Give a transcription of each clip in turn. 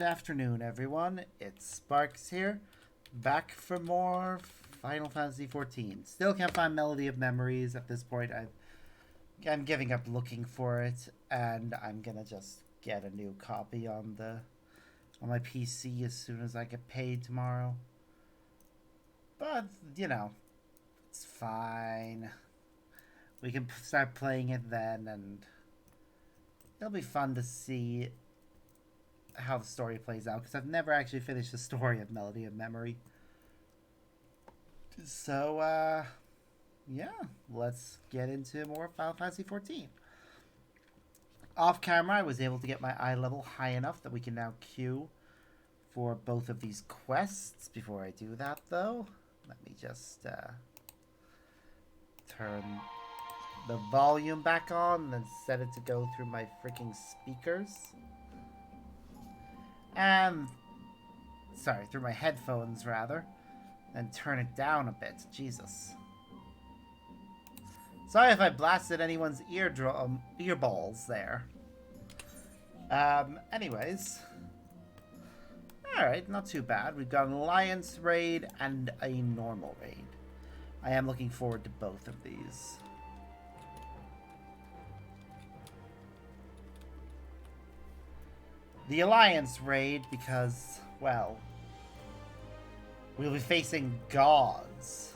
Good afternoon, everyone. It's Sparks here, back for more Final Fantasy XIV. Still can't find Melody of Memories at this point. I'm giving up looking for it, and I'm gonna just get a new copy on my PC as soon as I get paid tomorrow. But it's fine. We can start playing it then, and it'll be fun to see how the story plays out, because I've never actually finished the story of Melody of Memory. So, yeah, let's get into more Final Fantasy XIV. Off camera, I was able to get my eye level high enough that we can now queue for both of these quests. Before I do that, though, let me just turn the volume back on and set it to go through my freaking speakers. Sorry, through my headphones, rather. And turn it down a bit. Jesus. Sorry if I blasted anyone's earballs there. Anyways. Alright, not too bad. We've got an Alliance raid and a normal raid. I am looking forward to both of these. The Alliance raid because, well, we'll be facing gods.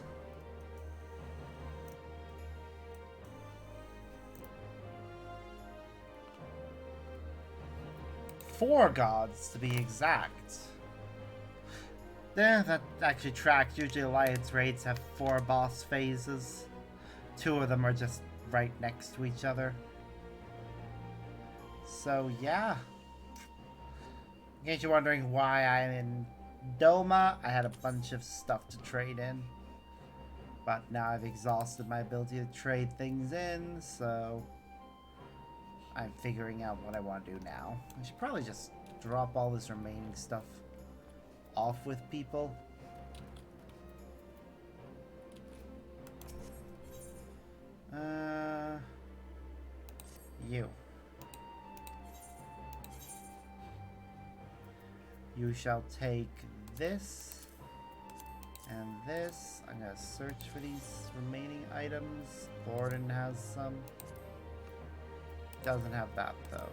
Four gods, to be exact. That actually tracks. Usually Alliance raids have 4 boss phases. 2 of them are just right next to each other. So, yeah. In case you're wondering why I'm in Doma, I had a bunch of stuff to trade in. But now I've exhausted my ability to trade things in, so I'm figuring out what I want to do now. I should probably just drop all this remaining stuff off with people. You. You shall take this and this. I'm gonna search for these remaining items. Gordon has some. Doesn't have that though.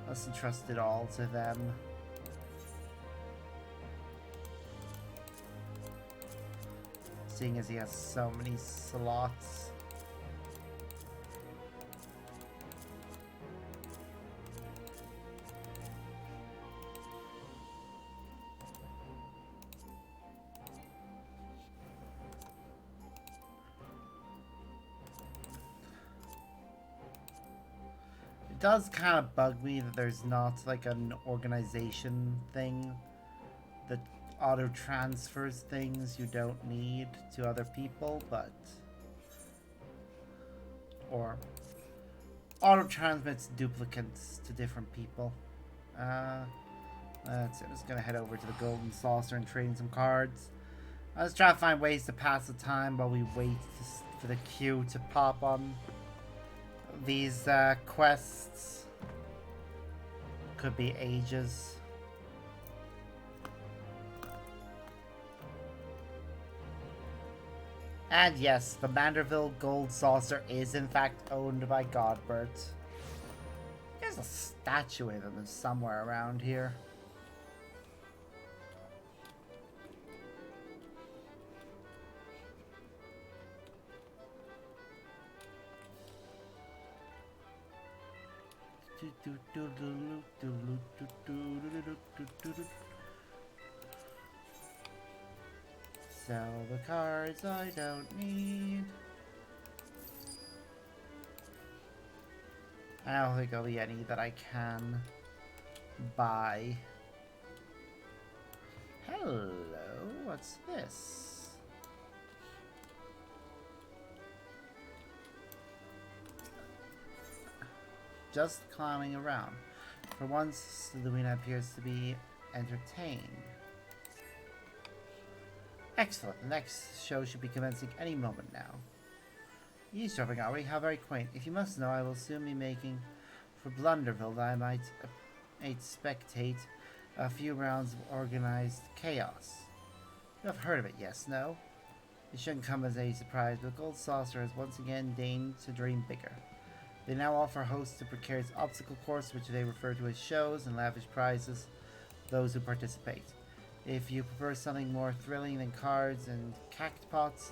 Let's entrust it all to them. Seeing as he has so many slots. It does kind of bug me that there's not like an organization thing that auto transfers things you don't need to other people, but or auto transmits duplicates to different people. That's it. I'm just gonna head over to the Golden Saucer and trade in some cards. I was trying to find ways to pass the time while we wait for the queue to pop on these quests. Could be ages. And yes, the Manderville Gold Saucer is in fact owned by Godbert. There's a statue of him somewhere around here. Sell the cards I don't need. I don't think there'll be any that I can buy. Hello, what's this? Just clowning around. For once, Luina appears to be entertained. Excellent. The next show should be commencing any moment now. Eavesdropping, are we? How very quaint. If you must know, I will soon be making for Blunderville that I might 8 spectate. A few rounds of organized chaos. You have heard of it, yes, no? It shouldn't come as a surprise, but Gold Saucer has once again deigned to dream bigger. They now offer hosts a precarious obstacle course, which they refer to as shows, and lavish prizes for those who participate. If you prefer something more thrilling than cards and cactpots,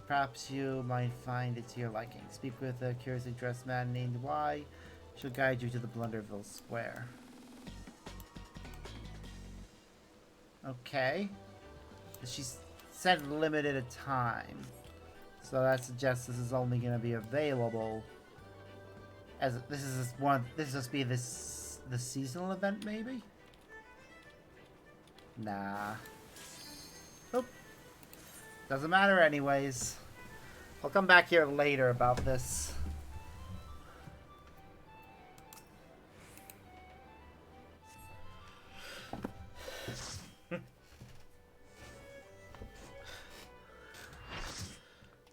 perhaps you might find it to your liking. Speak with a curiously dressed man named Y. She'll guide you to the Blunderville Square. Okay. She said limited a time. So that suggests this is only going to be available as this is one. This must be the seasonal event, maybe. Nah. Oop. Doesn't matter, anyways. I'll come back here later about this.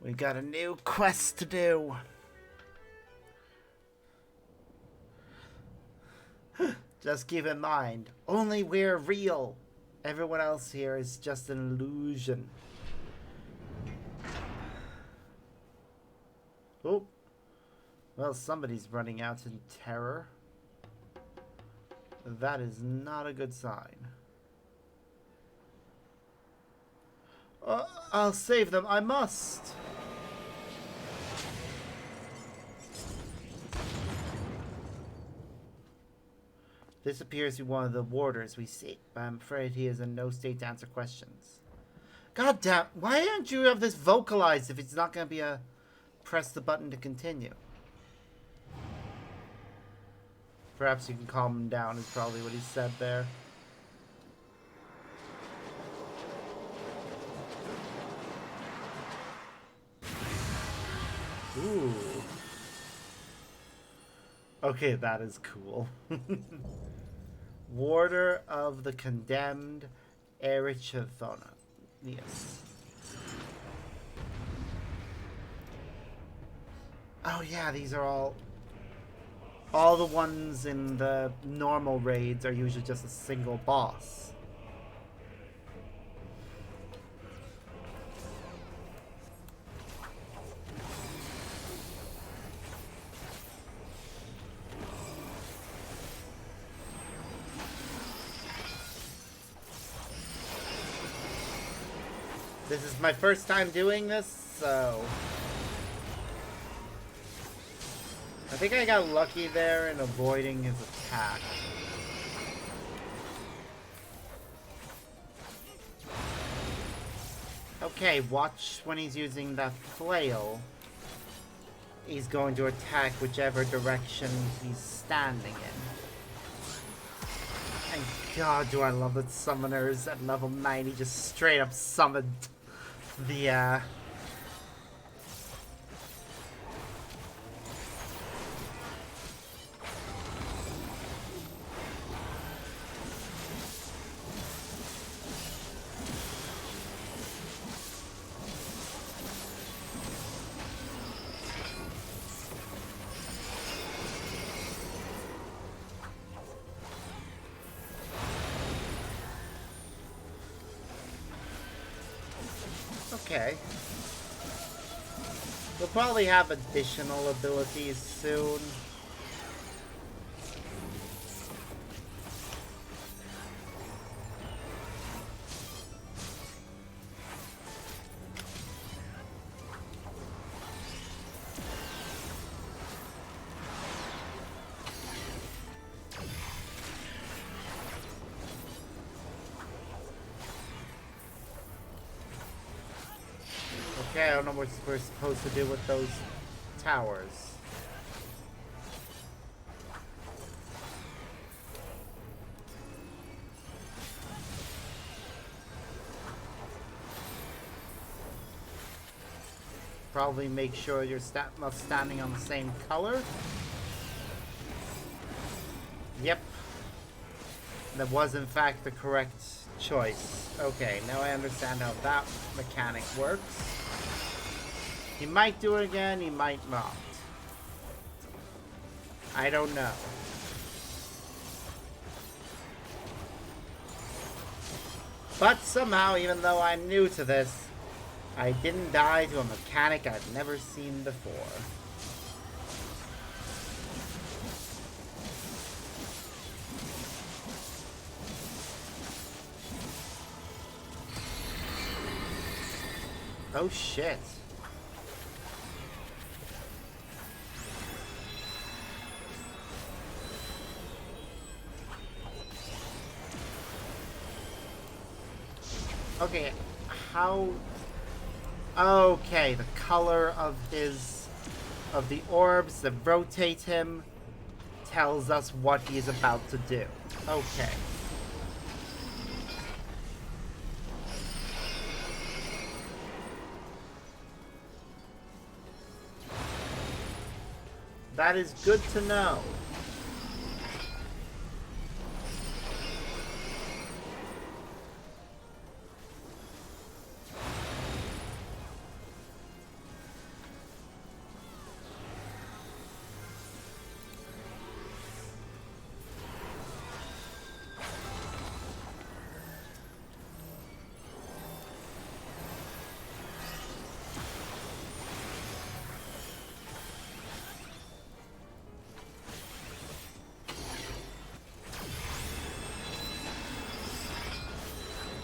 We got a new quest to do. Just keep in mind, only we're real. Everyone else here is just an illusion. Oh. Well, somebody's running out in terror. That is not a good sign. I'll save them. I must. This appears to be one of the warders we seek, but I'm afraid he is in no state to answer questions. God damn, why don't you have this vocalized if it's not going to be a press the button to continue? Perhaps you can calm him down is probably what he said there. Ooh. Okay, that is cool. Warder of the Condemned, Erichthona. Yes. Oh yeah, these are all the ones in the normal raids are usually just a single boss. This is my first time doing this, so I think I got lucky there in avoiding his attack. Okay, watch when he's using that flail. He's going to attack whichever direction he's standing in. And God, do I love that summoners at level 90 just straight up summoned the, Okay. We'll probably have additional abilities soon. Okay, I don't know what we're supposed to do with those towers. Probably make sure you're not standing on the same color. Yep. That was in fact the correct choice. Okay, now I understand how that mechanic works. He might do it again, he might not. I don't know. But somehow, even though I'm new to this, I didn't die to a mechanic I've never seen before. Oh shit. Okay, how... Okay, the color of the orbs that rotate him tells us what he is about to do. Okay. That is good to know.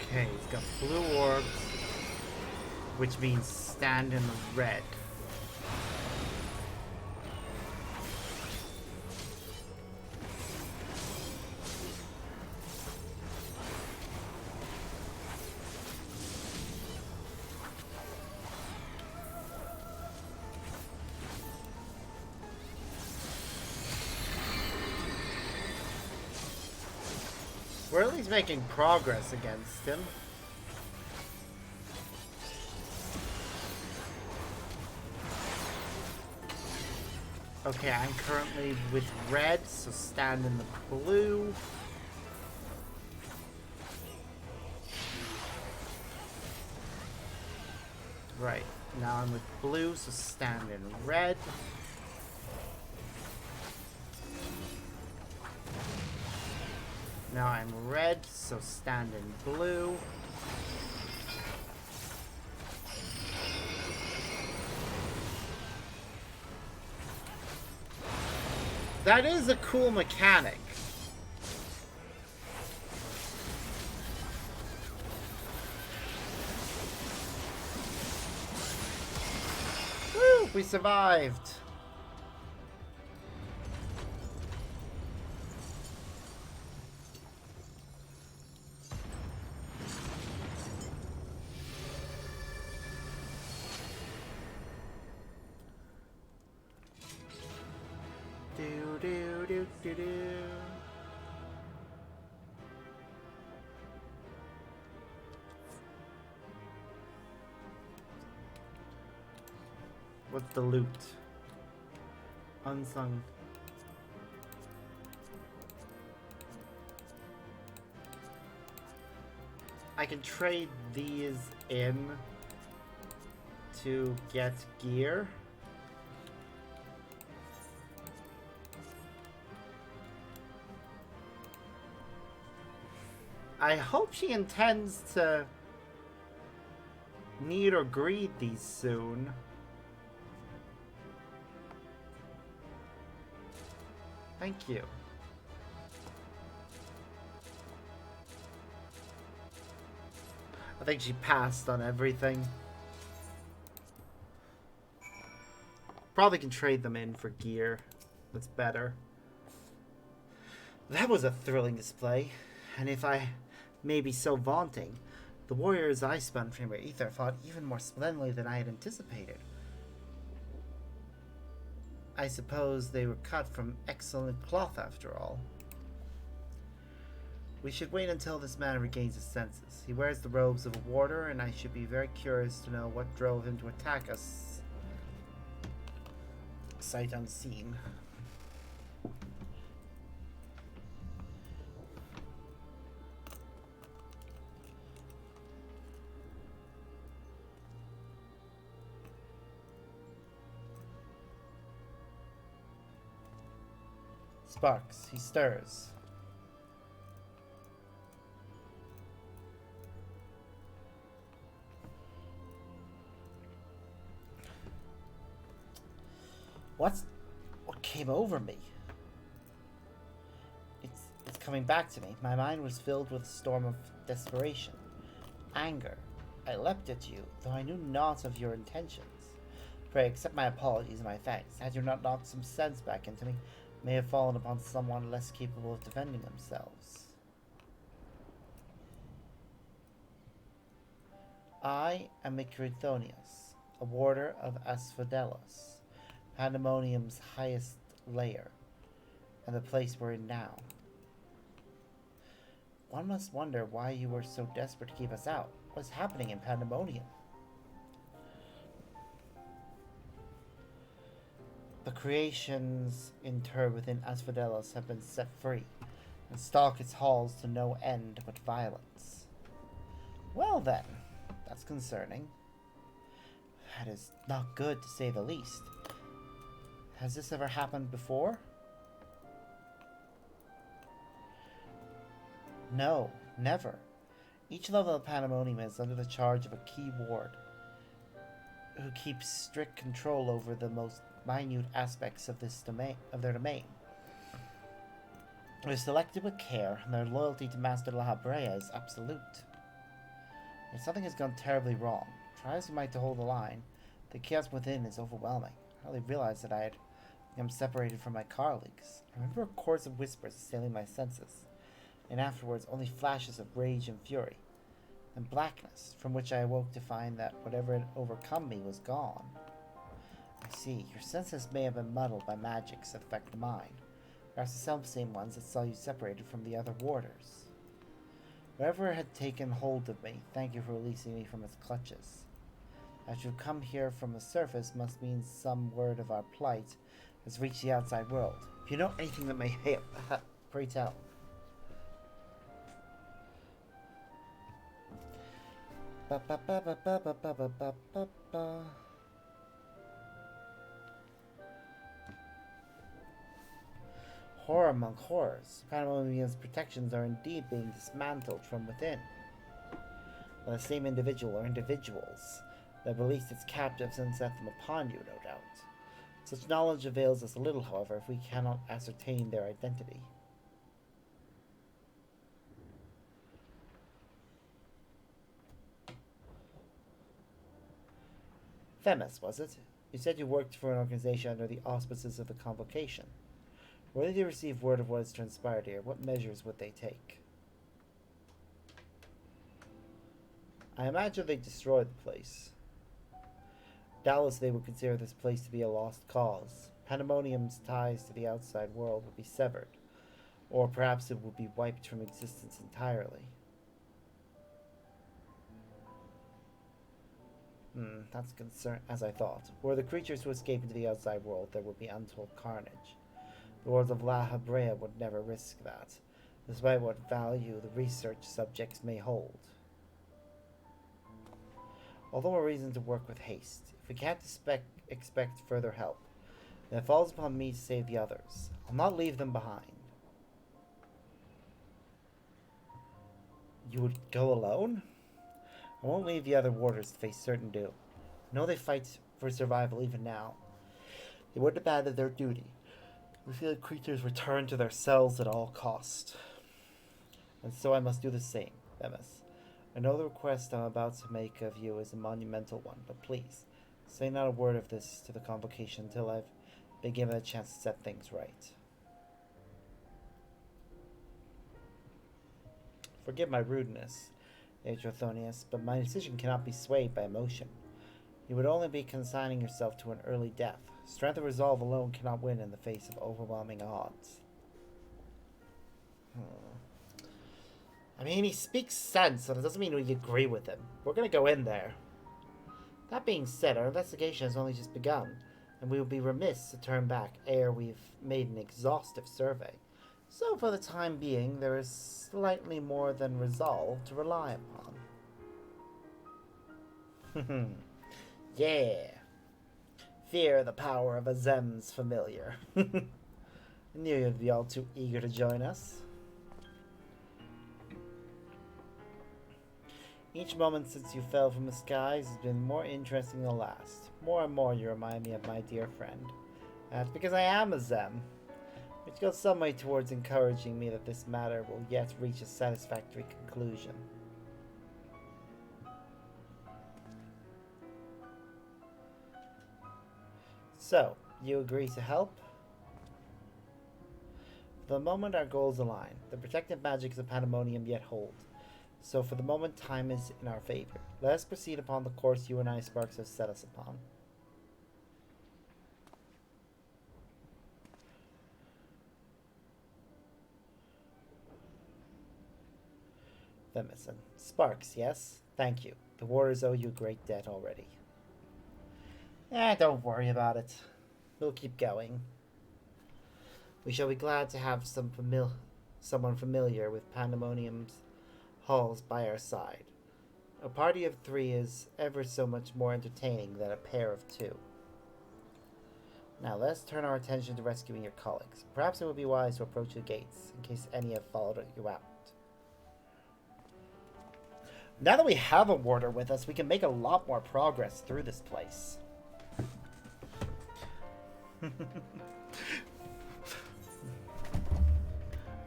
Okay, he's got blue orbs, which means stand in the red. We're at least making progress against him. Okay, I'm currently with red, so stand in the blue. Right, now I'm with blue, so stand in red. Now I'm red, so stand in blue. That is a cool mechanic. Woo, we survived. What's the loot? Unsung. I can trade these in to get gear. I hope she intends to need or greed these soon. Thank you. I think she passed on everything. Probably can trade them in for gear. That's better. That was a thrilling display, and if I may be so vaunting, the warriors I spun from your ether fought even more splendidly than I had anticipated. I suppose they were cut from excellent cloth after all. We should wait until this man regains his senses. He wears the robes of a warder, and I should be very curious to know what drove him to attack us sight unseen. Sparks. He stirs. What came over me? It's coming back to me. My mind was filled with a storm of desperation, anger. I leapt at you, though I knew naught of your intentions. Pray accept my apologies and my thanks. Had you not knocked some sense back into me, I may have fallen upon someone less capable of defending themselves. I am Micrithonius, a warder of Asphodelos, Pandemonium's highest lair, and the place we're in now. One must wonder why you were so desperate to keep us out. What's happening in Pandemonium? The creations interred within Asphodelos have been set free, and stalk its halls to no end but violence. Well then, that's concerning. That is not good, to say the least. Has this ever happened before? No, never. Each level of Pandemonium is under the charge of a key ward, who keeps strict control over the most minute aspects of their domain. They're selected with care, and their loyalty to Master La Habrea is absolute. If something has gone terribly wrong, try as you might to hold the line, the chaos within is overwhelming. I hardly realized that I had become separated from my colleagues. I remember a chorus of whispers assailing my senses, and afterwards only flashes of rage and fury, and blackness, from which I awoke to find that whatever had overcome me was gone. I see, your senses may have been muddled by magics that affect mine, perhaps the self-same ones that saw you separated from the other warders. Whatever had taken hold of me, thank you for releasing me from its clutches. That you've come here from the surface must mean some word of our plight has reached the outside world. If you know anything that may help, pray tell. Horror among horrors. Pandemonium's protections are indeed being dismantled from within. By the same individual or individuals that released its captives and set them upon you, no doubt. Such knowledge avails us little, however, if we cannot ascertain their identity. Themis, was it? You said you worked for an organization under the auspices of the Convocation. Where did you receive word of what has transpired here? What measures would they take? I imagine they destroyed the place. Doubtless they would consider this place to be a lost cause. Pandemonium's ties to the outside world would be severed, or perhaps it would be wiped from existence entirely. That's concern as I thought. Were the creatures to escape into the outside world, there would be untold carnage. The lords of La Habrea would never risk that, despite what value the research subjects may hold. Although a reason to work with haste, if we can't expect further help, then it falls upon me to save the others. I'll not leave them behind. You would go alone? I won't leave the other warders to face certain doom. I know they fight for survival even now. They wouldn't abandon their duty. We feel like creatures return to their cells at all cost. And so I must do the same, Themis. I know the request I'm about to make of you is a monumental one, but please, say not a word of this to the Convocation until I've been given a chance to set things right. Forgive my rudeness, Atrothonius, but my decision cannot be swayed by emotion. You would only be consigning yourself to an early death. Strength of resolve alone cannot win in the face of overwhelming odds. I mean, he speaks sense, and it doesn't mean we agree with him. We're gonna go in there. That being said, our investigation has only just begun, and we would be remiss to turn back ere we've made an exhaustive survey. So for the time being, there is slightly more than resolve to rely upon. Yeah. Fear the power of Azem's familiar. I knew you'd be all too eager to join us. Each moment since you fell from the skies has been more interesting than the last. More and more you remind me of my dear friend. That's because I am a Zem, which goes some way towards encouraging me that this matter will yet reach a satisfactory conclusion. So, you agree to help? For the moment, our goals align. The protective magics of Pandemonium yet hold. So, for the moment, time is in our favor. Let us proceed upon the course you and I, Sparks, have set us upon. Vimison. Sparks, yes? Thank you. The Warders owe you a great debt already. Don't worry about it. We'll keep going. We shall be glad to have someone familiar with Pandemonium's halls by our side. A party of 3 is ever so much more entertaining than a pair of 2. Now let's turn our attention to rescuing your colleagues. Perhaps it would be wise to approach the gates, in case any have followed you out. Now that we have a warder with us, we can make a lot more progress through this place.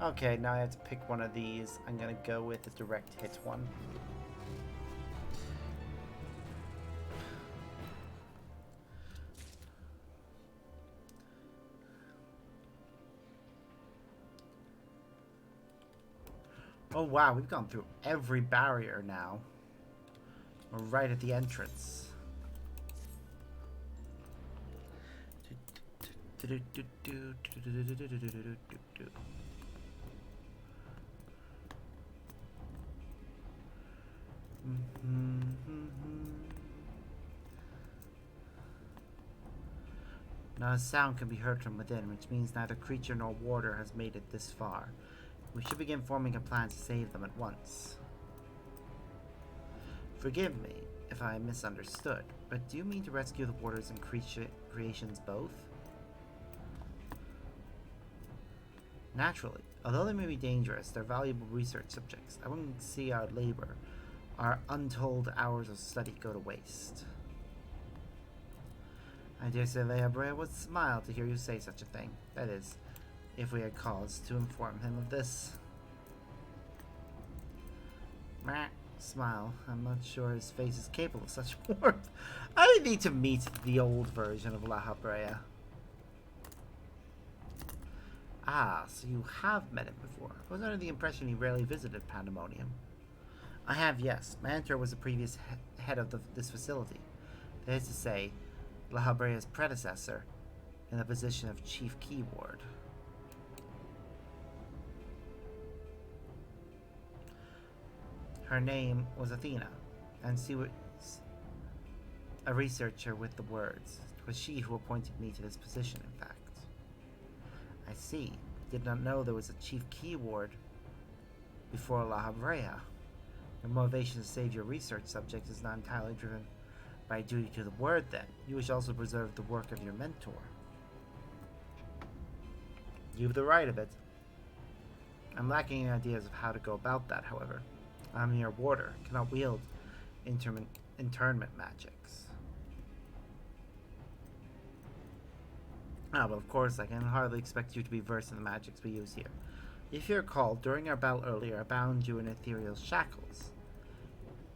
Okay, now I have to pick one of these. I'm gonna go with the direct hit one. Oh wow, we've gone through every barrier now. We're right at the entrance. Not a sound can be heard from within, which means neither creature nor warder has made it this far. We should begin forming a plan to save them at once. Forgive me if I misunderstood, but do you mean to rescue the warders and creations both? Naturally, although they may be dangerous, they're valuable research subjects. I wouldn't see our labor, our untold hours of study go to waste. I dare say La Habrea would smile to hear you say such a thing. That is, if we had cause to inform him of this. Meh. Smile. I'm not sure his face is capable of such warmth. I need to meet the old version of La Habrea. Ah, so you have met him before. I was under the impression he rarely visited Pandemonium. I have, yes. My mentor was the previous head of this facility. That is to say, La Habrea's predecessor in the position of Chief Key Ward. Her name was Athena, and she was a researcher with the words. It was she who appointed me to this position, in fact. I see. Did not know there was a Chief Key Ward before La Habrea. Your motivation to save your research subjects is not entirely driven by duty to the word, then. You wish also to preserve the work of your mentor. You've the right of it. I'm lacking in ideas of how to go about that, however. I'm your warder, cannot wield internment magics. But of course I can hardly expect you to be versed in the magics we use here. If you recall, during our battle earlier, I bound you in ethereal shackles.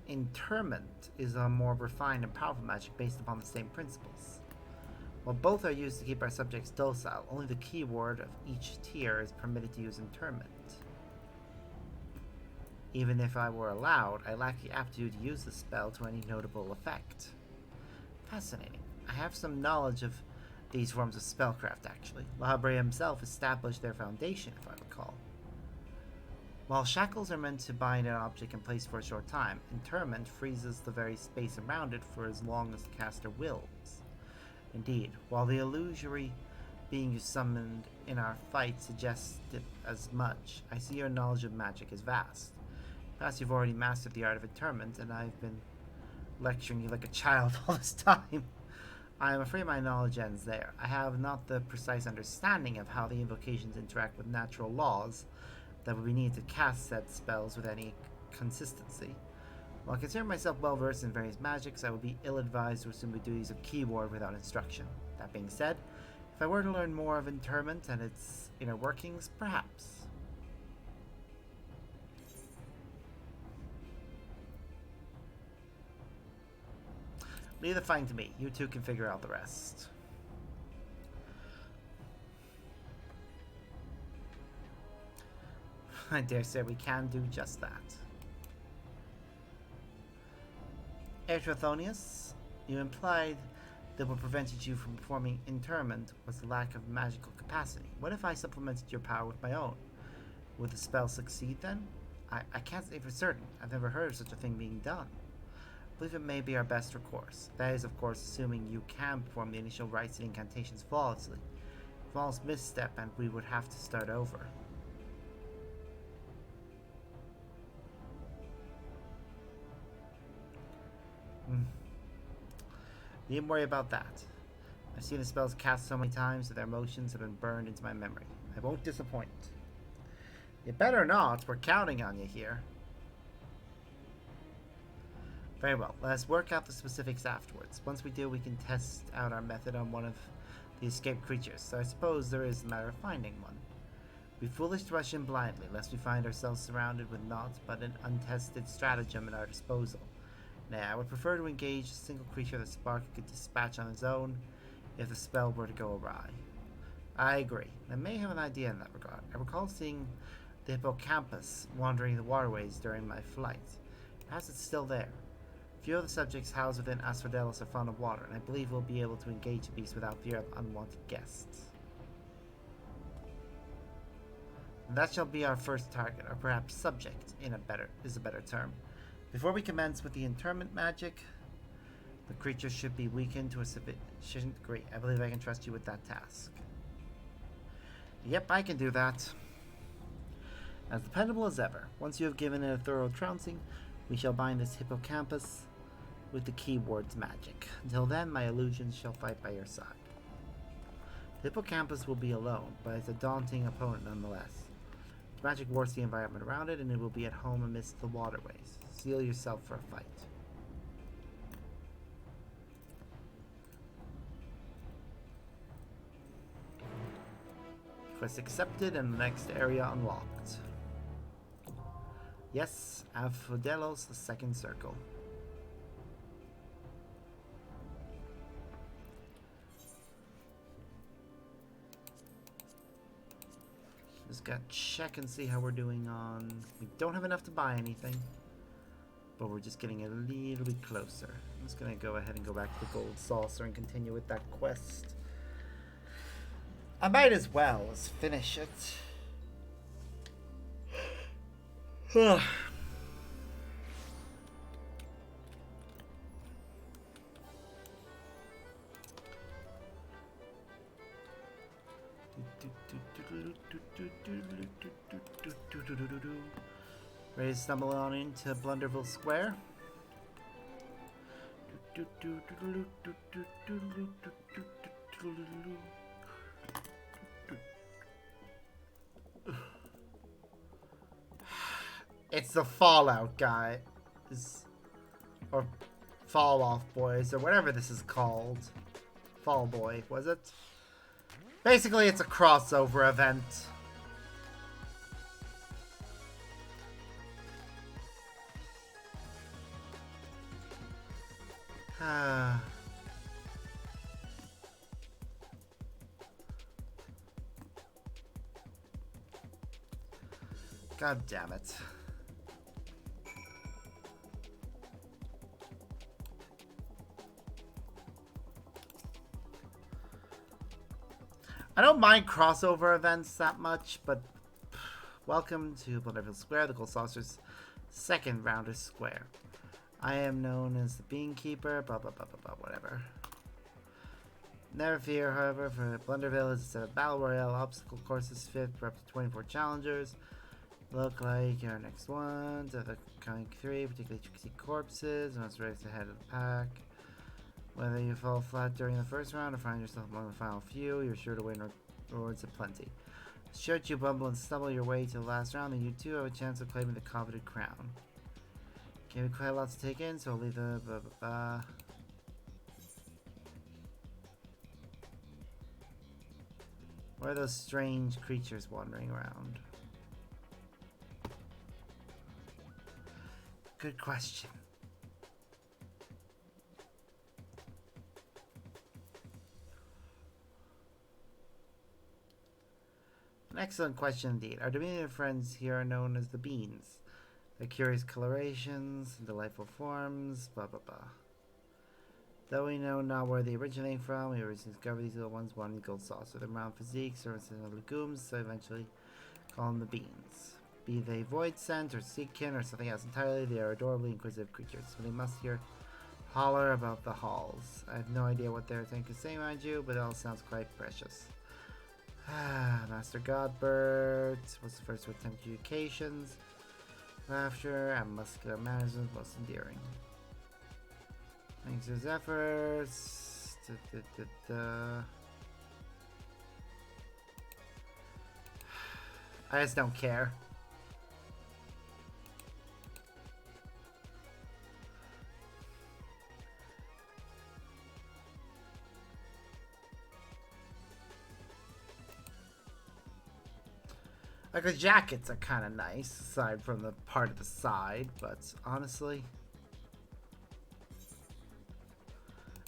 Interment is a more refined and powerful magic based upon the same principles. While both are used to keep our subjects docile, only the key ward of each tier is permitted to use interment. Even if I were allowed, I lack the aptitude to use the spell to any notable effect. Fascinating. I have some knowledge of these forms of spellcraft, actually. La Habrea himself established their foundation, if I recall. While shackles are meant to bind an object in place for a short time, interment freezes the very space around it for as long as the caster wills. Indeed, while the illusory being you summoned in our fight suggested as much, I see your knowledge of magic is vast. Perhaps you've already mastered the art of interment, and I've been lecturing you like a child all this time. I am afraid my knowledge ends there. I have not the precise understanding of how the invocations interact with natural laws that would be needed to cast said spells with any consistency. While I consider myself well versed in various magics, I would be ill-advised to assume the duties of keyword without instruction. That being said, If I were to learn more of interment and its inner workings, perhaps. Leave the fighting to me. You two can figure out the rest. I dare say we can do just that. Ertrothonius, you implied that what prevented you from performing interment was the lack of magical capacity. What if I supplemented your power with my own? Would the spell succeed then? I can't say for certain. I've never heard of such a thing being done. I believe it may be our best recourse. That is, of course, assuming you can perform the initial rites and incantations flawlessly. Smallest misstep and we would have to start over. You needn't worry about that. I've seen the spells cast so many times that their motions have been burned into my memory. I won't disappoint. You better not. We're counting on you here. Very well. Let's work out the specifics afterwards. Once we do, we can test out our method on one of the escaped creatures. So I suppose there is a matter of finding one. It'd be foolish to rush in blindly, lest we find ourselves surrounded with naught but an untested stratagem at our disposal. Now, I would prefer to engage a single creature that Spark could dispatch on his own if the spell were to go awry. I agree. I may have an idea in that regard. I recall seeing the hippocampus wandering the waterways during my flight. Perhaps it's still there. Few of the subjects housed within Asphodelos are fond of water, and I believe we'll be able to engage the beast without fear of unwanted guests. And that shall be our first target, or perhaps subject, is a better term. Before we commence with the interment magic, the creature should be weakened to a sufficient degree. I believe I can trust you with that task. Yep, I can do that. As dependable as ever. Once you have given it a thorough trouncing, we shall bind this hippocampus with the keyword's magic. Until then, my illusions shall fight by your side. The hippocampus will be alone, but it's a daunting opponent nonetheless. Its magic warps the environment around it, and it will be at home amidst the waterways. Seal yourself for a fight. Quest accepted and the next area unlocked. Yes, Asphodelos, the second circle. Just gotta check and see how we're doing on... We don't have enough to buy anything, but we're just getting a little bit closer. I'm just gonna go ahead and go back to the gold saucer and continue with that quest. I might as well as finish it. Ready to stumble on into Blunderville Square? It's the Fallout guy. Or Fall Off Boys, or whatever this is called. Fall Boy, was it? Basically, it's a crossover event. God damn it. I don't mind crossover events that much, but welcome to Blunderville Square, the Gold Saucer's second rounder square. I am known as the Beankeeper, blah blah blah blah blah, whatever. Never fear, however, for Blunderville is a set of battle royale obstacle courses fit for up to 24 challengers. Look like our next ones are the coming 3, particularly tricksy corpses, and it's race ahead of the pack. Whether you fall flat during the first round or find yourself among the final few, you're sure to win rewards aplenty. Should you bumble and stumble your way to the last round, then you too have a chance of claiming the coveted crown. Can be quite a lot to take in, so I'll leave the blah blah blah. Or are those strange creatures wandering around? Good question. An excellent question indeed. Our diminutive friends here are known as the beans. Their curious colorations, delightful forms, blah blah blah. Though we know not where they originate from, we originally discovered these little ones born in gold sauce with their round physique, serving as legumes, so eventually call them the beans. Be they void scent or seekin or something else entirely, they are adorably inquisitive creatures. When they must hear holler about the halls. I have no idea what they're thinking to say, mind you, but it all sounds quite precious. Master Godbert was the first to attempt communications. Laughter and muscular mannerisms most endearing. Thanks to his efforts. I just don't care. Like, the jackets are kind of nice, aside from the part of the side, but honestly,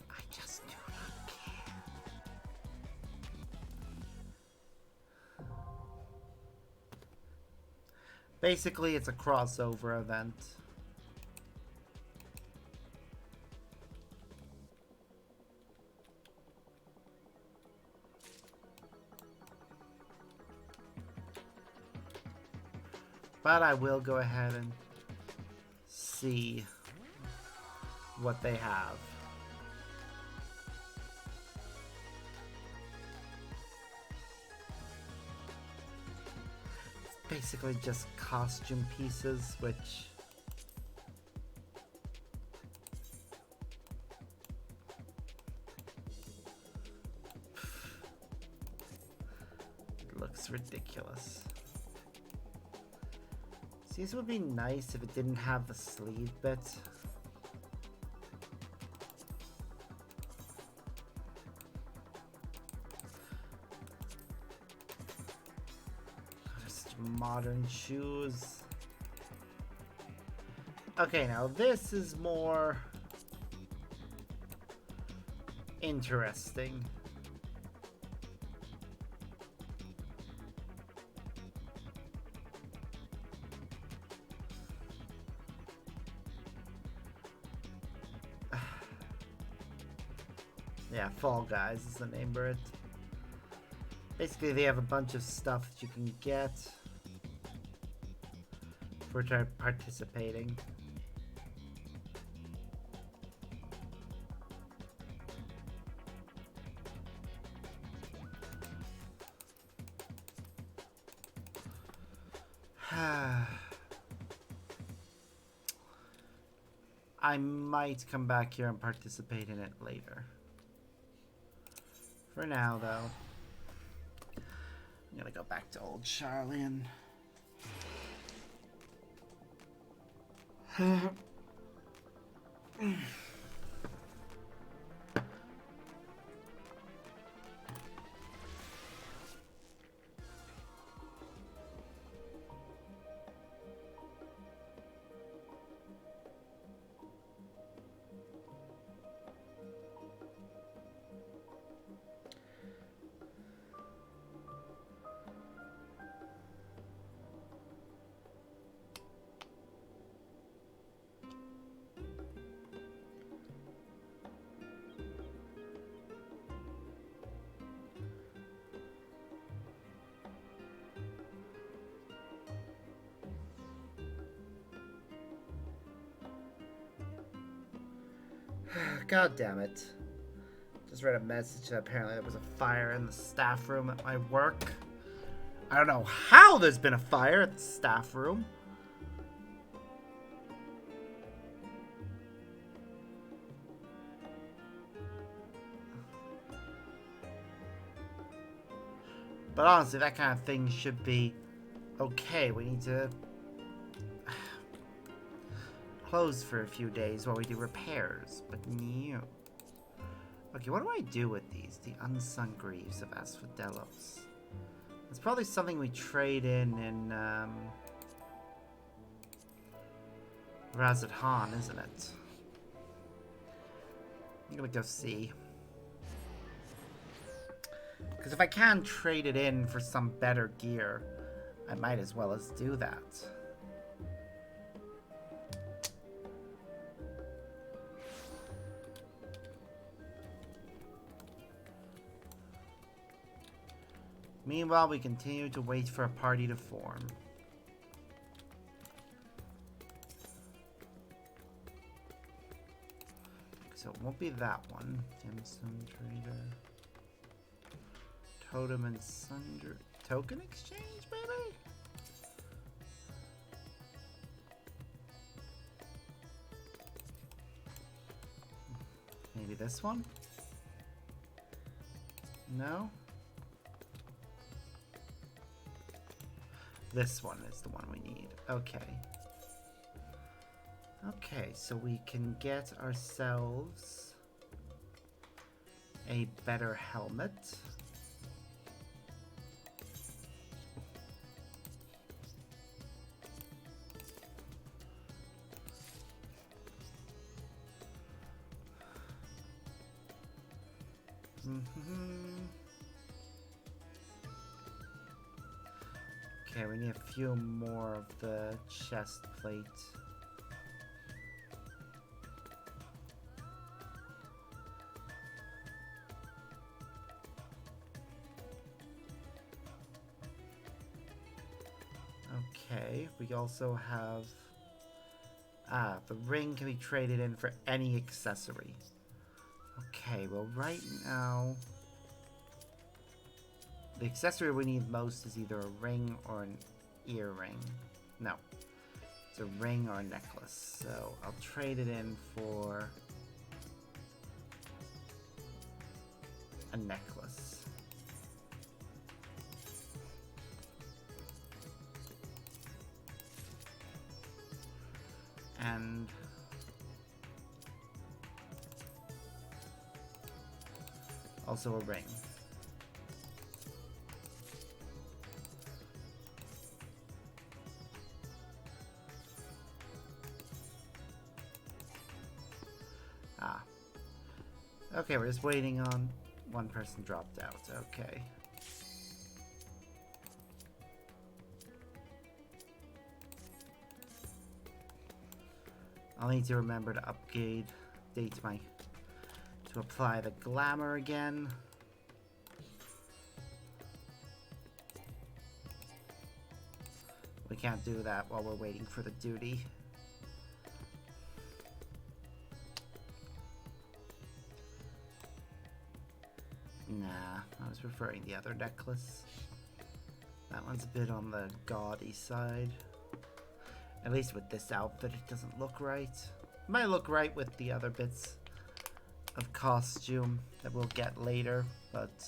I just do not care. Basically, it's a crossover event. But I will go ahead and see what they have. It's basically just costume pieces, which looks ridiculous. See, this would be nice if it didn't have the sleeve bit. Just modern shoes. Okay, now this is more interesting. Yeah, Fall Guys is the name for it. Basically, they have a bunch of stuff that you can get for participating. I might come back here and participate in it later. For now, though, I'm gonna go back to old Charlian. God damn it. Just read a message that apparently there was a fire in the staff room at my work. I don't know how there's been a fire at the staff room. But honestly, that kind of thing should be okay. We need to close for a few days while we do repairs. But no. Okay, what do I do with these? The unsung griefs of Asphodelos. It's probably something we trade in Razad Han, isn't it? I'm gonna go see. Because if I can trade it in for some better gear, I might as well as do that. Meanwhile, we continue to wait for a party to form. So it won't be that one. Gemstone Trader. Totem and Sunder. Token exchange, baby? Maybe this one? No? This one is the one we need. Okay. Okay, so we can get ourselves a better helmet. Okay, we need a few more of the chest plate. Okay, we also have... the ring can be traded in for any accessory. Okay, well right now... The accessory we need most is either a ring or an earring. No. It's a ring or a necklace. So I'll trade it in for a necklace. And also a ring. Okay, we're just waiting on one person dropped out. Okay. I'll need to remember to update my... to apply the glamour again. We can't do that while we're waiting for the duty. Nah, I was preferring the other necklace. That one's a bit on the gaudy side. At least with this outfit, it doesn't look right. It might look right with the other bits of costume that we'll get later, but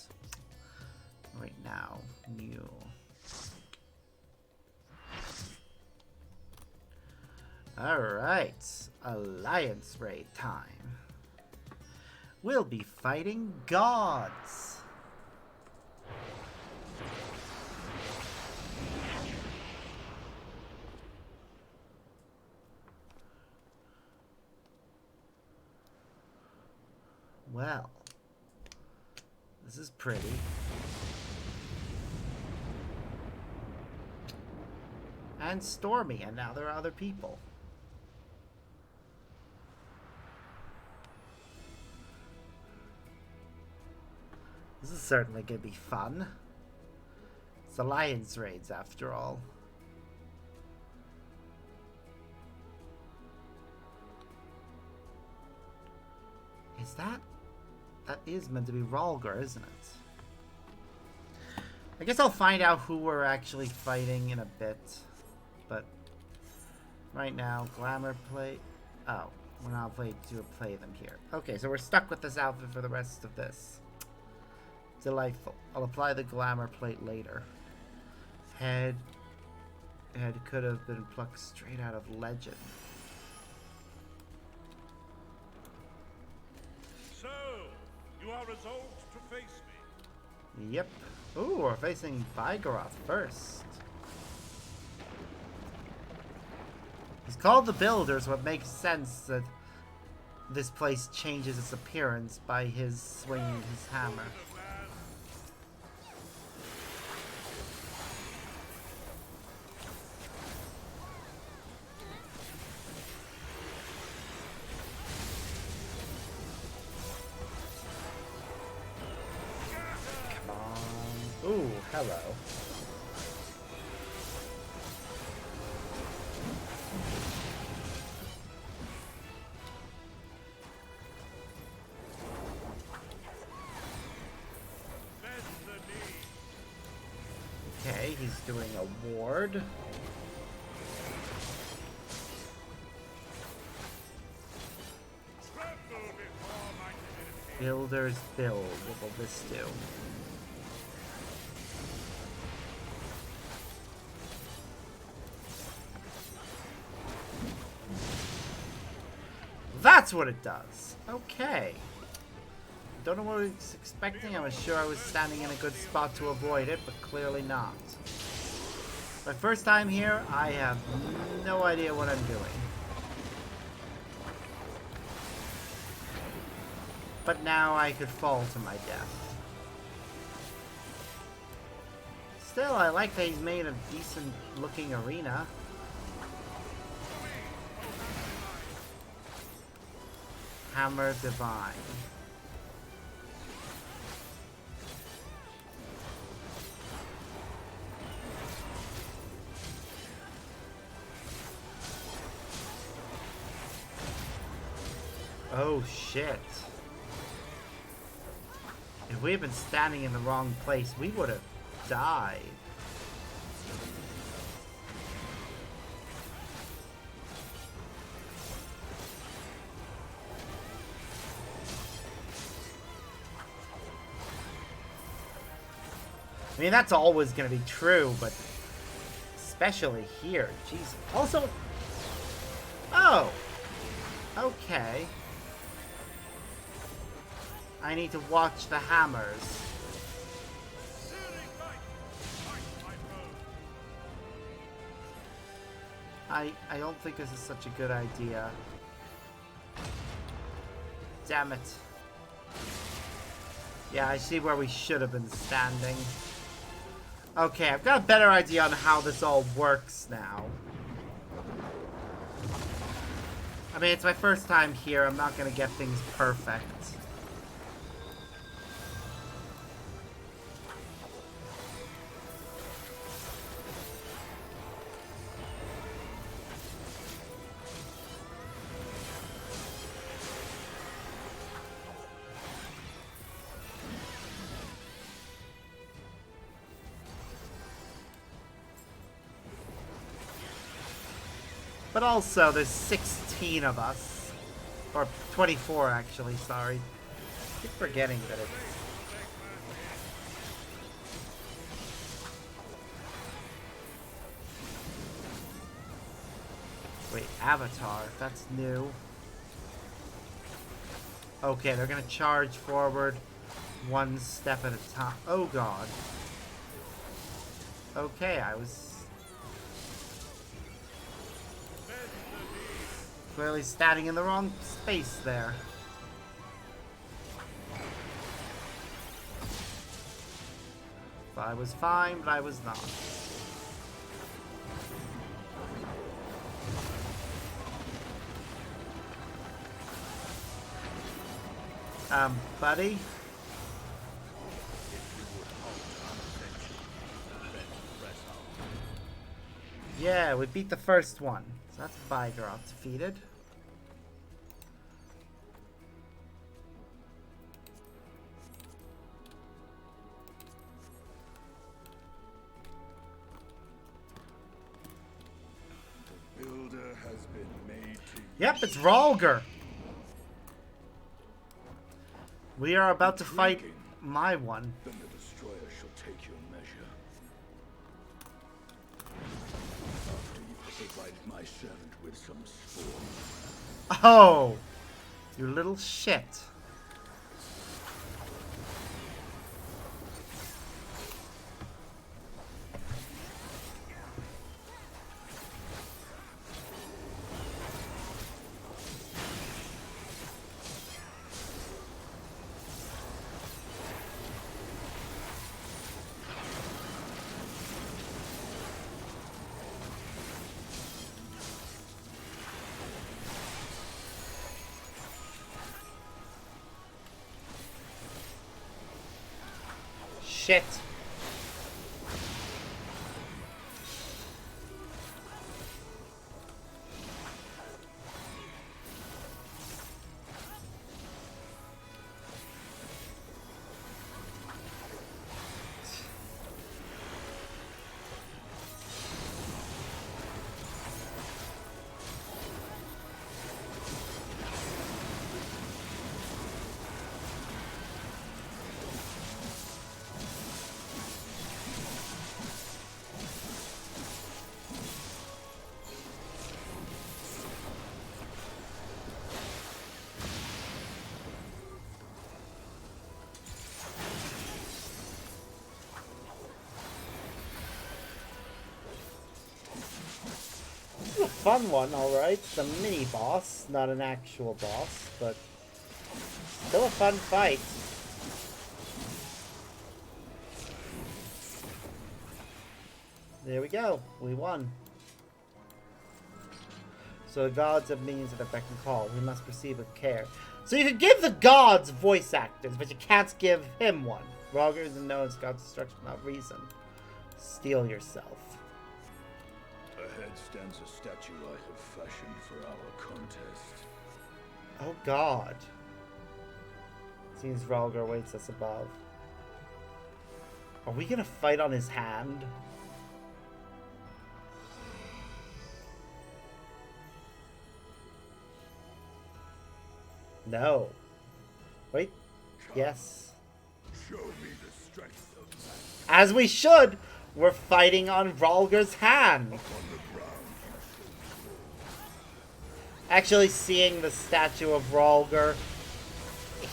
right now, new. Alright, Alliance Raid time. We'll be fighting gods. Well, this is pretty. And stormy, and now there are other people. This is certainly going to be fun. It's Alliance raids, after all. Is that... That is meant to be Rhalgr, isn't it? I guess I'll find out who we're actually fighting in a bit. But right now, Glamour plate... Oh, we're not playing to play them here. Okay, so we're stuck with this outfit for the rest of this. Delightful. I'll apply the glamour plate later. Head could have been plucked straight out of Legend. So, you are resolved to face me? Yep. Ooh, we're facing Vigoroth first. He's called the Builder, so it makes sense that this place changes its appearance by his swinging his hammer. Come on. Ooh, hello. Okay, he's doing a ward. Builder's build. What will this do? That's what it does. Okay. Don't know what I was expecting. I was sure I was standing in a good spot to avoid it, but clearly not. My first time here, I have no idea what I'm doing. But now I could fall to my death. Still, I like that he's made a decent looking arena. Hammer Divine. Oh shit. If we had been standing in the wrong place, we would have died. I mean, that's always going to be true, but especially here. Jeez. Also... Oh! Okay. I need to watch the hammers. I don't think this is such a good idea. Damn it. Yeah, I see where we should have been standing. Okay, I've got a better idea on how this all works now. I mean, it's my first time here. I'm not going to get things perfect. But also, there's 16 of us. Or 24, actually, sorry. I keep forgetting that it's... Wait, Avatar. That's new. Okay, they're gonna charge forward one step at a time. Oh, God. Okay, I was... clearly standing in the wrong space there. I was fine, but I was not. Buddy? Yeah, we beat the first one. So that's Vigoroth defeated. The builder has been made to... Yep, it's Rhalgr. We are about to fight my one. Then the destroyer shall take your measure. After you provided my servant with some spores. Oh, you little shit. shit. This is a fun one, alright. It's a mini boss, not an actual boss, but still a fun fight. There we go. We won. So the gods have minions at their beck and call. We must proceed with care. So you can give the gods voice actors, but you can't give him one. Rogger isn't known as God's destruction without reason. Steel yourself. Ahead stands a statue I have fashioned for our contest. Oh god. Seems Rogger waits us above. Are we gonna fight on his hand? No. Wait. Yes. Show me the strength of man. As we should! We're fighting on Rhalgr's hand. On the ground. Actually seeing the statue of Rhalgr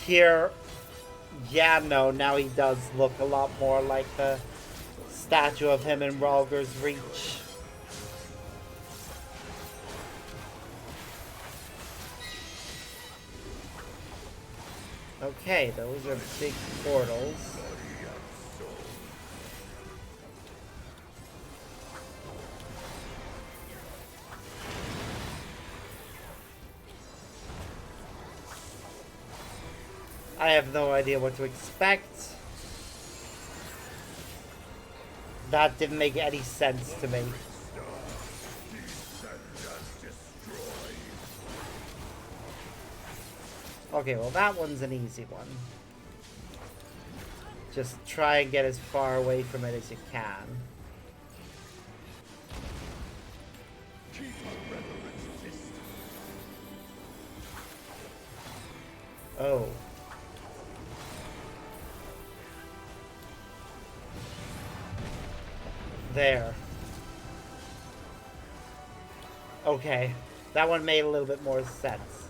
here, yeah, no, now he does look a lot more like the statue of him in Rhalgr's Reach. Okay, those are big portals. I have no idea what to expect. That didn't make any sense to me. Okay, well that one's an easy one. Just try and get as far away from it as you can. Oh. There. Okay. That one made a little bit more sense.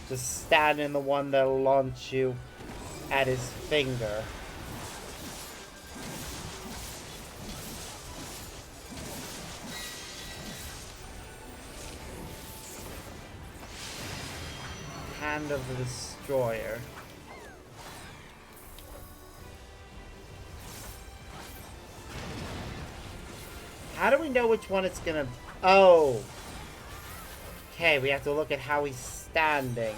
Just stand in the one that'll launch you at his finger. Hand of the Destroyer. How do we know which one it's gonna... Oh! Okay, we have to look at how he's standing.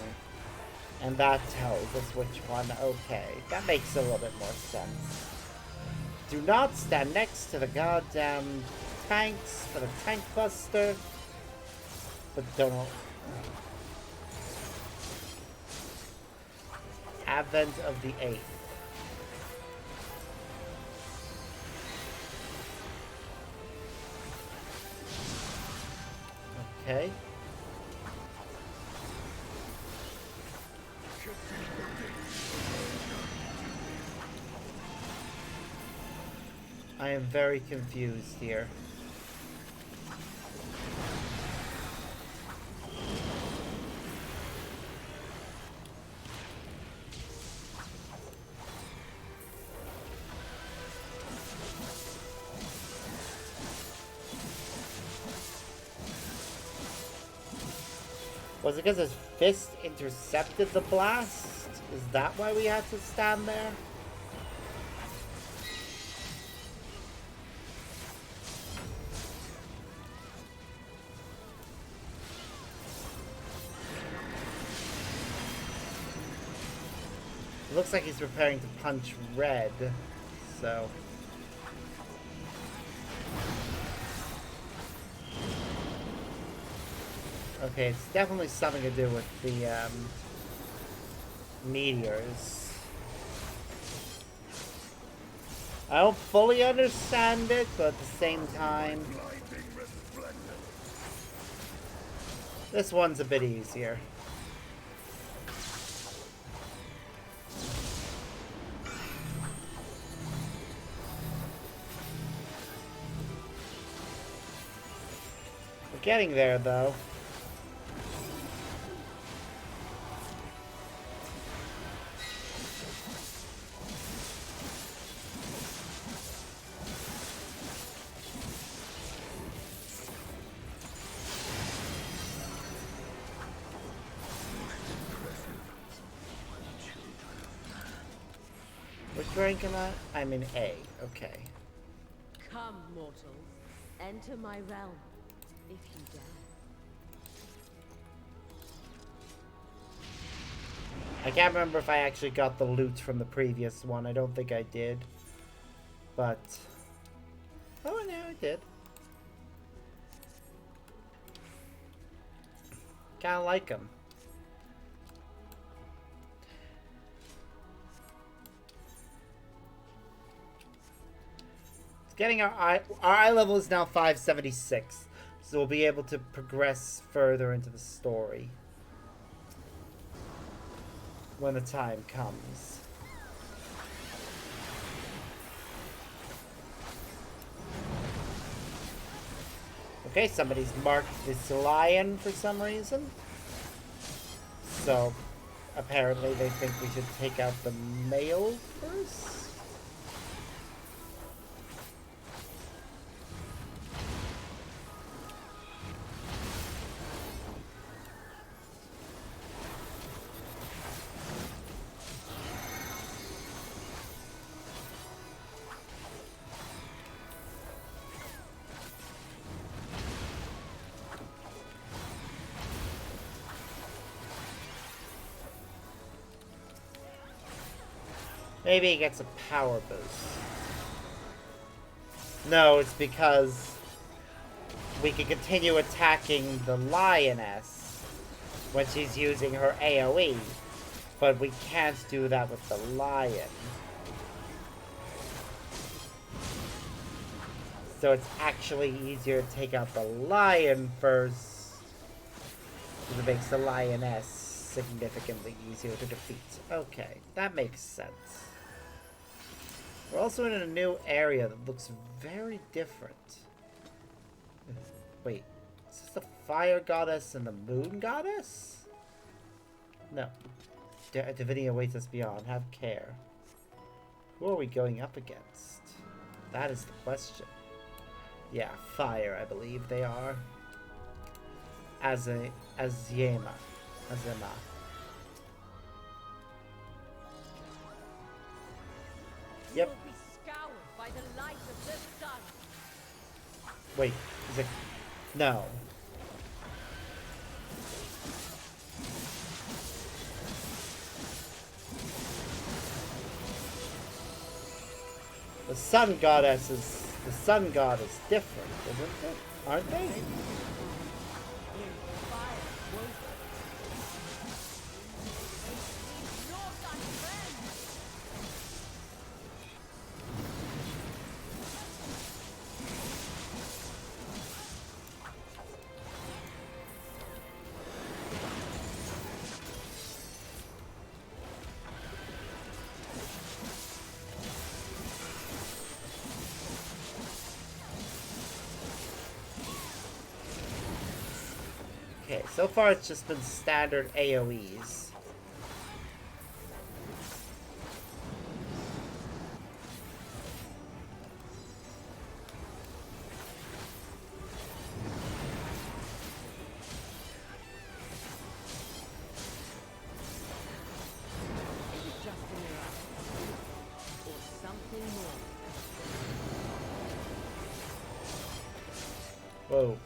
And that tells us which one. Okay, that makes a little bit more sense. Do not stand next to the goddamn tanks for the tank buster. But don't... Advent of the 8th. Okay. I am very confused here. Was it because his fist intercepted the blast? Is that why we had to stand there? It looks like he's preparing to punch red. so... Okay, it's definitely something to do with the, meteors. I don't fully understand it, but at the same time... This one's a bit easier. We're getting there, though. Which rank am I? I'm in A. Okay. Come, mortals. Enter my realm, if you dare. I can't remember if I actually got the loot from the previous one. I don't think I did. But... Oh, no, I did. Kinda like him. Getting our eye level is now 576, so we'll be able to progress further into the story when the time comes. Okay, somebody's marked this lion for some reason, so apparently they think we should take out the male first. Maybe he gets a power boost. No, it's because we can continue attacking the lioness when she's using her AoE, but we can't do that with the lion. So it's actually easier to take out the lion first, because it makes the lioness significantly easier to defeat. Okay, that makes sense. We're also in a new area that looks very different. Wait, is this the fire goddess and the moon goddess? No. Divinity awaits us beyond. Have care. Who are we going up against? That is the question. Yeah, fire, I believe they are. Azema. Yep. Will be scoured by the light of the sun. Wait, is it... No. The sun goddess is... The sun god is different, isn't it? Aren't they? Okay, so far it's just been standard AoEs. Whoa.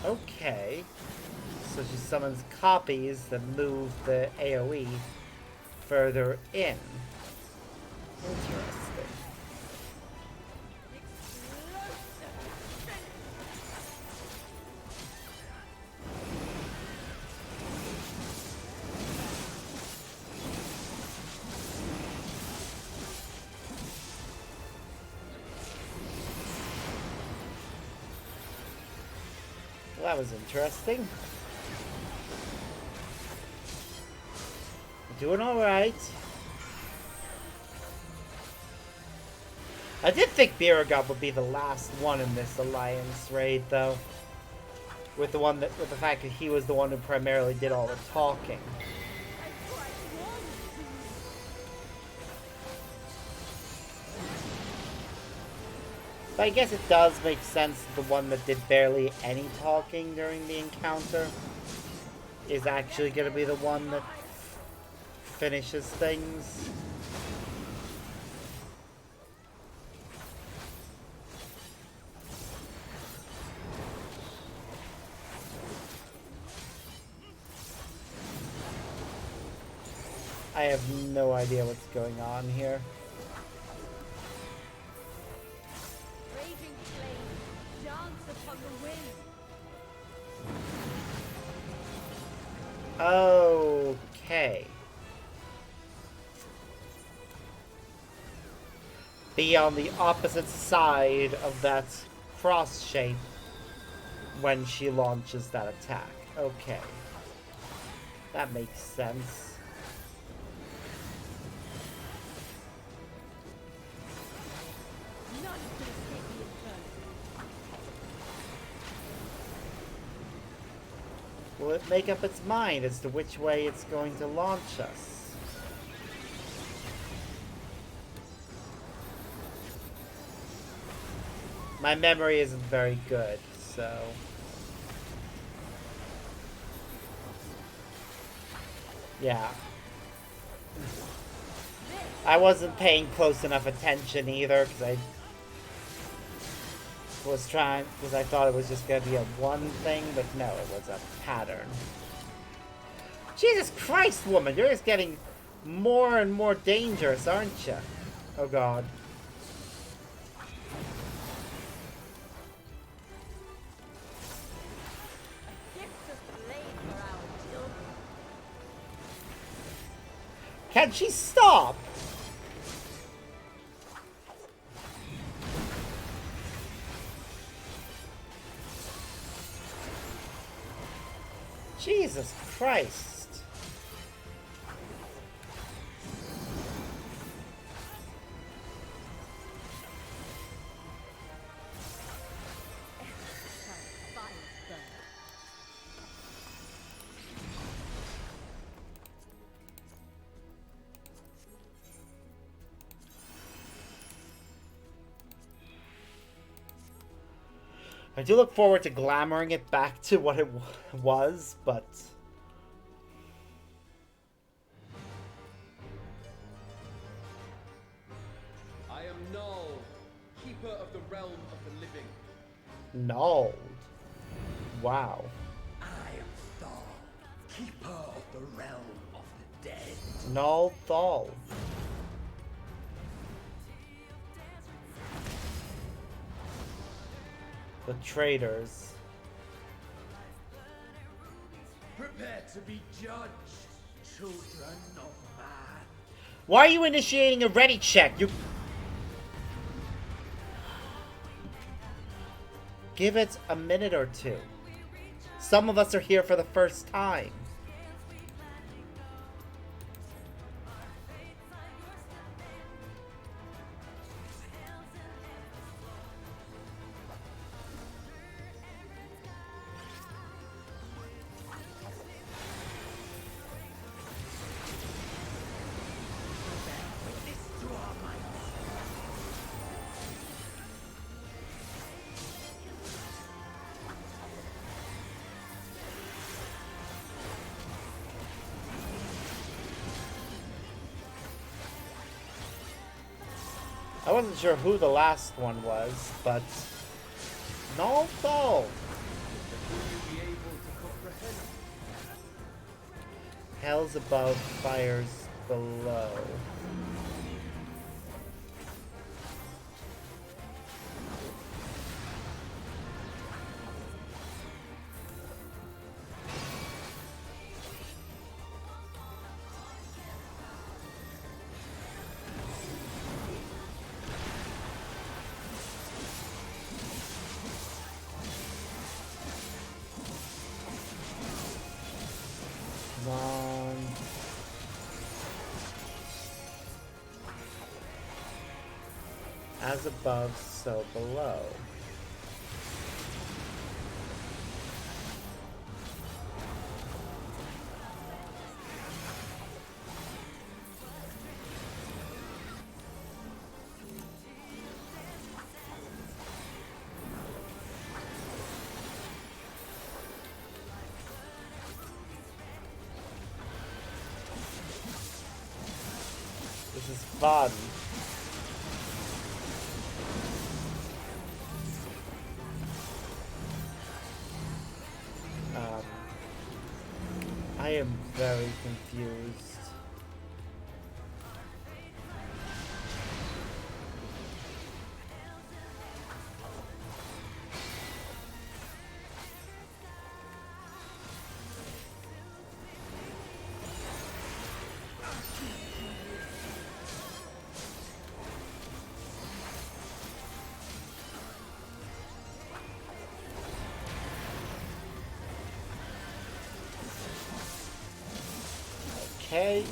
Okay. So she summons copies that move the AoE. further in. Interesting. Well, that was interesting. Doing alright. I did think Biragub would be the last one in this alliance raid, though. With the fact that he was the one who primarily did all the talking. But I guess it does make sense that the one that did barely any talking during the encounter is actually going to be the one that finishes things. I have no idea what's going on here. Raging flames dance upon the wind. Okay. Be on the opposite side of that cross shape when she launches that attack. Okay. That makes sense. None can escape the inferno. Will it make up its mind as to which way it's going to launch us? My memory isn't very good, so... yeah. I wasn't paying close enough attention either, because I thought it was just going to be a one thing, but no, it was a pattern. Jesus Christ, woman, you're just getting more and more dangerous, aren't you? Oh god. Can she stop? Jesus Christ. I do look forward to glamoring it back to what it was, but... I am Null, keeper of the realm of the living. Null. Wow. I am Thal, keeper of the realm of the dead. Null Thal. The traitors. Prepare to be judged, children of man. Why are you initiating a ready check? You... give it a minute or two. Some of us are here for the first time. I wasn't sure who the last one was, but... no, no. Will you be able to comprehend? Hell's above, fire's below. Come on. As above, so below. This is fun. I am very confused. Okay.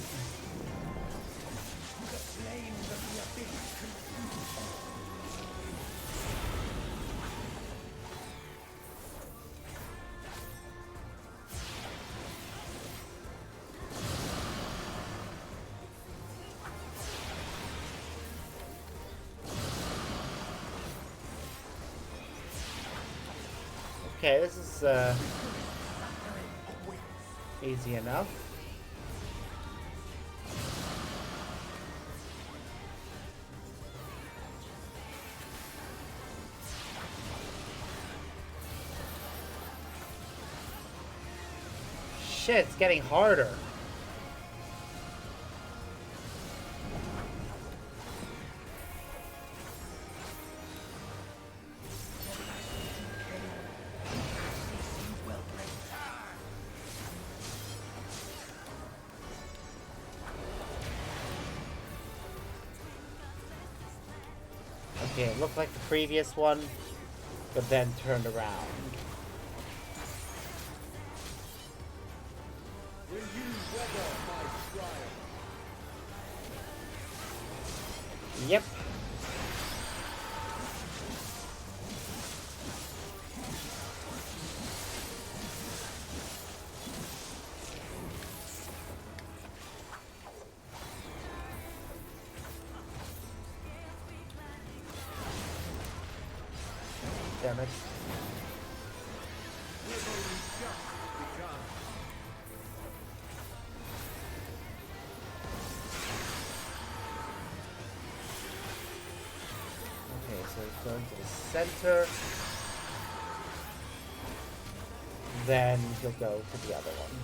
Okay, this is easy enough. Shit, it's getting harder. Okay, it looked like the previous one, but then turned around. Will you weather my trial? Yep. Damn it. We've only just begun. Okay, so he's going to the center. Then he'll go to the other one.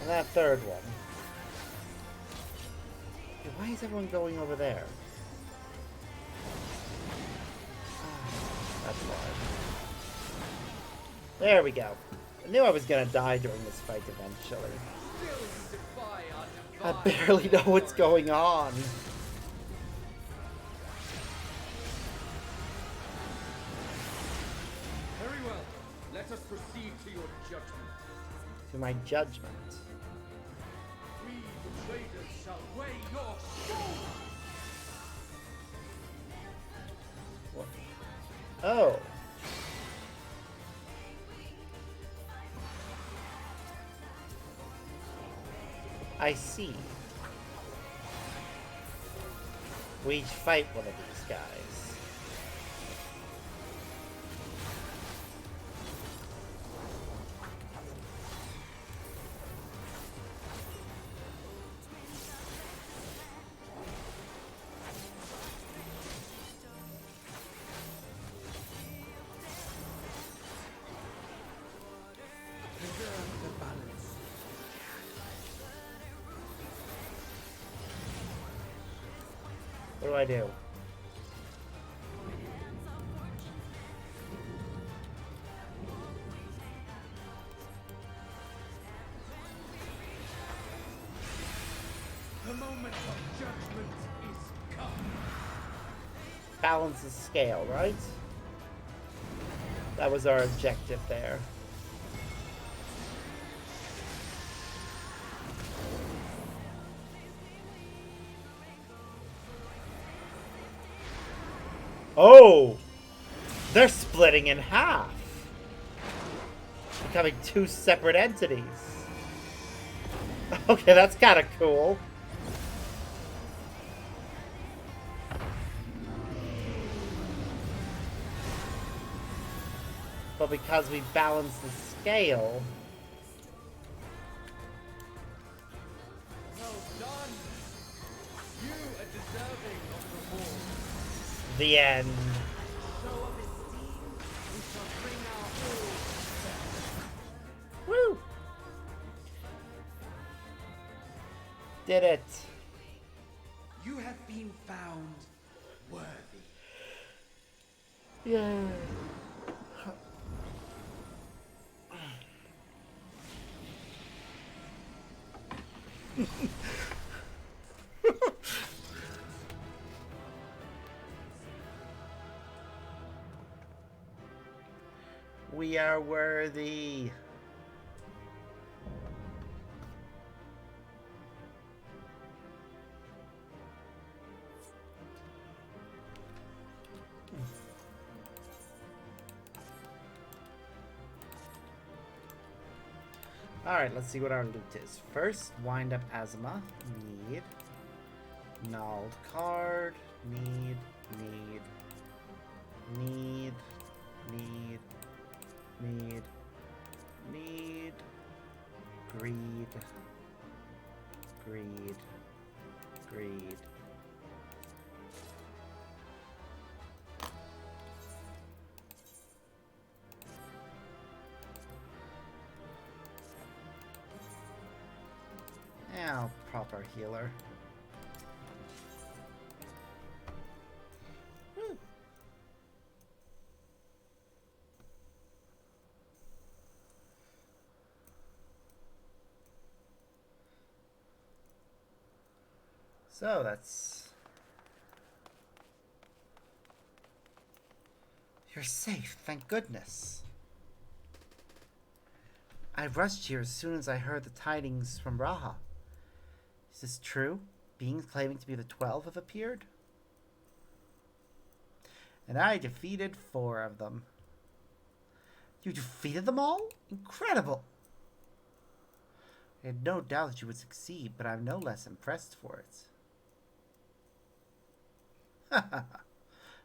And that third one. Hey, why is everyone going over there? That's fine. There we go. I knew I was gonna die during this fight eventually. Still you defy I our divine barely know what's authority. going on. Very well. Let us proceed to your judgment. To my judgment. We, the traders, shall weigh your soul. What? Oh. I see. We each fight one of these guys. Preserve the balance. do I do? The moment of judgment is come. Balance the scale, right? That was our objective there. Oh! They're splitting in half! Becoming two separate entities. Okay, that's kind of cool. But because we balance the scale... Well done! You are deserving of reward. The end. Show of esteem, we shall bring our all. Woo! Did it. You have been found worthy. Yeah. We are worthy. Alright, let's see what our loot is. First, wind up Azuma. Need. Gnawed card. Need. Greed. Now, proper healer. So that's... You're safe, thank goodness. I rushed here as soon as I heard the tidings from Raha. Is this true? Beings claiming to be the 12 have appeared? And I defeated 4 of them. You defeated them all? Incredible! I had no doubt that you would succeed, but I'm no less impressed for it.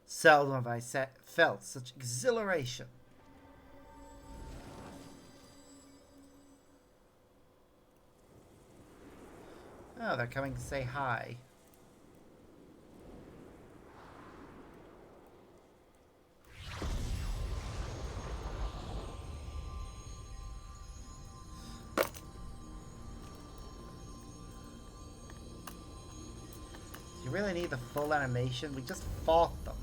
Seldom have I felt such exhilaration. Oh, they're coming to say hi. Do you really need the full animation? We just fought them.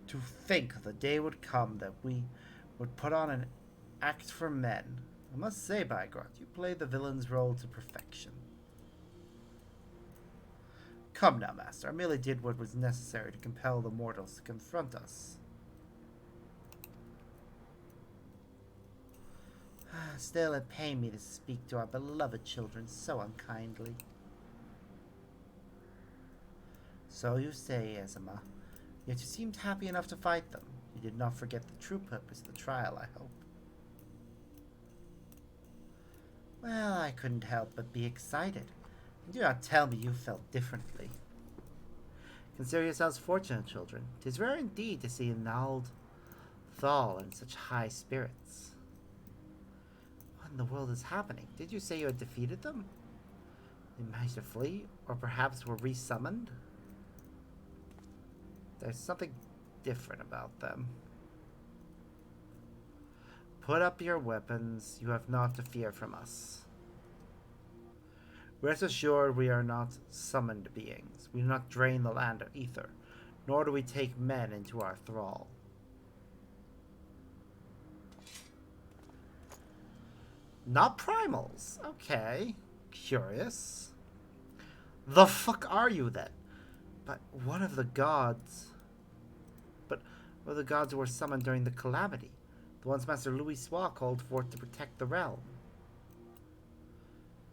To think the day would come that we would put on an act for men. I must say, Bygorth, you played the villain's role to perfection. Come now, Master. I merely did what was necessary to compel the mortals to confront us. Still, it pained me to speak to our beloved children so unkindly. So you say, Azuma. Yet you seemed happy enough to fight them. You did not forget the true purpose of the trial, I hope. Well, I couldn't help but be excited. Do not tell me you felt differently. Consider yourselves fortunate, children. 'Tis rare indeed to see a gnawed Thal in such high spirits. What in the world is happening? Did you say you had defeated them? They managed to flee? Or perhaps were resummoned? There's something different about them. Put up your weapons. You have naught to fear from us. Rest assured we are not summoned beings. We do not drain the land of ether, nor do we take men into our thrall. Not primals. Okay. Curious. The fuck are you then? But what of the gods? But what of the gods who were summoned during the calamity? The ones Master Louis Soir called forth to protect the realm.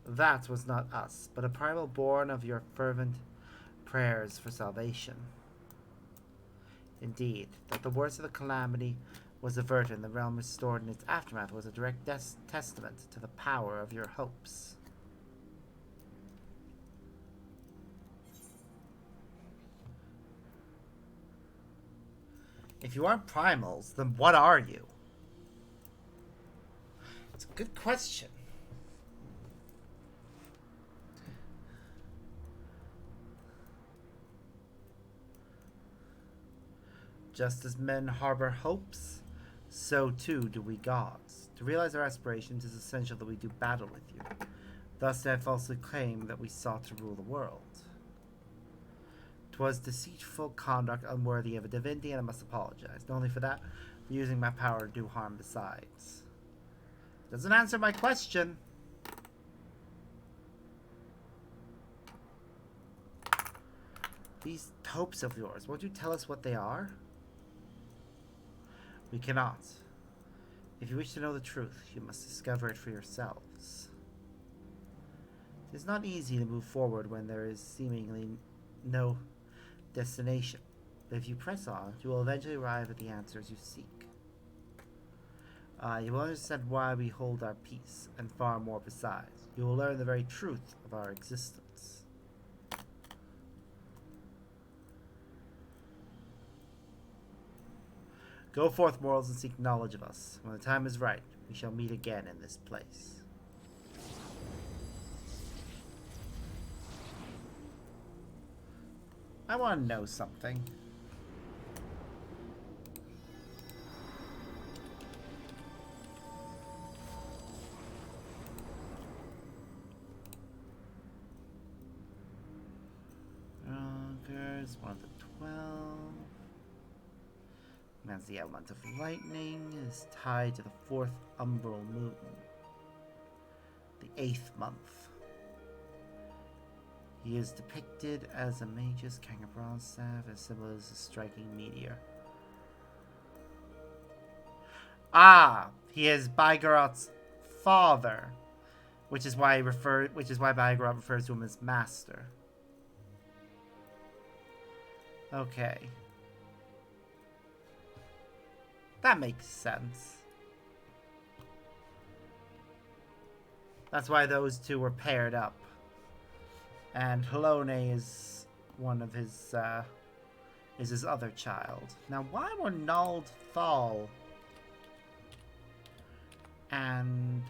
That was not us, but a primal born of your fervent prayers for salvation. Indeed, that the worst of the calamity was averted and the realm restored in its aftermath was a direct testament to the power of your hopes. If you aren't primals, then what are you? It's a good question. Just as men harbor hopes, so too do we gods. To realize our aspirations, it is essential that we do battle with you. Thus I falsely claim that we sought to rule the world. 'Twas deceitful conduct unworthy of a divinity, and I must apologize. Not only for that, for using my power to do harm besides. Doesn't answer my question. These hopes of yours, won't you tell us what they are? We cannot. If you wish to know the truth, you must discover it for yourselves. It is not easy to move forward when there is seemingly no destination, but if you press on, you will eventually arrive at the answers you seek. You will understand why we hold our peace, and far more besides. You will learn the very truth of our existence. Go forth, mortals, and seek knowledge of us. When the time is right, we shall meet again in this place. I want to know something. There's one of the 12. Commands the element of lightning. Is tied to the 4th umbral moon. The 8th month. He is depicted as a magus carrying a bronze staff as symbol as a striking meteor. Ah, he is Bygorot's father, which is why Bygorot refers to him as master. Okay. That makes sense. That's why those two were paired up. And Halone is one of his, is his other child. Now, why were Nald Thal and...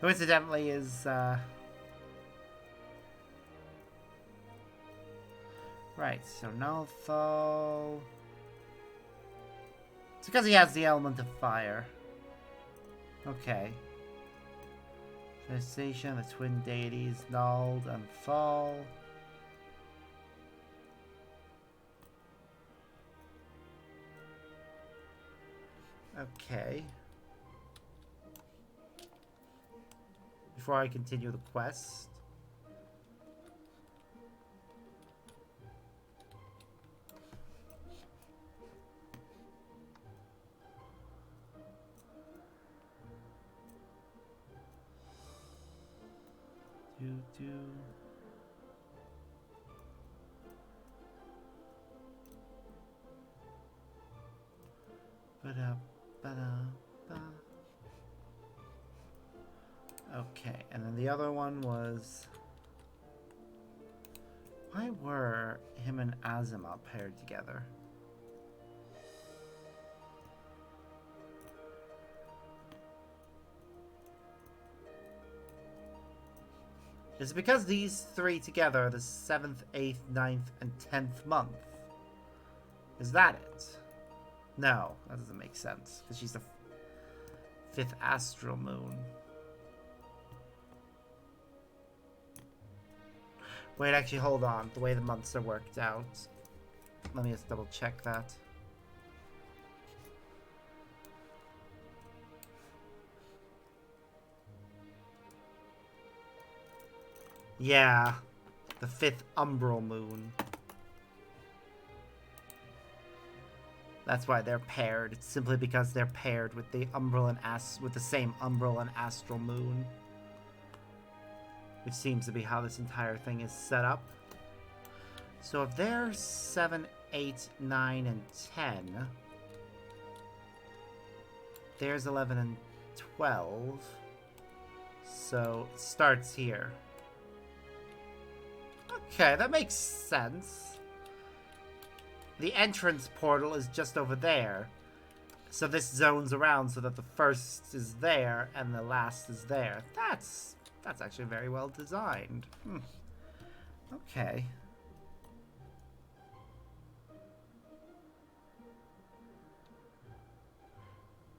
who incidentally is, right, so Nald Thal... it's because he has the element of fire. Okay. Cessation, the twin deities, Nald and Thal. Okay. Before I continue the quest. Okay, and then the other one was... why were him and Azima paired together? Is it because these three together are the 7th, 8th, 9th, and 10th month? Is that it? No, that doesn't make sense, because she's the 5th astral moon. Wait, actually, hold on. The way the months are worked out. Let me just double check that. Yeah, the 5th umbral moon. That's why they're paired. It's simply because they're paired with the umbral and with the same umbral and astral moon, which seems to be how this entire thing is set up. So if they're 7, 8, 9, and 10, there's 11 and 12. So it starts here. Okay, that makes sense. The entrance portal is just over there. So this zones around so that the first is there and the last is there. That's actually very well designed. Okay.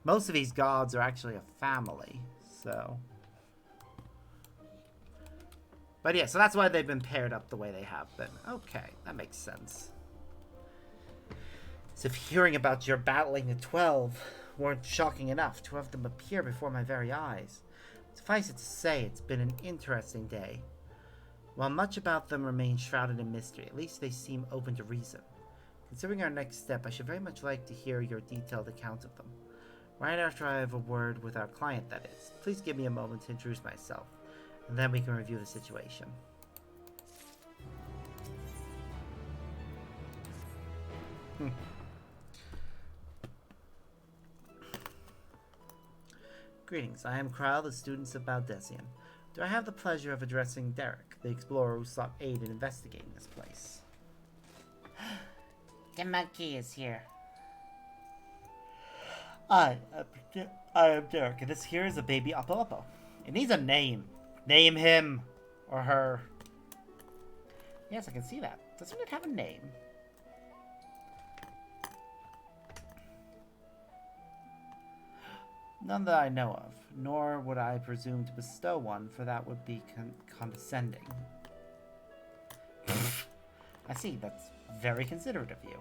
Most of these gods are actually a family, so... But yeah, so that's why they've been paired up the way they have been. Okay, that makes sense. So if hearing about your battling the 12 weren't shocking enough to have them appear before my very eyes, suffice it to say, it's been an interesting day. While much about them remains shrouded in mystery, at least they seem open to reason. Considering our next step, I should very much like to hear your detailed account of them. Right after I have a word with our client, that is. Please give me a moment to introduce myself, and then we can review the situation. Greetings, I am Kryle, the student of Baldesian. Do I have the pleasure of addressing Derek, the explorer who sought aid in investigating this place? The monkey is here. I am Derek, and this here is a baby Oppo Oppo. It needs a name. Name him. Or her. Yes, I can see that. Doesn't it have a name? None that I know of, nor would I presume to bestow one, for that would be condescending. I see, that's very considerate of you.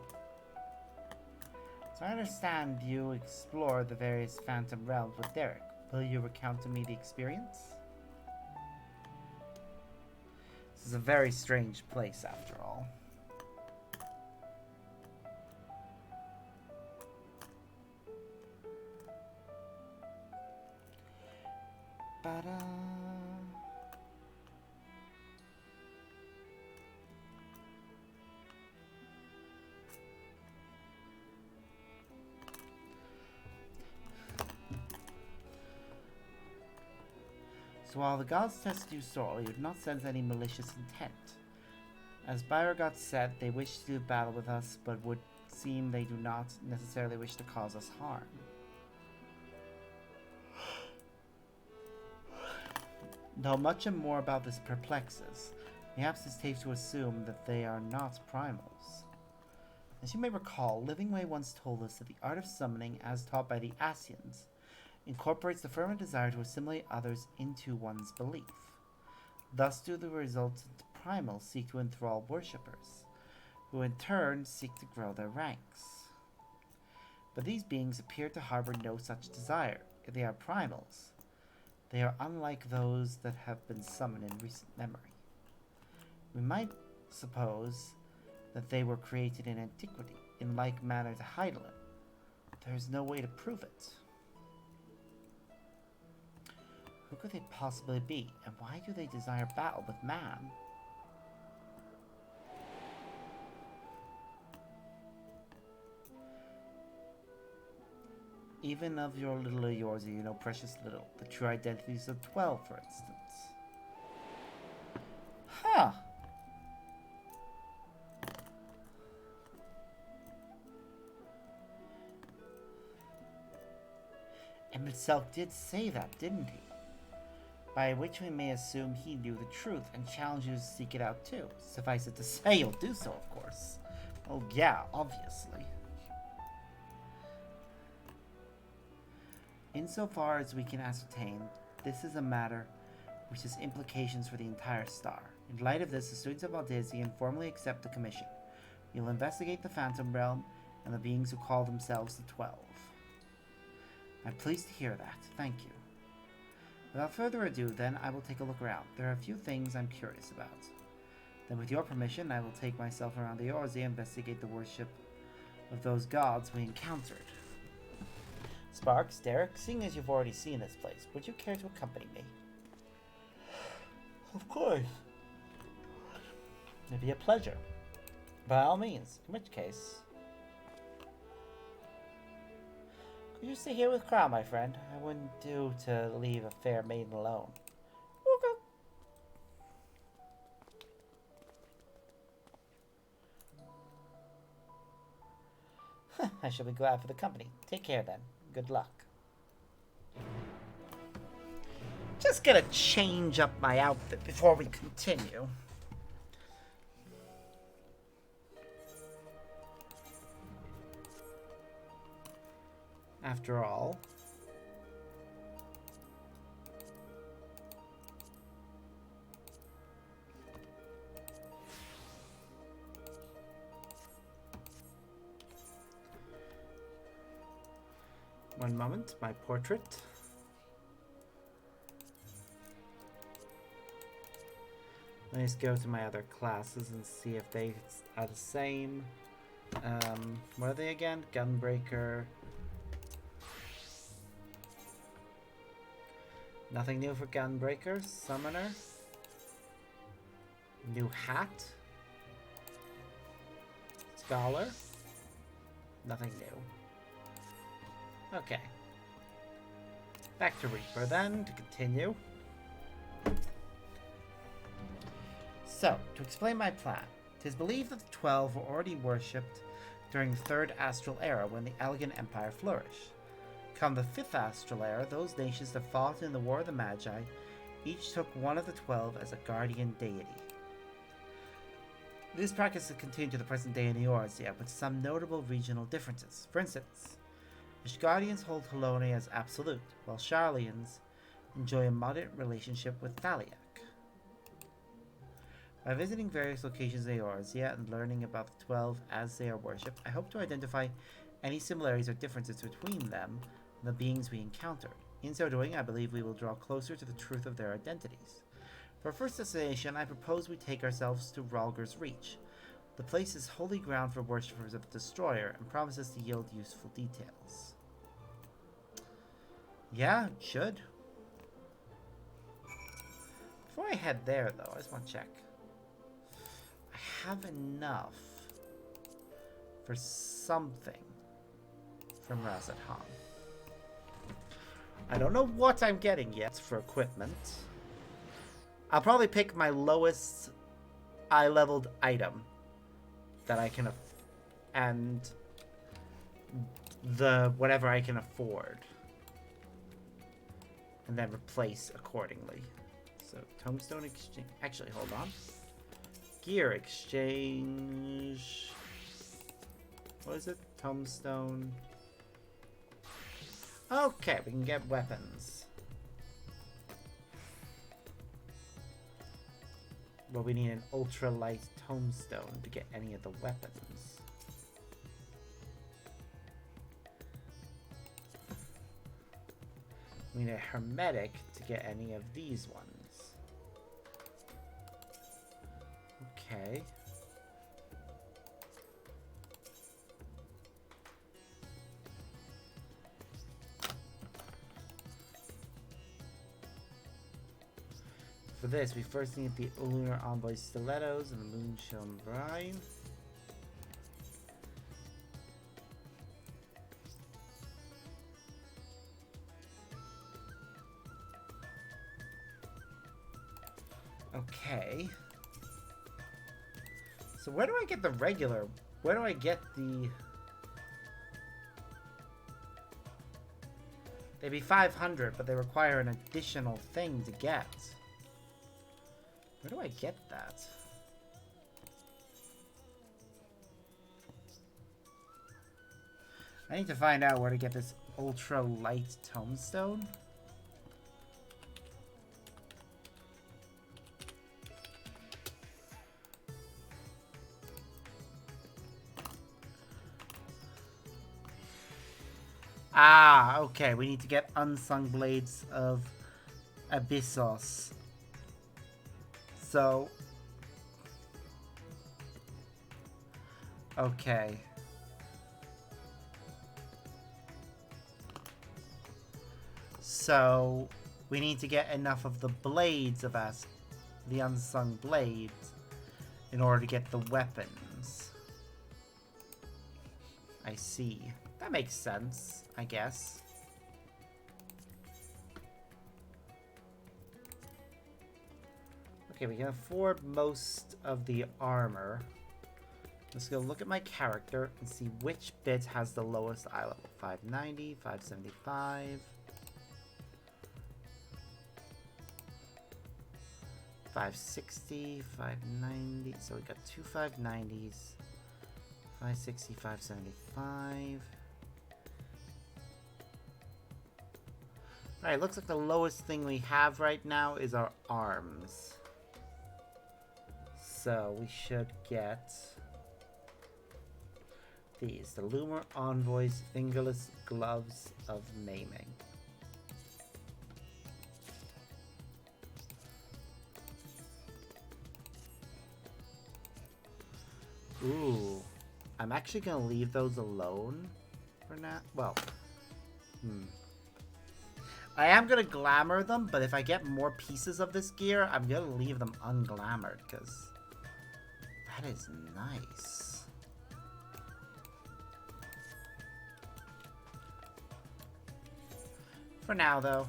So I understand you explore the various phantom realms with Derek. Will you recount to me the experience? This is a very strange place, after all. Ba-da. So while the gods tested you sorely, you did not sense any malicious intent. As Beauregard said, they wish to do battle with us, but would seem they do not necessarily wish to cause us harm. Though much and more about this perplexes, perhaps it's safe to assume that they are not primals. As you may recall, Livingway once told us that the art of summoning, as taught by the Asians, incorporates the fervent desire to assimilate others into one's belief. Thus do the resultant primals seek to enthrall worshippers, who in turn seek to grow their ranks. But these beings appear to harbor no such desire. If they are primals, they are unlike those that have been summoned in recent memory. We might suppose that they were created in antiquity, in like manner to Heidelin. There is no way to prove it. Who could they possibly be, and why do they desire battle with man? Even of your little of yours, you know precious little. The true identities of 12, for instance. Huh. Emmett Selk did say that, didn't he? by which we may assume he knew the truth and challenge you to seek it out too. Suffice it to say, you'll do so, of course. Oh yeah, obviously. Insofar as we can ascertain, this is a matter which has implications for the entire star. In light of this, the students of Valdizian formally accept the commission. You'll investigate the Phantom Realm and the beings who call themselves the 12. I'm pleased to hear that. Thank you. Without further ado, then, I will take a look around. There are a few things I'm curious about. Then, with your permission, I will take myself around the Eorzea and investigate the worship of those gods we encountered. Sparks, Derek, seeing as you've already seen this place, would you care to accompany me? Of course. It'd be a pleasure. By all means, in which case... Could you stay here with Crow, my friend? I wouldn't do to leave a fair maiden alone. Okay. I shall be glad for the company. Take care, then. Good luck. Just gonna change up my outfit before we continue. After all, one moment, my portrait. Let me just go to my other classes and see if they are the same. What are they again? Gunbreaker. Nothing new for Gunbreaker. Summoner. New hat. Scholar. Nothing new. Okay. Back to Reaper then, to continue. So, to explain my plan, 'tis believed that the 12 were already worshipped during the Third Astral Era when the Elegant Empire flourished. Come the Fifth Astral Era, those nations that fought in the War of the Magi each took one of the 12 as a guardian deity. This practice has continued to the present day in Eorzea, with some notable regional differences. For instance, Ishgardians hold Helone as absolute, while Sharlayans enjoy a moderate relationship with Thaliak. By visiting various locations in Eorzea and learning about the 12 as they are worshipped, I hope to identify any similarities or differences between them and the beings we encountered. In so doing, I believe we will draw closer to the truth of their identities. For our first destination, I propose we take ourselves to Rhalgr's Reach. The place is holy ground for worshippers of the Destroyer and promises to yield useful details. Yeah, it should. Before I head there, though, I just want to check. I have enough for something from Razat Han. I don't know what I'm getting yet for equipment. I'll probably pick my lowest eye-leveled item that I can and the whatever I can afford, and then replace accordingly. So Tombstone exchange. Actually, hold on. Gear exchange. What is it? Tombstone. Okay, we can get weapons. But we need an ultralight tombstone to get any of the weapons. We need a hermetic to get any of these ones. Okay. For this, we first need the Lunar Envoy Stilettos and the Moonshone Brine. Okay. So where do I get the regular? Where do I get the They'd be 500, but they require an additional thing to get. Where do I get that? I need to find out where to get this ultra light tombstone. Ah, okay. We need to get Unsung Blades of Abyssos. So... okay. So... we need to get enough of the blades of us, the Unsung Blades, in order to get the weapons. I see. That makes sense, I guess. Okay, we can afford most of the armor. Let's go look at my character and see which bit has the lowest eye level. 590, 575. 560, 590. So we got two 590s. 560, 575. Alright, looks like the lowest thing we have right now is our arms. So we should get these. The Loomer Envoy's Fingerless Gloves of Maiming. Ooh. I'm actually going to leave those alone for now. Well, I am going to glamour them, but if I get more pieces of this gear, I'm going to leave them unglamoured, because that is nice. For now, though.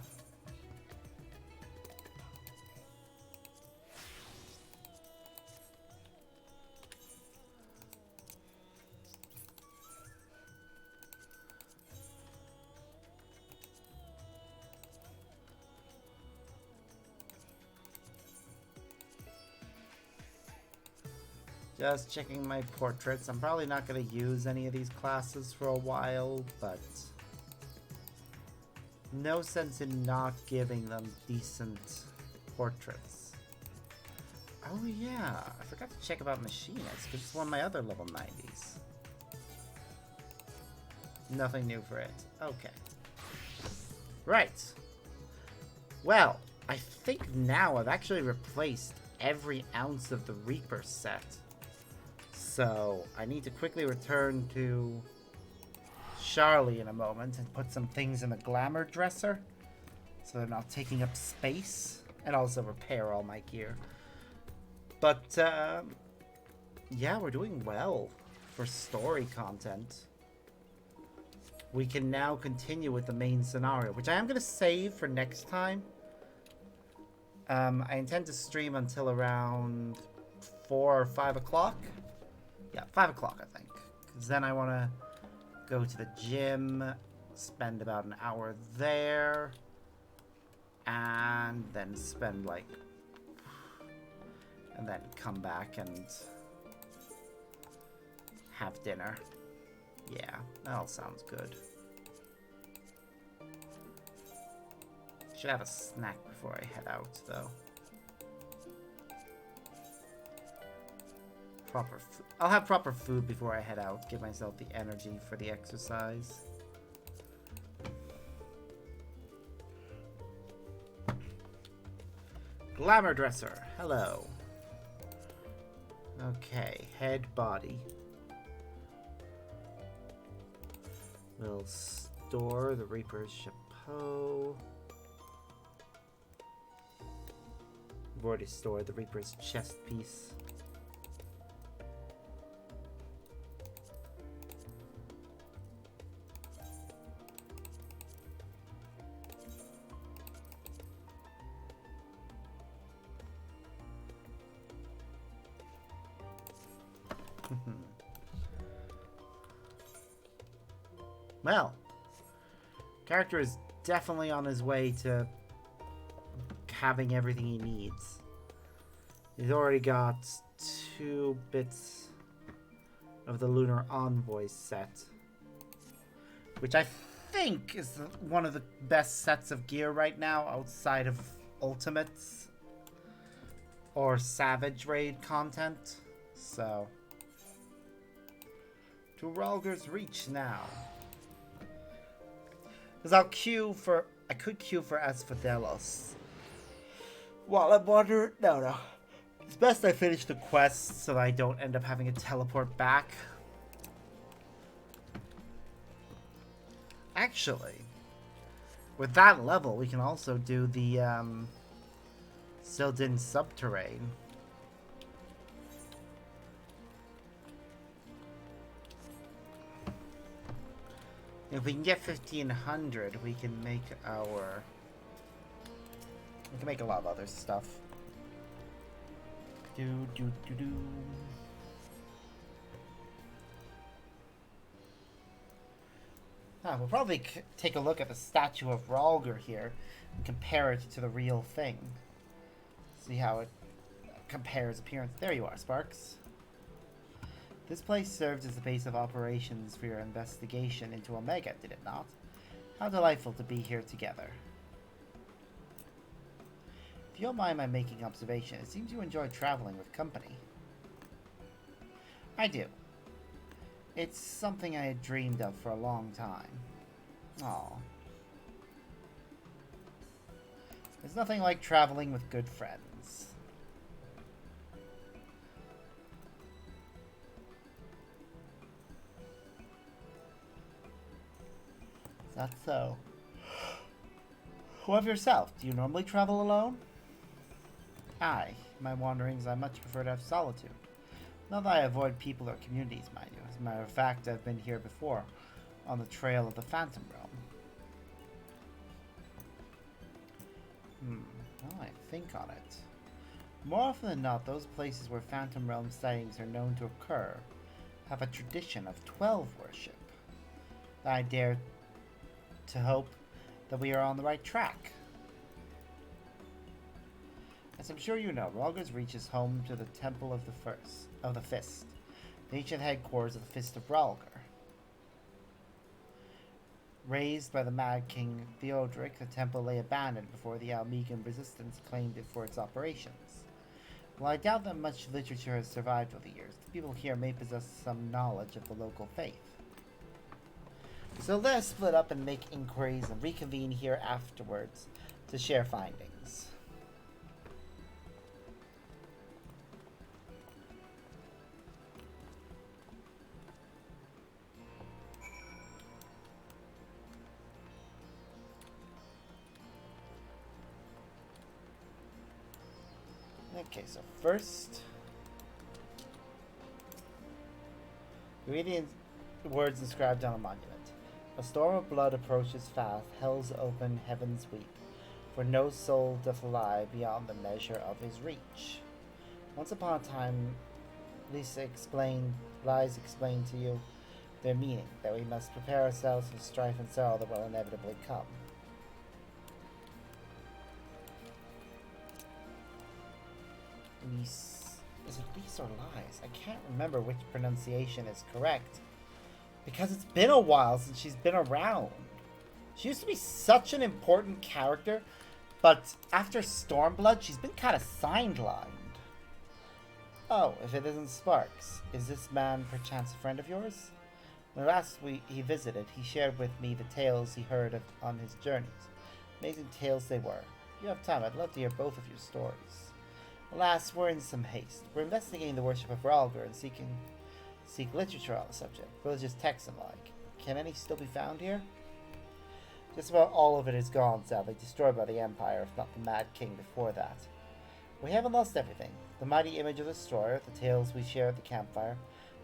Just checking my portraits. I'm probably not going to use any of these classes for a while, but no sense in not giving them decent portraits. Oh yeah, I forgot to check about Machinists, because it's one of my other level 90s. Nothing new for it. Okay. Right. Well, I think now I've actually replaced every ounce of the Reaper set. So, I need to quickly return to Charlie in a moment and put some things in the glamour dresser so they're not taking up space, and also repair all my gear. But, yeah, we're doing well for story content. We can now continue with the main scenario, which I am going to save for next time. I intend to stream until around 4 or 5 o'clock. Yeah, 5 o'clock, I think. Because then I want to go to the gym, spend about an hour there, and then spend, like... and then come back and have dinner. Yeah, that all sounds good. Should have a snack before I head out, though. I'll have proper food before I head out. Give myself the energy for the exercise. Glamour dresser. Hello. Okay. Head, body. We'll store the Reaper's chapeau. We've already stored the Reaper's chest piece. Well, character is definitely on his way to having everything he needs. He's already got 2 bits of the Lunar Envoy set, which I think is one of the best sets of gear right now outside of Ultimates or Savage Raid content. So, to Rhalgr's Reach now. Because I could queue for Asphodelos. While I'm wondering, no. It's best I finish the quest so I don't end up having to teleport back. Actually, with that level, we can also do the Sildin Subterrane. If we can get 1500, we can make a lot of other stuff. We'll probably take a look at the statue of Rhalgr here and compare it to the real thing. See how it compares appearance. There you are, Sparks. This place served as the base of operations for your investigation into Omega, did it not? How delightful to be here together. If you don't mind my making observation, it seems you enjoy traveling with company. I do. It's something I had dreamed of for a long time. Aww. There's nothing like traveling with good friends. Is that so? What of yourself? Do you normally travel alone? Aye. In my wanderings, I much prefer to have solitude. Not that I avoid people or communities, mind you. As a matter of fact, I've been here before, on the trail of the Phantom Realm. Well, I think on it. More often than not, those places where Phantom Realm sightings are known to occur have a tradition of 12 worship. I dare to hope that we are on the right track. As I'm sure you know, Rhalgr's Reach is home to the Temple of the Fist, the ancient headquarters of the Fist of Rhalgr. Raised by the Mad King Theodoric, the temple lay abandoned before the Almegan resistance claimed it for its operations. While I doubt that much literature has survived over the years, the people here may possess some knowledge of the local faith. So let us split up and make inquiries and reconvene here afterwards to share findings. Okay, so first, reading words inscribed on a monument. A storm of blood approaches fast, hell's open, heavens weep, for no soul doth lie beyond the measure of his reach. Once upon a time, lies explained to you their meaning, that we must prepare ourselves for strife and sorrow that will inevitably come. Is it lease or lies? I can't remember which pronunciation is correct. Because it's been a while since she's been around. She used to be such an important character, but after Stormblood, she's been kind of sidelined. Oh, if it isn't Sparks, is this man perchance a friend of yours? When last he visited, he shared with me the tales he heard on his journeys. Amazing tales they were. If you have time, I'd love to hear both of your stories. Alas, we're in some haste. We're investigating the worship of Rhalgr and seek literature on the subject, religious texts and like. Can any still be found here? Just about all of it is gone, sadly, destroyed by the Empire, if not the Mad King before that. We haven't lost everything. The mighty image of the destroyer, the tales we share at the campfire,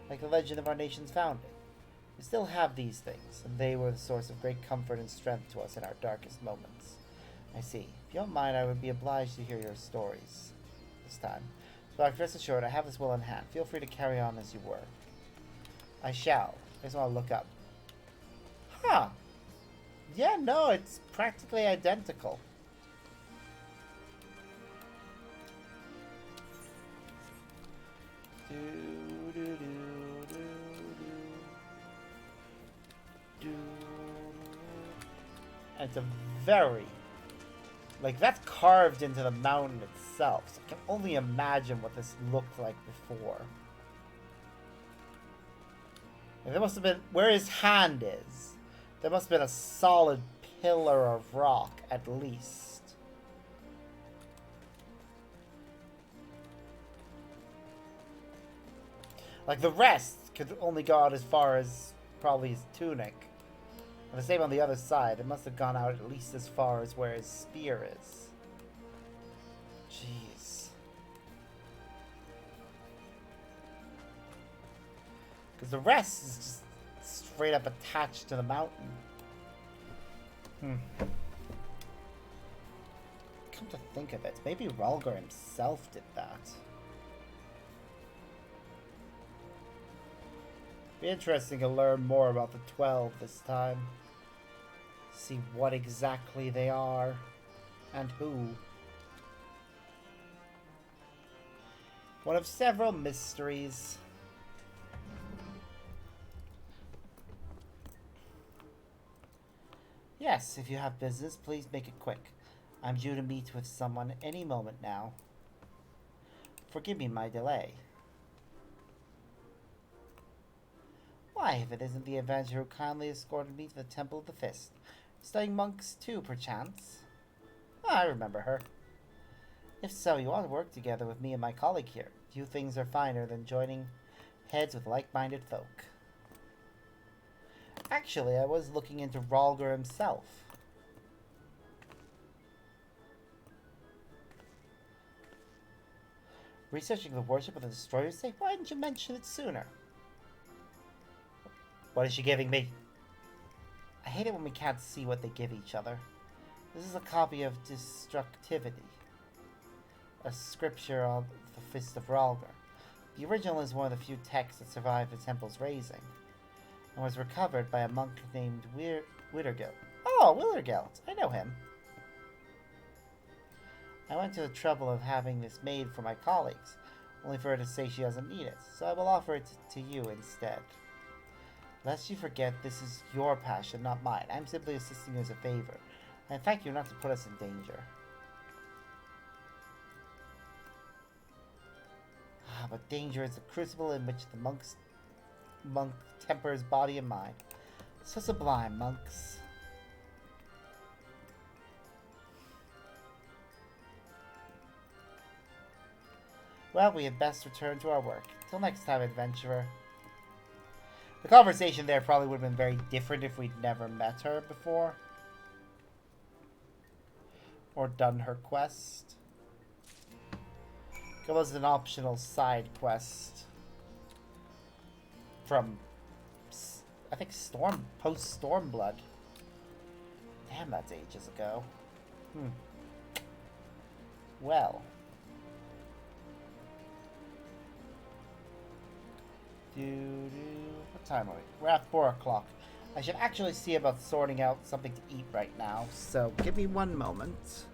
like the legend of our nation's founding. We still have these things, and they were the source of great comfort and strength to us in our darkest moments. I see. If you don't mind, I would be obliged to hear your stories this time. So rest assured, I have this well in hand. Feel free to carry on as you were. I shall. I just want to look up. Huh. Yeah, no, it's practically identical. And it's a very... Like, that's carved into the mountain itself, so I can only imagine what this looked like before. And there must have been... Where his hand is, there must have been a solid pillar of rock, at least. Like, the rest could only go out as far as probably his tunic. And the same on the other side. It must have gone out at least as far as where his spear is. Jeez. Because the rest is just straight up attached to the mountain. Come to think of it, maybe Rhalgr himself did that. Be interesting to learn more about the 12 this time. See what exactly they are and who. One of several mysteries. Yes, if you have business, please make it quick. I'm due to meet with someone any moment now. Forgive me my delay. Why, if it isn't the adventurer who kindly escorted me to the Temple of the Fist. Studying monks too, perchance? I remember her. If so, you ought to work together with me and my colleague here. Few things are finer than joining heads with like-minded folk. Actually, I was looking into Rhalgr himself. Researching the worship of the Destroyer's sake? Why didn't you mention it sooner? What is she giving me? I hate it when we can't see what they give each other. This is a copy of Destructivity, a scripture of the Fist of Rhalgr. The original is one of the few texts that survived the temple's razing, and was recovered by a monk named Wittergilt. Oh, Willergilt! I know him. I went to the trouble of having this made for my colleagues, only for her to say she doesn't need it, so I will offer it to you instead. Lest you forget, this is your passion, not mine. I'm simply assisting you as a favor. And thank you not to put us in danger. But danger is the crucible in which the monk tempers body and mind. So sublime, monks. Well, we had best return to our work. Till next time, adventurer. The conversation there probably would have been very different if we'd never met her before. Or done her quest. It was an optional side quest. From, I think, post-Stormblood. Damn, that's ages ago. Well. What time are we? We're at 4 o'clock. I should actually see about sorting out something to eat right now. So give me one moment.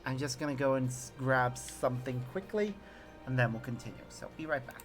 I'm just going to go and grab something quickly, and then we'll continue. So be right back.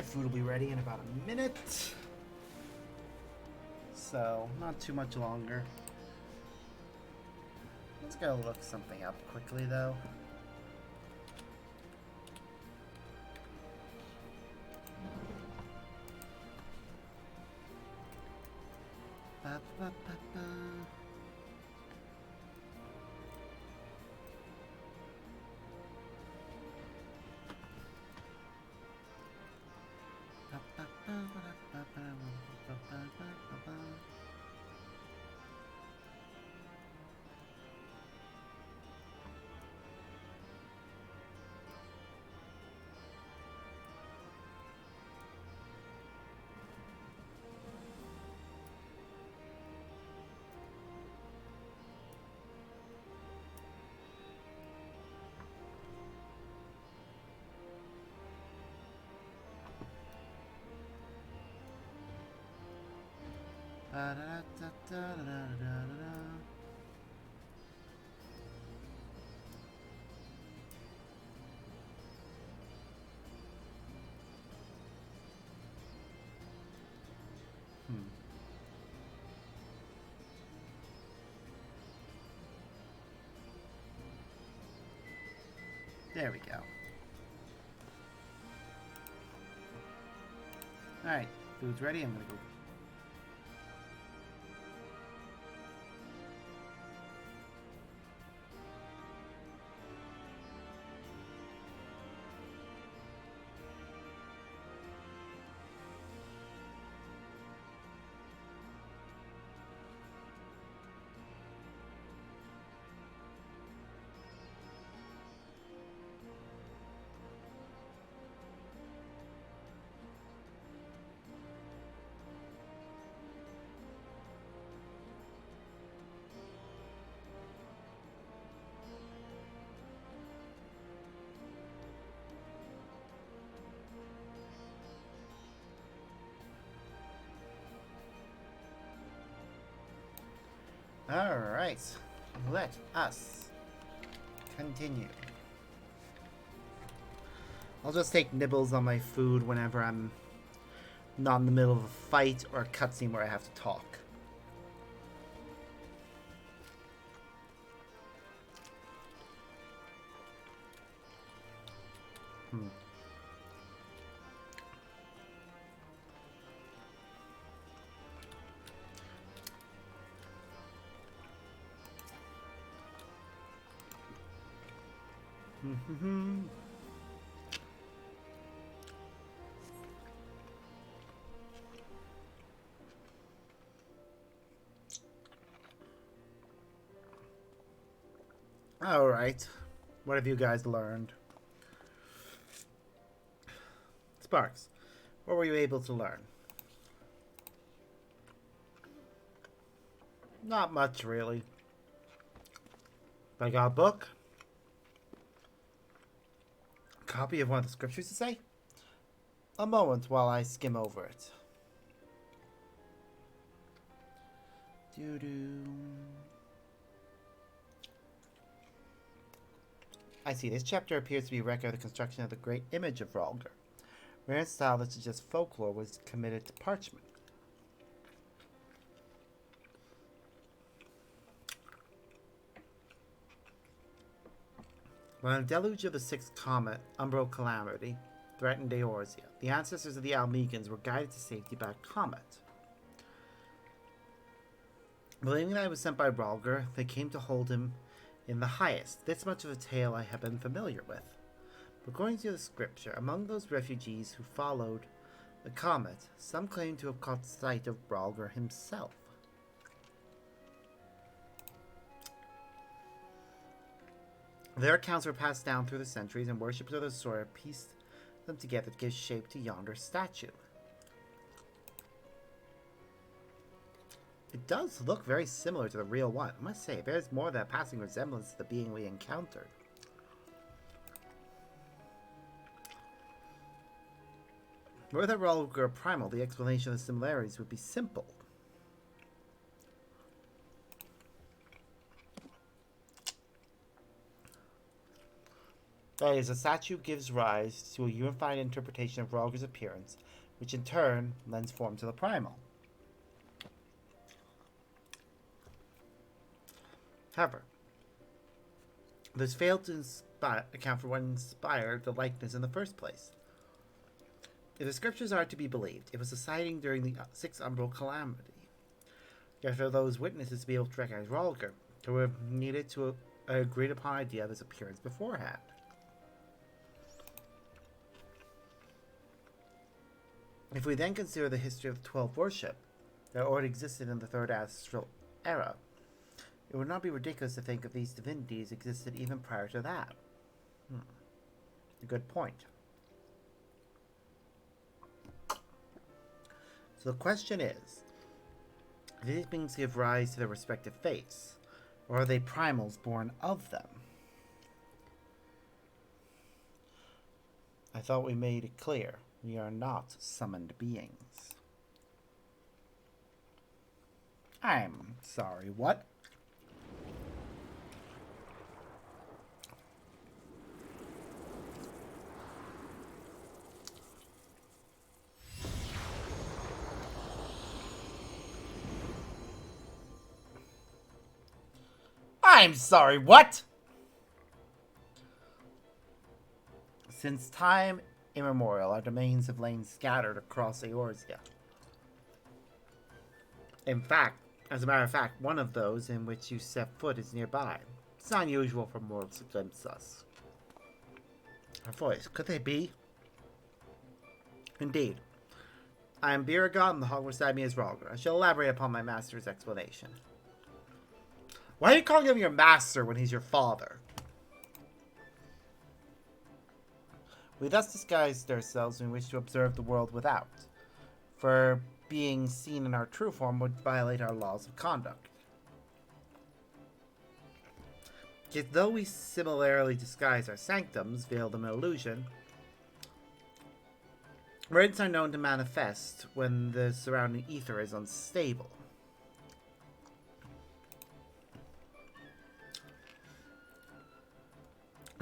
food will be ready in about a minute. So, not too much longer. Let's go look something up quickly, though. Ba, ba, ba, ba. Ba, ba, ba, ba, ba, ba, ba, ba, ba, ba, ba. Da-da-da-da-da-da-da-da. There we go. Alright, food's ready. I'm gonna go. Alright, let us continue. I'll just take nibbles on my food whenever I'm not in the middle of a fight or a cutscene where I have to talk. Alright, what have you guys learned? Sparks, what were you able to learn? Not much, really. I got a book. A copy of one of the scriptures to say? A moment while I skim over it. Doo-doo. I see. This chapter appears to be a record of the construction of the great image of Rhalgr. Rare in style that suggests folklore was committed to parchment. When a deluge of the sixth comet, Umbral Calamity, threatened Eorzea, the ancestors of the Almegans were guided to safety by a comet. Believing that I was sent by Rhalgr, they came to hold him in the highest. This much of a tale I have been familiar with. According to the scripture, among those refugees who followed the comet, some claim to have caught sight of Rhalgr himself. Their accounts were passed down through the centuries, and worshippers of the Sora pieced them together to give shape to yonder statue. It does look very similar to the real one. I must say, it bears more than a passing resemblance to the being we encountered. Were the Rhalgr primal, the explanation of the similarities would be simple. That is, a statue gives rise to a unified interpretation of Rhalgr's appearance, which in turn lends form to the primal. However, this failed to account for what inspired the likeness in the first place. If the scriptures are to be believed, it was a sighting during the Sixth Umbral Calamity. Yet for those witnesses to be able to recognize Rhalgr, they would have needed to agreed upon idea of his appearance beforehand. If we then consider the history of the 12 worship that already existed in the Third Astral Era, it would not be ridiculous to think of these divinities existed even prior to that. A good point. So the question is, do these beings give rise to their respective fates, or are they primals born of them? I thought we made it clear. We are not summoned beings. I'm sorry, what? I'm sorry, what? Since time immemorial, our domains have lain scattered across Eorzea. In fact, as a matter of fact, one of those in which you set foot is nearby. It's not unusual for mortals to glimpse us. Our voice, could they be? Indeed. I am Biragot, and the hog beside me is Rhalgr. I shall elaborate upon my master's explanation. Why are you calling him your master when he's your father? We thus disguised ourselves when we wish to observe the world without, for being seen in our true form would violate our laws of conduct. Yet though we similarly disguise our sanctums, veil them in illusion, radiants are known to manifest when the surrounding ether is unstable.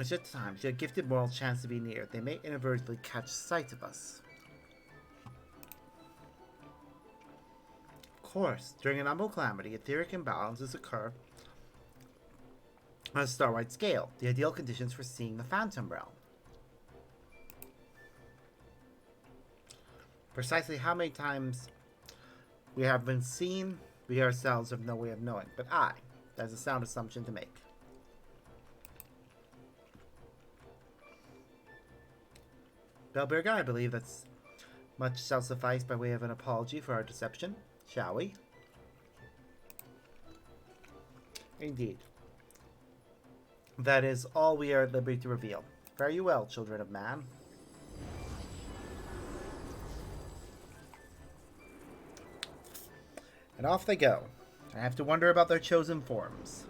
At such times, should a gifted mortal chance to be near, they may inadvertently catch sight of us. Of course, during an umbral calamity, etheric imbalances occur on a star-wide scale, the ideal conditions for seeing the Phantom Realm. Precisely how many times we have been seen, we ourselves have no way of knowing, but that is a sound assumption to make. Belberg, I believe that's much shall suffice by way of an apology for our deception, shall we? Indeed. That is all we are at liberty to reveal. Fare you well, children of man. And off they go. I have to wonder about their chosen forms.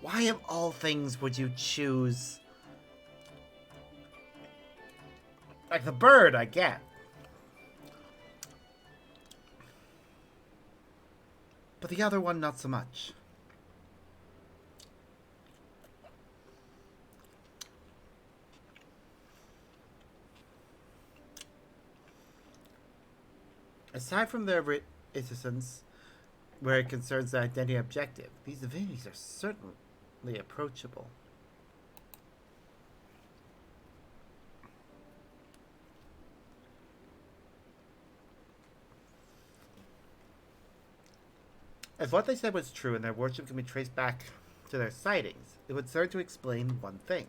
Why of all things would you choose... Like the bird, I get. But the other one, not so much. Aside from their reticence, where it concerns the identity objective, these divinities are certainly approachable. If what they said was true and their worship can be traced back to their sightings, it would serve to explain one thing.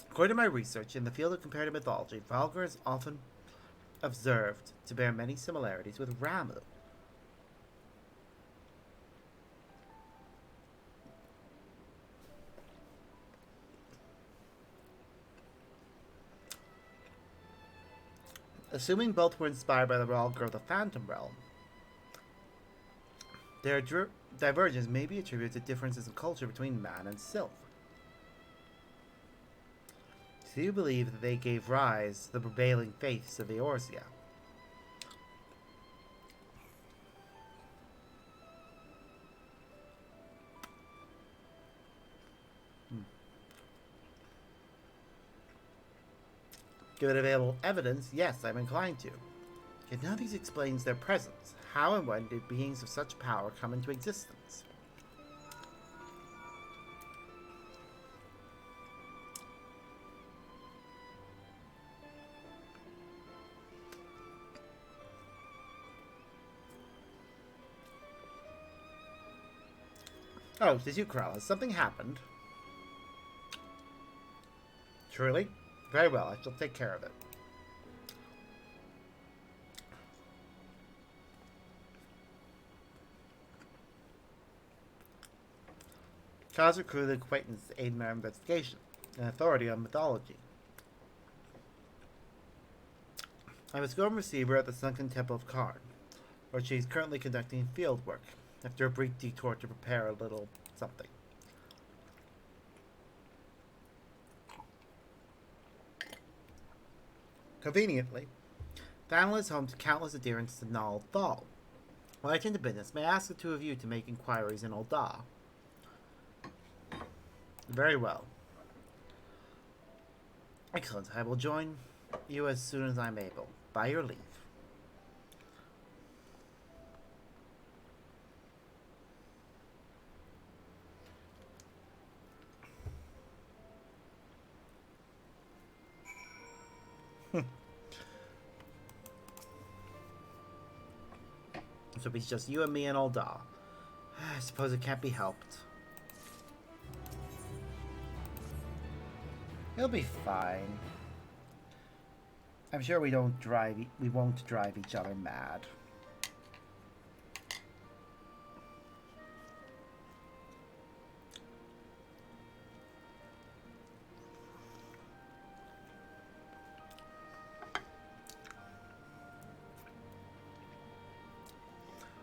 According to my research in the field of comparative mythology, Rhalgr is often observed to bear many similarities with Ramuh. Assuming both were inspired by the Rhalgr of the Phantom Realm, their divergence may be attributed to differences in culture between man and sylph. Do you believe that they gave rise to the prevailing faiths of Eorzea? Given available evidence, yes, I'm inclined to. Yet none of these explains their presence. How and when did beings of such power come into existence? Oh, it is you, Krell. Has something happened? Truly? Very well, I shall take care of it. Charles recruited acquaintance to aid in our investigation, an authority on mythology. I must go and receive her at the sunken temple of Karn, where she is currently conducting field work, after a brief detour to prepare a little something. Conveniently, Thanel is home to countless adherents to Nal Thal. While I attend to business, may I ask the two of you to make inquiries in Ul'dah? Very well. Excellent. I will join you as soon as I'm able. By your leave. So it's just you and me and Ul'dah. I suppose it can't be helped. He'll be fine. I'm sure we won't drive each other mad.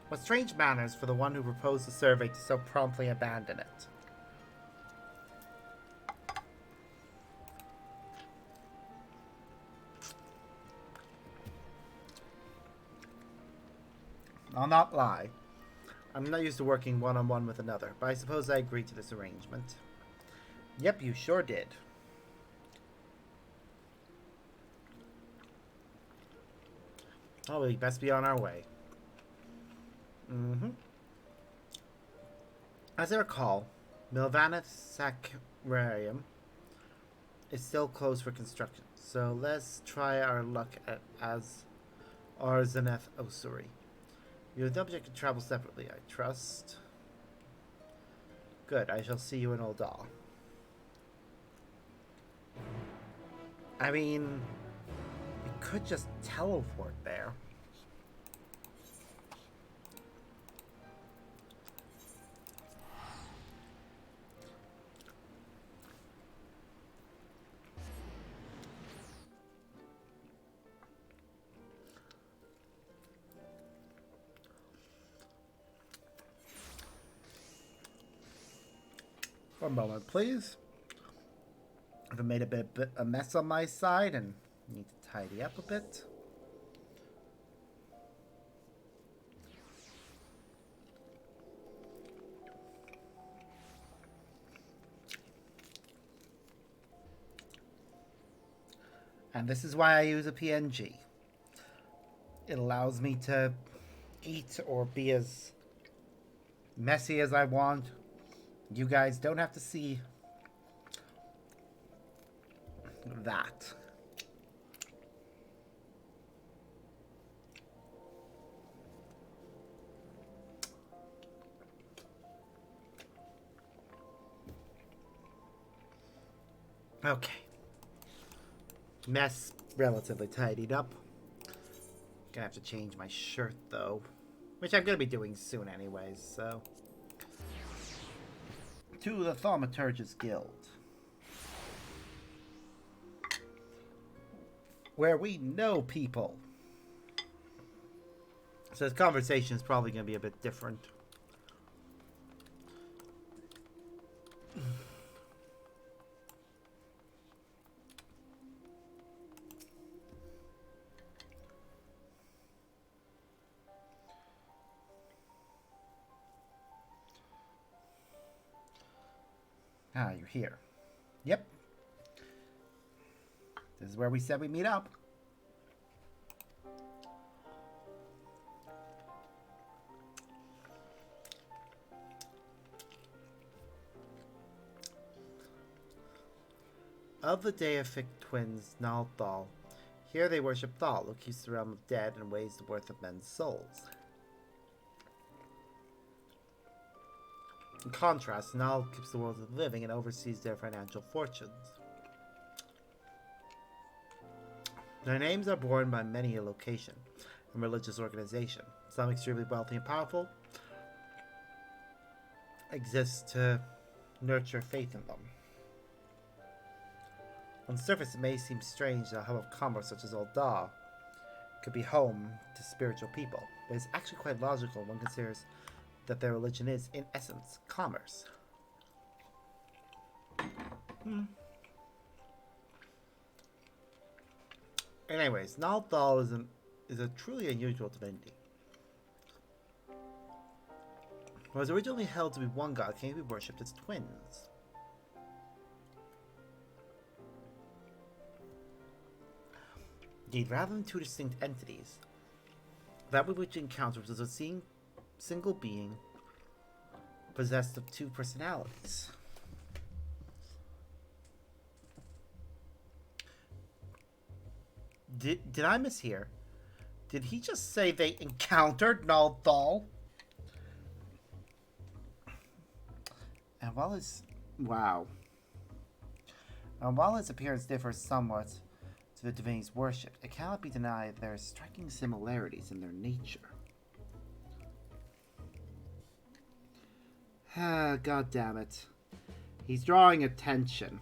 What strange manners for the one who proposed the survey to so promptly abandon it. I'll not lie. I'm not used to working one-on-one with another, but I suppose I agreed to this arrangement. Yep, you sure did. Oh, we best be on our way. As I recall, Milvaneth Sacrarium is still closed for construction, so let's try our luck at Arzaneth Osuri. You have the object to travel separately, I trust. Good, I shall see you in Ul'dah. I mean, we could just teleport there. One moment, please. I've made a bit of a mess on my side and need to tidy up a bit. And this is why I use a PNG. It allows me to eat or be as messy as I want. You guys don't have to see that. Okay. Mess relatively tidied up. Gonna have to change my shirt though, which I'm gonna be doing soon anyways, so. To the Thaumaturgus Guild, where we know people. So this conversation is probably going to be a bit different. Ah, you're here. Yep. This is where we said we meet up. Of the deific twins Nalthal, here they worship Thal, who keeps the realm of dead and weighs the worth of men's souls. In contrast, Nal keeps the world of the living and oversees their financial fortunes. Their names are borne by many a location and religious organization. Some extremely wealthy and powerful exist to nurture faith in them. On the surface, it may seem strange that a hub of commerce such as Ul'dah could be home to spiritual people, but it's actually quite logical when one considers that their religion is, in essence, commerce. Anyways, Nalthal is a truly unusual divinity. What was originally held to be one god came to be worshipped as twins. Indeed, rather than two distinct entities, that with which you encounter was a single being possessed of two personalities. Did I mishear? Did he just say they encountered Nalthal? And while his appearance differs somewhat to the divinities worshipped, it cannot be denied there are striking similarities in their nature. God damn it. He's drawing attention.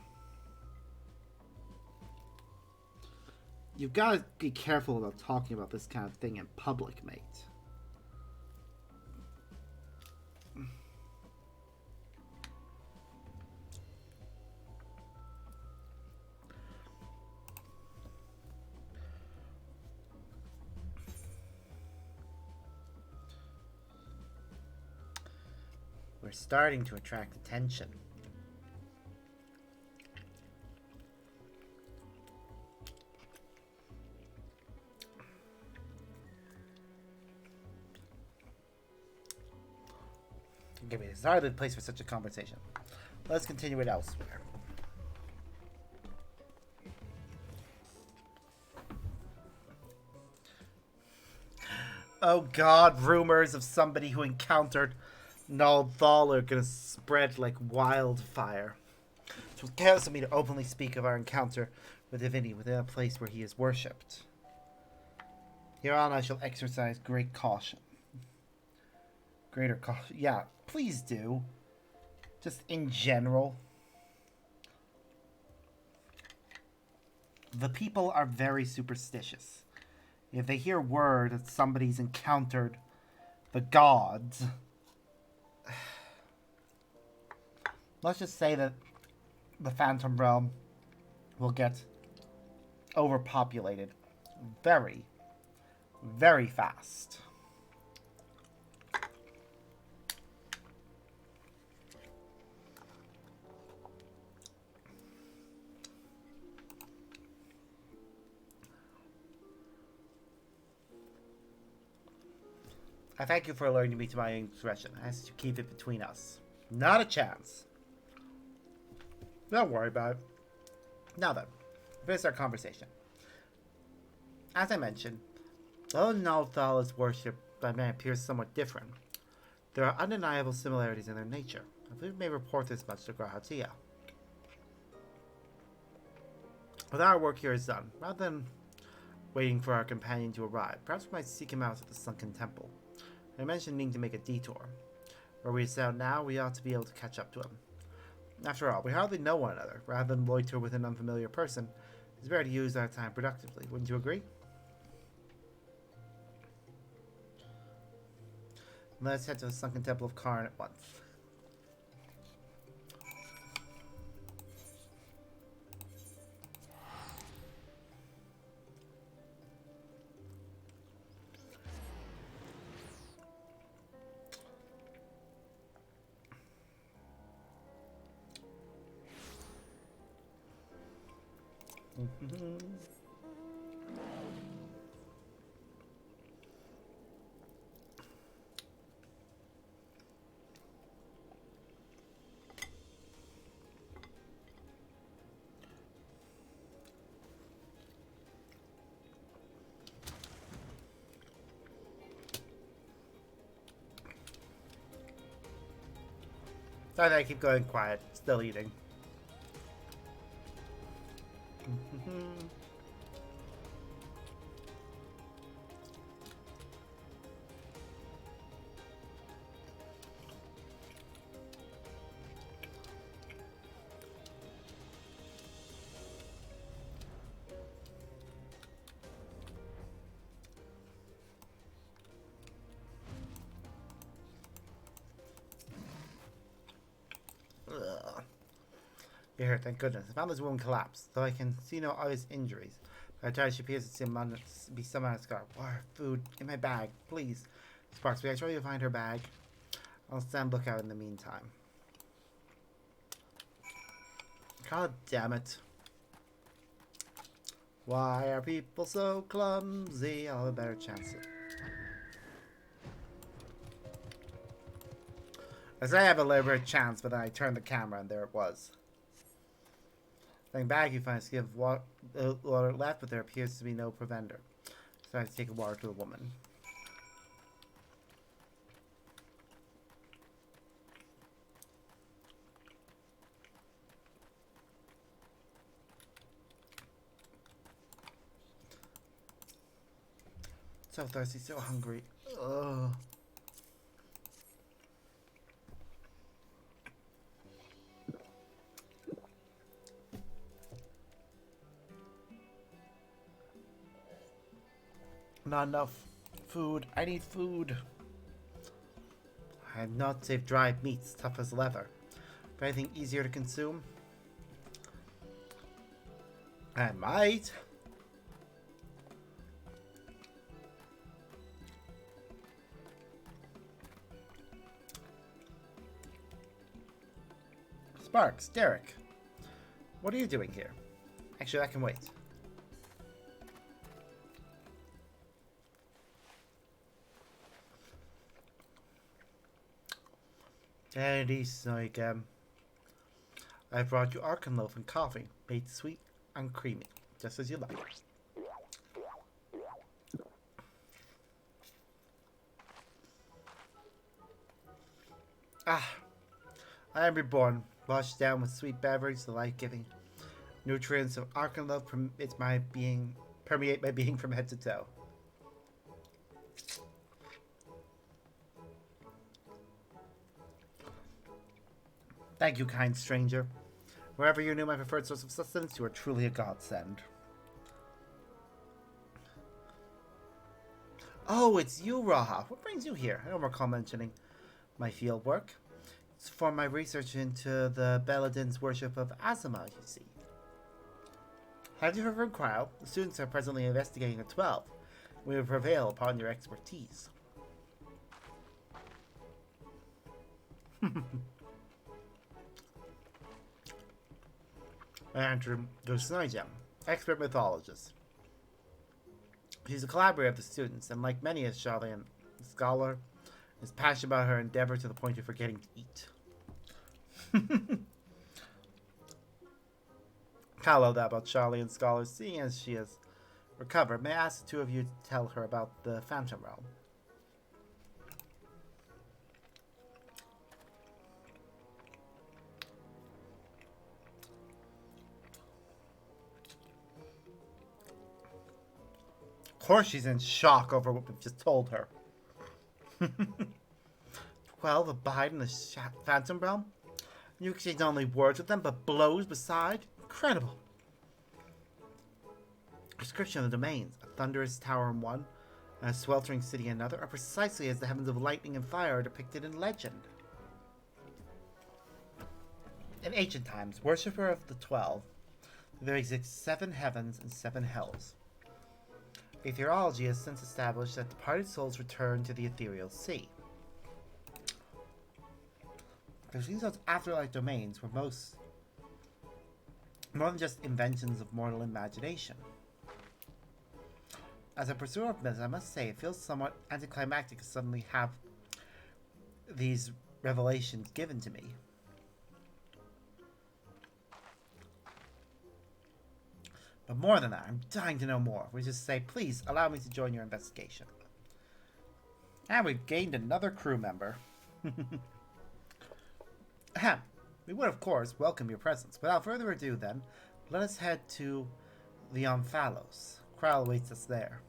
You've got to be careful about talking about this kind of thing in public, mate. We're starting to attract attention. Okay, it's not a good place for such a conversation. Let's continue it elsewhere. Oh god, rumors of somebody who encountered Nalthal are gonna spread like wildfire. So it's careless of me to openly speak of our encounter with divinity within a place where he is worshipped. Hereon I shall exercise great caution. Greater caution. Yeah, please do. Just in general. The people are very superstitious. If they hear word that somebody's encountered the gods, let's just say that the Phantom Realm will get overpopulated very, very fast. I thank you for alerting me to my indiscretion. I ask you to keep it between us. Not a chance. Don't worry about it. Now then, finish our conversation. As I mentioned, though Nalthal is worshipped by men appears somewhat different, there are undeniable similarities in their nature. I believe we may report this much to Grahatia. With our work here is done, rather than waiting for our companion to arrive, perhaps we might seek him out at the sunken temple. I mentioned needing to make a detour. Where we set out now, we ought to be able to catch up to him. After all, we hardly know one another. Rather than loiter with an unfamiliar person, it's better to use our time productively. Wouldn't you agree? Let's head to the sunken temple of Karn at once. Sorry that I keep going quiet. Still eating. Ugh. You're here, thank goodness. I found this woman collapsed, though I can see no obvious injuries. By the time she appears to be some kind of scar. Water, food, in my bag, please. Sparks, will I try to find her bag? I'll stand lookout in the meantime. God damn it. Why are people so clumsy? I'll have a better chance. I say I have a little bit of chance, but then I turned the camera and there it was. Looking back, you find a skin of water left, but there appears to be no preventer. So I have to take a water to a woman. So thirsty, so hungry. Ugh. Not enough food. I need food. I have not saved dried meats tough as leather. For anything easier to consume? I might. Sparks, Derek. What are you doing here? Actually, I can wait. And he's like, I brought you Arkan loaf and coffee, made sweet and creamy, just as you like. Ah, I am reborn, washed down with sweet beverage, the life-giving nutrients of Arkan loaf permeate my being from head to toe. Thank you, kind stranger. Wherever you knew my preferred source of sustenance, you are truly a godsend. Oh, it's you, Raha. What brings you here? I don't recall mentioning my field work. It's for my research into the Belladin's worship of Azuma, you see. Have you ever inquired? The students are presently investigating a 12. We will prevail upon your expertise. Andrew Dosnoyjem, expert mythologist. He's a collaborator of the students, and like many a Charlian scholar, is passionate about her endeavor to the point of forgetting to eat. I love that about Charlian scholars, seeing as she has recovered. May I ask the two of you to tell her about the Phantom Realm? Of course she's in shock over what we've just told her. 12 abide in the Phantom Realm? You exchange not only words with them, but blows beside? Incredible. Description of the domains, a thunderous tower in one, and a sweltering city in another, are precisely as the heavens of lightning and fire are depicted in legend. In ancient times, worshipper of the 12, there exist 7 heavens and 7 hells. Aetherology has since established that departed souls return to the ethereal sea. There's these afterlife domains where most more than just inventions of mortal imagination. As a pursuer of myths, I must say it feels somewhat anticlimactic to suddenly have these revelations given to me. But more than that, I'm dying to know more. We just say, please allow me to join your investigation. And we've gained another crew member. Ahem. We would, of course, welcome your presence. Without further ado, then, let us head to the Omphalos. Kral awaits us there.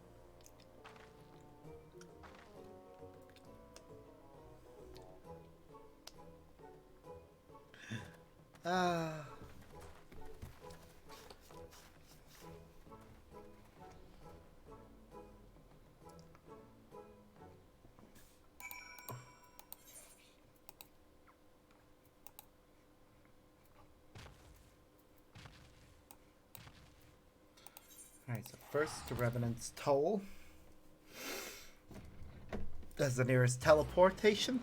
Alright, so first to Revenant's Toll. That's the nearest teleportation.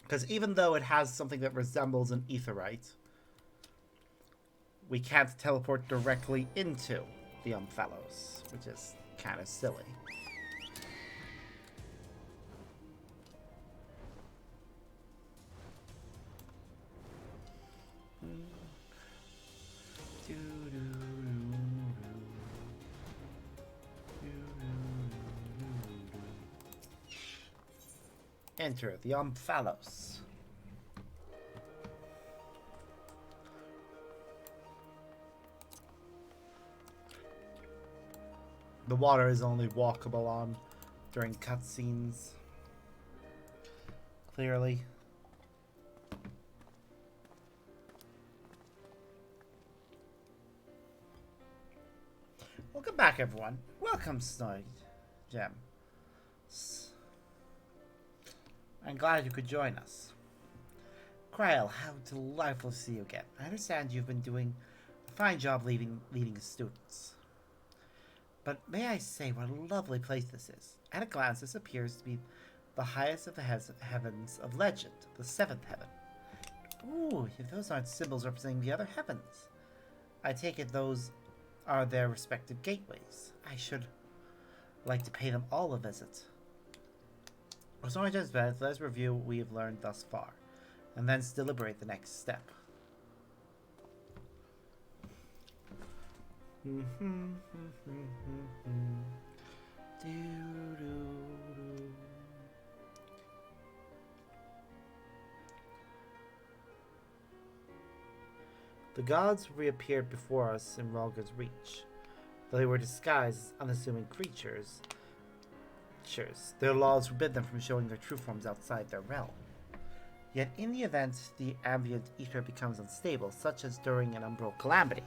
Because even though it has something that resembles an aetheryte, we can't teleport directly into the Omphalos, which is kind of silly. Enter the Omphalos. The water is only walkable on during cutscenes. Clearly. Welcome back, everyone. Welcome, Snowy Gem. I'm glad you could join us. Krail, how delightful to see you again. I understand you've been doing a fine job leading the students. But may I say what a lovely place this is. At a glance, this appears to be the highest of the heavens of legend, the seventh heaven. Ooh, if those aren't symbols representing the other heavens. I take it those are their respective gateways. I should like to pay them all a visit. So I just bet, let's review what we have learned thus far, and then deliberate the next step. The gods reappeared before us in Rhalgr's Reach. Though they were disguised as unassuming creatures, their laws forbid them from showing their true forms outside their realm. Yet in the event the ambient ether becomes unstable, such as during an umbral calamity,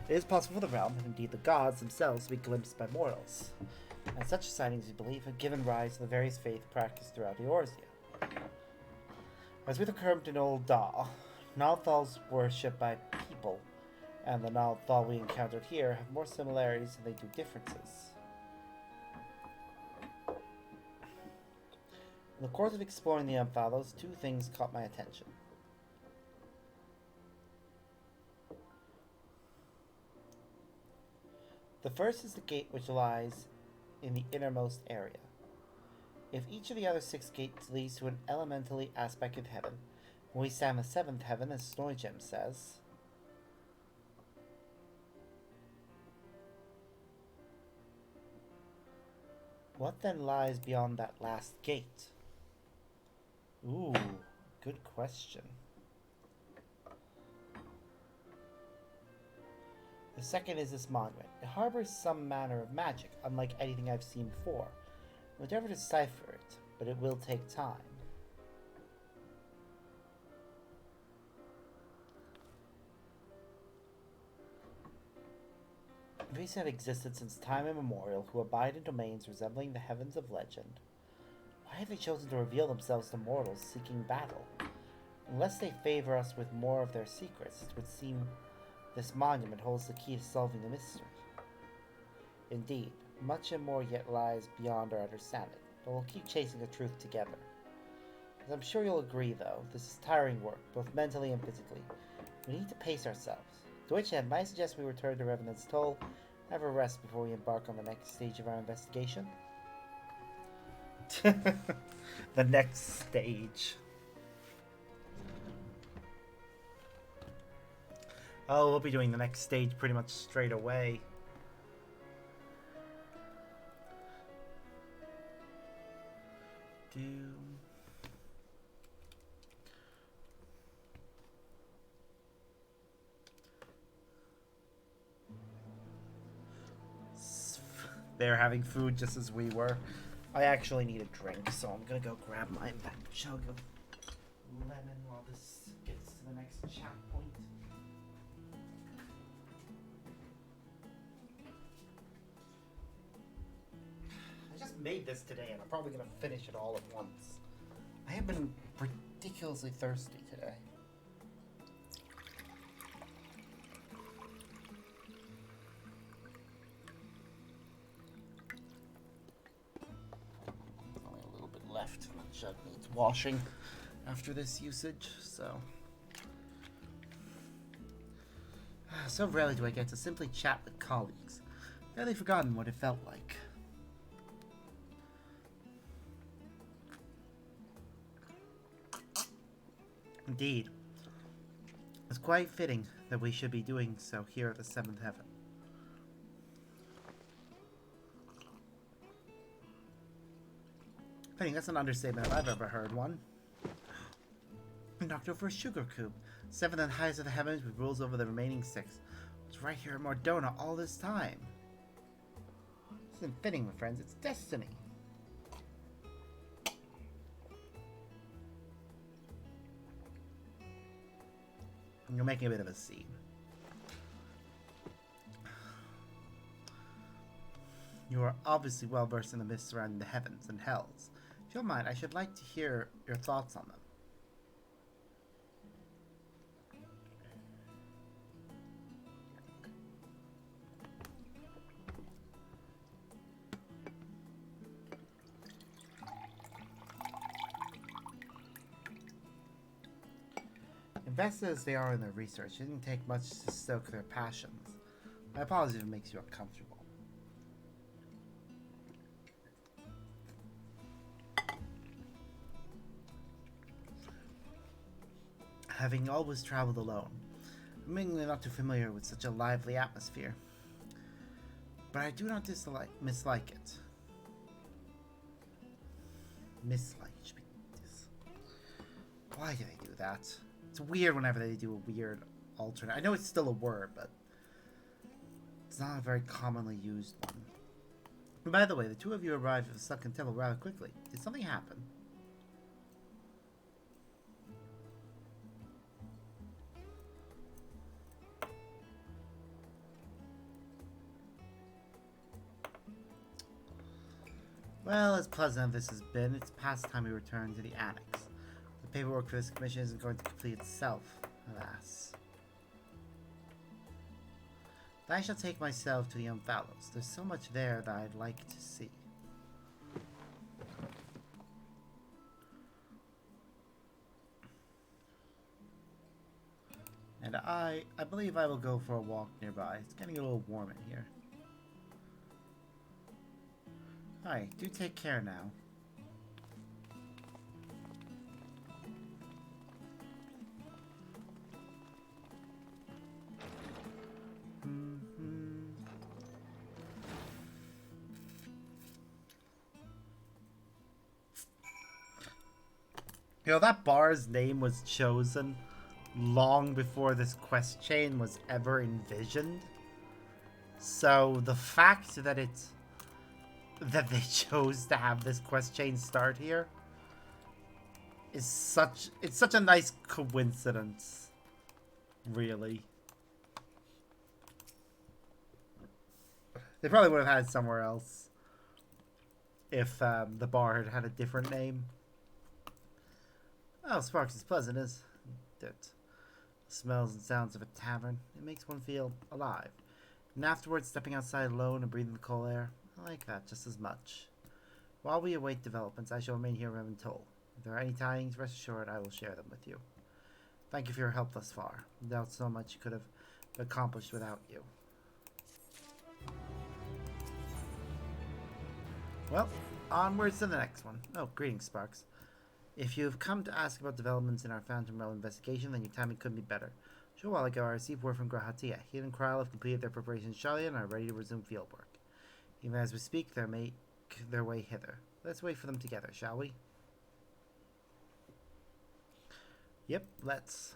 it is possible for the realm, and indeed the gods themselves, to be glimpsed by mortals. And such sightings, we believe, have given rise to the various faiths practiced throughout Eorzea. As with the current in Old Dahl, Nalthal's worshipped by people, and the Nalthal we encountered here have more similarities than they do differences. In the course of exploring the Omphalos, two things caught my attention. The first is the gate which lies in the innermost area. If each of the other 6 gates leads to an elementally aspected heaven, we stand the 7th heaven, as Snoygem says. What then lies beyond that last gate? Ooh, good question. The second is this monument. It harbors some manner of magic, unlike anything I've seen before. I'll endeavor to decipher it, but it will take time. Beasts have existed since time immemorial, who abide in domains resembling the heavens of legend. Why have they chosen to reveal themselves to mortals seeking battle? Unless they favor us with more of their secrets, it would seem this monument holds the key to solving the mystery. Indeed, much and more yet lies beyond our understanding, but we'll keep chasing the truth together. As I'm sure you'll agree, though, this is tiring work, both mentally and physically. We need to pace ourselves. To which end, I suggest we return to Revenant's Toll, have a rest before we embark on the next stage of our investigation. The next stage. Oh, we'll be doing the next stage pretty much straight away. They're having food just as we were. I actually need a drink, so I'm gonna go grab my jug of lemon while this gets to the next chat point. I just made this today, and I'm probably gonna finish it all at once. I have been ridiculously thirsty today. Only a little bit left. The jug needs washing after this usage, so. So rarely do I get to simply chat with colleagues. Fairly forgotten what it felt like. Indeed. It's quite fitting that we should be doing so here at the Seventh Heaven. I think that's an understatement if I've ever heard one. We knocked over a sugar cube. Seventh and highest of the heavens, which rules over the remaining six. It's right here at Mordona all this time. This isn't fitting, my friends. It's destiny. You're making a bit of a scene. You are obviously well versed in the myths surrounding the heavens and hells. If you don't mind, I should like to hear your thoughts on them. Invested as they are in their research, it didn't take much to stoke their passions. My apologies if it makes you uncomfortable. Having always traveled alone, I'm mainly not too familiar with such a lively atmosphere. But I do not mislike it. Mislike should be this. Why do they do that? It's weird whenever they do a weird alternate. I know it's still a word, but it's not a very commonly used one. And by the way, the two of you arrived at the Sunken Temple rather quickly. Did something happen? Well, as pleasant as this has been, it's past time we return to the Annex. The paperwork for this commission isn't going to complete itself, alas. But I shall take myself to the Umphallows. There's so much there that I'd like to see. And I believe I will go for a walk nearby. It's getting a little warm in here. Alright, do take care now. You know, that bar's name was chosen long before this quest chain was ever envisioned. So the fact that they chose to have this quest chain start here is such a nice coincidence, really. They probably would have had it somewhere else if the bar had had a different name. Oh, Sparks is pleasant, isn't it? The smells and sounds of a tavern. It makes one feel alive. And afterwards, stepping outside alone and breathing the cold air, I like that just as much. While we await developments, I shall remain here in Revenant Toll. If there are any tidings, rest assured I will share them with you. Thank you for your help thus far. Doubt so much could have accomplished without you. Well, onwards to the next one. Oh, greetings, Sparks. If you've come to ask about developments in our Phantom Realm investigation, then your timing couldn't be better. A short while ago, I received word from Grahatia. He and Kral have completed their preparations shortly and are ready to resume fieldwork. Even as we speak, they make their way hither. Let's wait for them together, shall we? Yep, let's.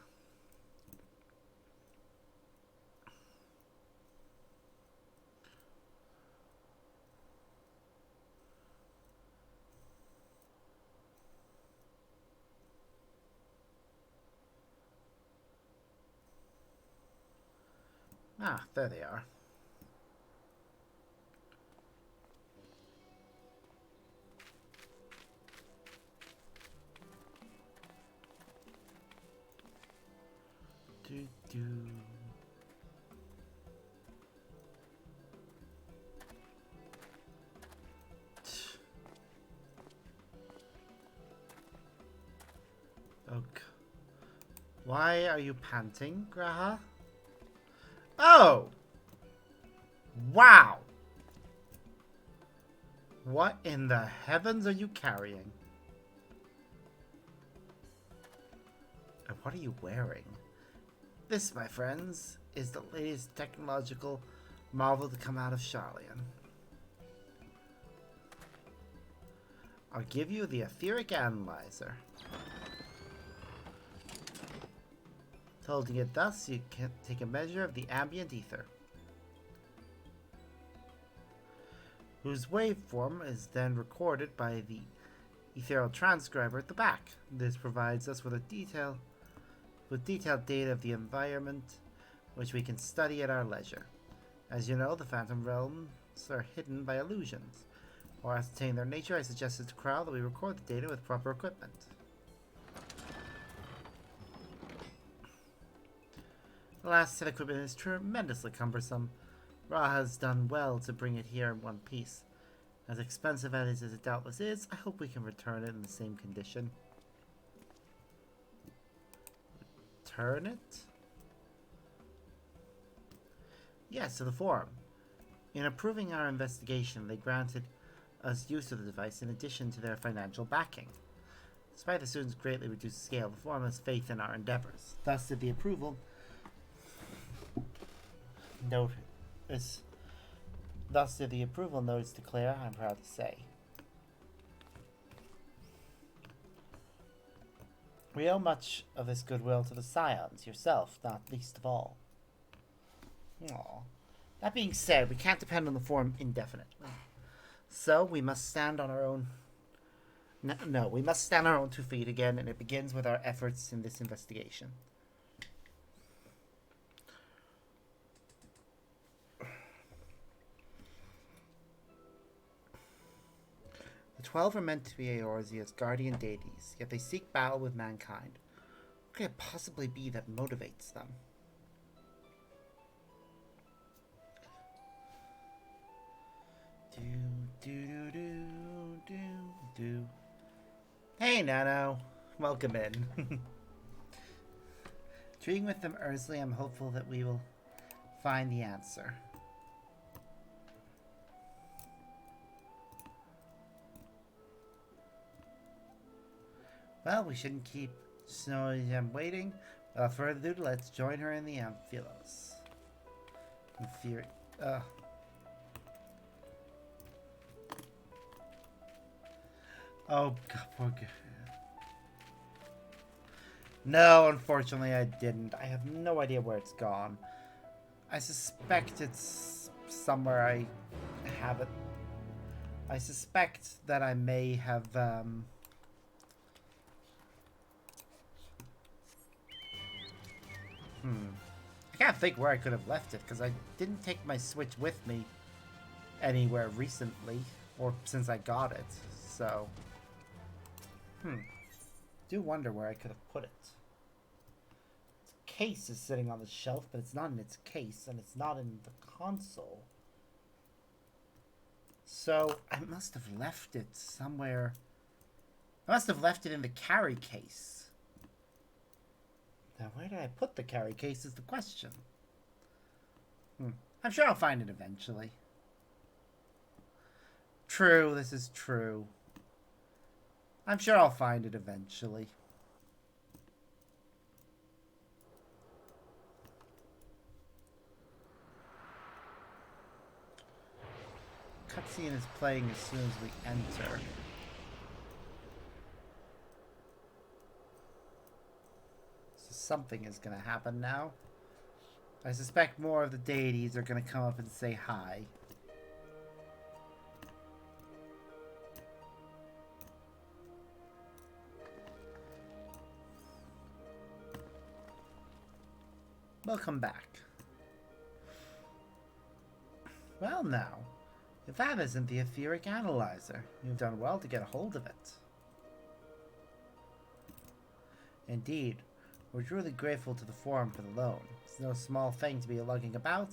Ah, there they are. Do do. Oh, why are you panting, Graha? Oh! Wow! What in the heavens are you carrying? And what are you wearing? This, my friends, is the latest technological marvel to come out of Charlian. I'll give you the etheric analyzer. Holding it thus, you can take a measure of the ambient ether, whose waveform is then recorded by the ethereal transcriber at the back. This provides us with detailed data of the environment, which we can study at our leisure. As you know, the Phantom Realms are hidden by illusions. Or ascertain their nature, I suggested to Kral that we record the data with proper equipment. The last set of equipment is tremendously cumbersome. Ra has done well to bring it here in one piece. As expensive as it doubtless is, I hope we can return it in the same condition. Return it? Yes, to the Forum. In approving our investigation, they granted us use of the device in addition to their financial backing. Despite the students' greatly reduced scale, the Forum has faith in our endeavors. Thus did the approval notice declare, I'm proud to say. We owe much of this goodwill to the Scions, yourself, not least of all. Aww. That being said, we can't depend on the Forum indefinitely. So we must stand on our own. No, we must stand on our own 2 feet again, and it begins with our efforts in this investigation. The 12 are meant to be Eorzea's guardian deities, yet they seek battle with mankind. What could it possibly be that motivates them? Do. Hey, Nano. Welcome in. Treating with them earnestly, I'm hopeful that we will find the answer. Well, we shouldn't keep Snowy waiting. Without further ado, let's join her in the Amphilos. Oh, God, poor guy. No, unfortunately I didn't. I have no idea where it's gone. I suspect it's somewhere I have it. I suspect that I may have, I can't think where I could have left it, because I didn't take my Switch with me anywhere recently, or since I got it, so... Do wonder where I could have put it. Its case is sitting on the shelf, but it's not in its case, and it's not in the console. So, I must have left it somewhere. I must have left it in the carry case. Now, where did I put the carry case is the question. I'm sure I'll find it eventually. True, this is true. I'm sure I'll find it eventually. Cutscene is playing as soon as we enter. So something is going to happen now. I suspect more of the deities are going to come up and say hi. Welcome back. Well now, if that isn't the etheric analyzer, you've done well to get a hold of it. Indeed, we're truly grateful to the Forum for the loan. It's no small thing to be lugging about,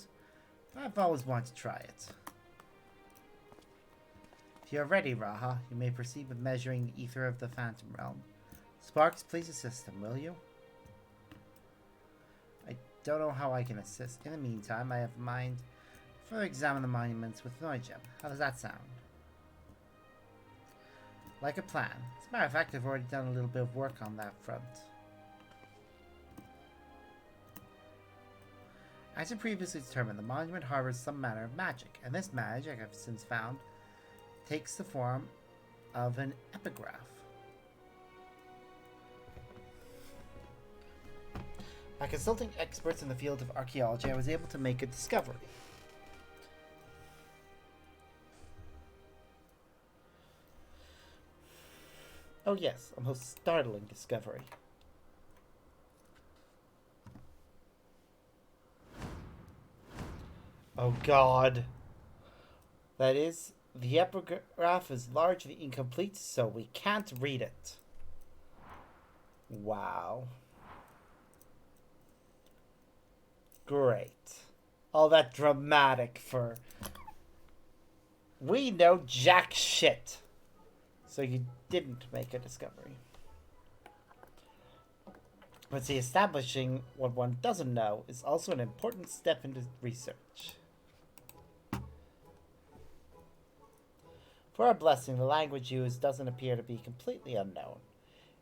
but I've always wanted to try it. If you're ready, Raha, you may proceed with measuring the ether of the Phantom Realm. Sparks, please assist him, will you? I don't know how I can assist. In the meantime, I have in mind further examine the monuments with Noigem. How does that sound? Like a plan. As a matter of fact, I've already done a little bit of work on that front. As I previously determined, the monument harbors some manner of magic, and this magic, I've since found, takes the form of an epigraph. By consulting experts in the field of archaeology, I was able to make a discovery. Oh yes, a most startling discovery. Oh god. That is, the epigraph is largely incomplete, so we can't read it. Wow. Great. All that dramatic for... We know jack shit. So you didn't make a discovery. But see, establishing what one doesn't know is also an important step into research. For our blessing, the language used doesn't appear to be completely unknown.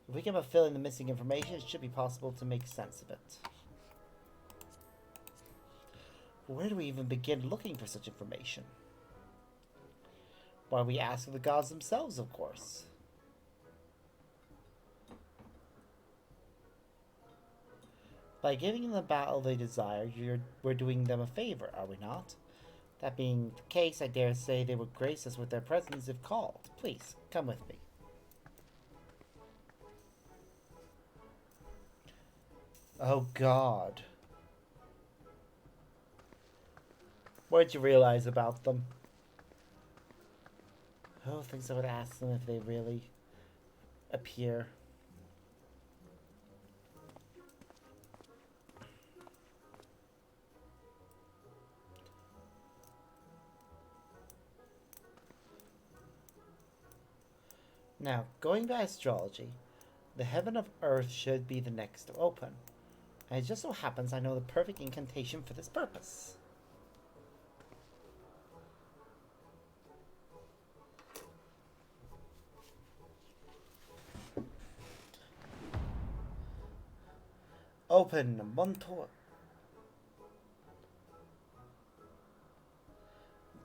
If we can fill in the missing information, it should be possible to make sense of it. Where do we even begin looking for such information? Why, we ask of the gods themselves, of course. By giving them the battle they desire, we're doing them a favor, are we not? That being the case, I dare say they would grace us with their presence if called. Please, come with me. Oh, God. What did you realize about them? Oh, things I would ask them if they really appear. Now, going by astrology, the heaven of earth should be the next to open. And it just so happens I know the perfect incantation for this purpose. Open Montor.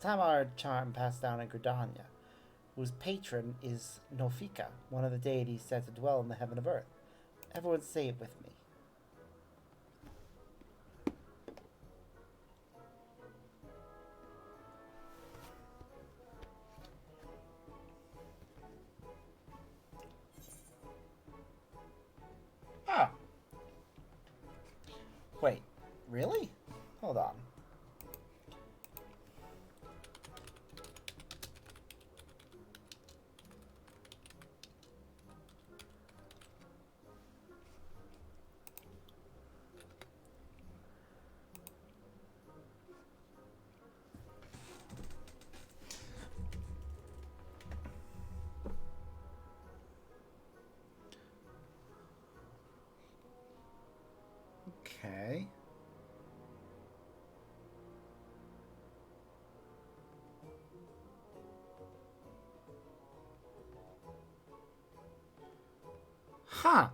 Time-honored charm passed down in Gridania, whose patron is Nofika, one of the deities said to dwell in the heaven of earth. Everyone say it with me. Ah. Wait, really? Hold on. Okay. Huh.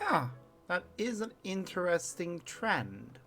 Huh. That is an interesting trend.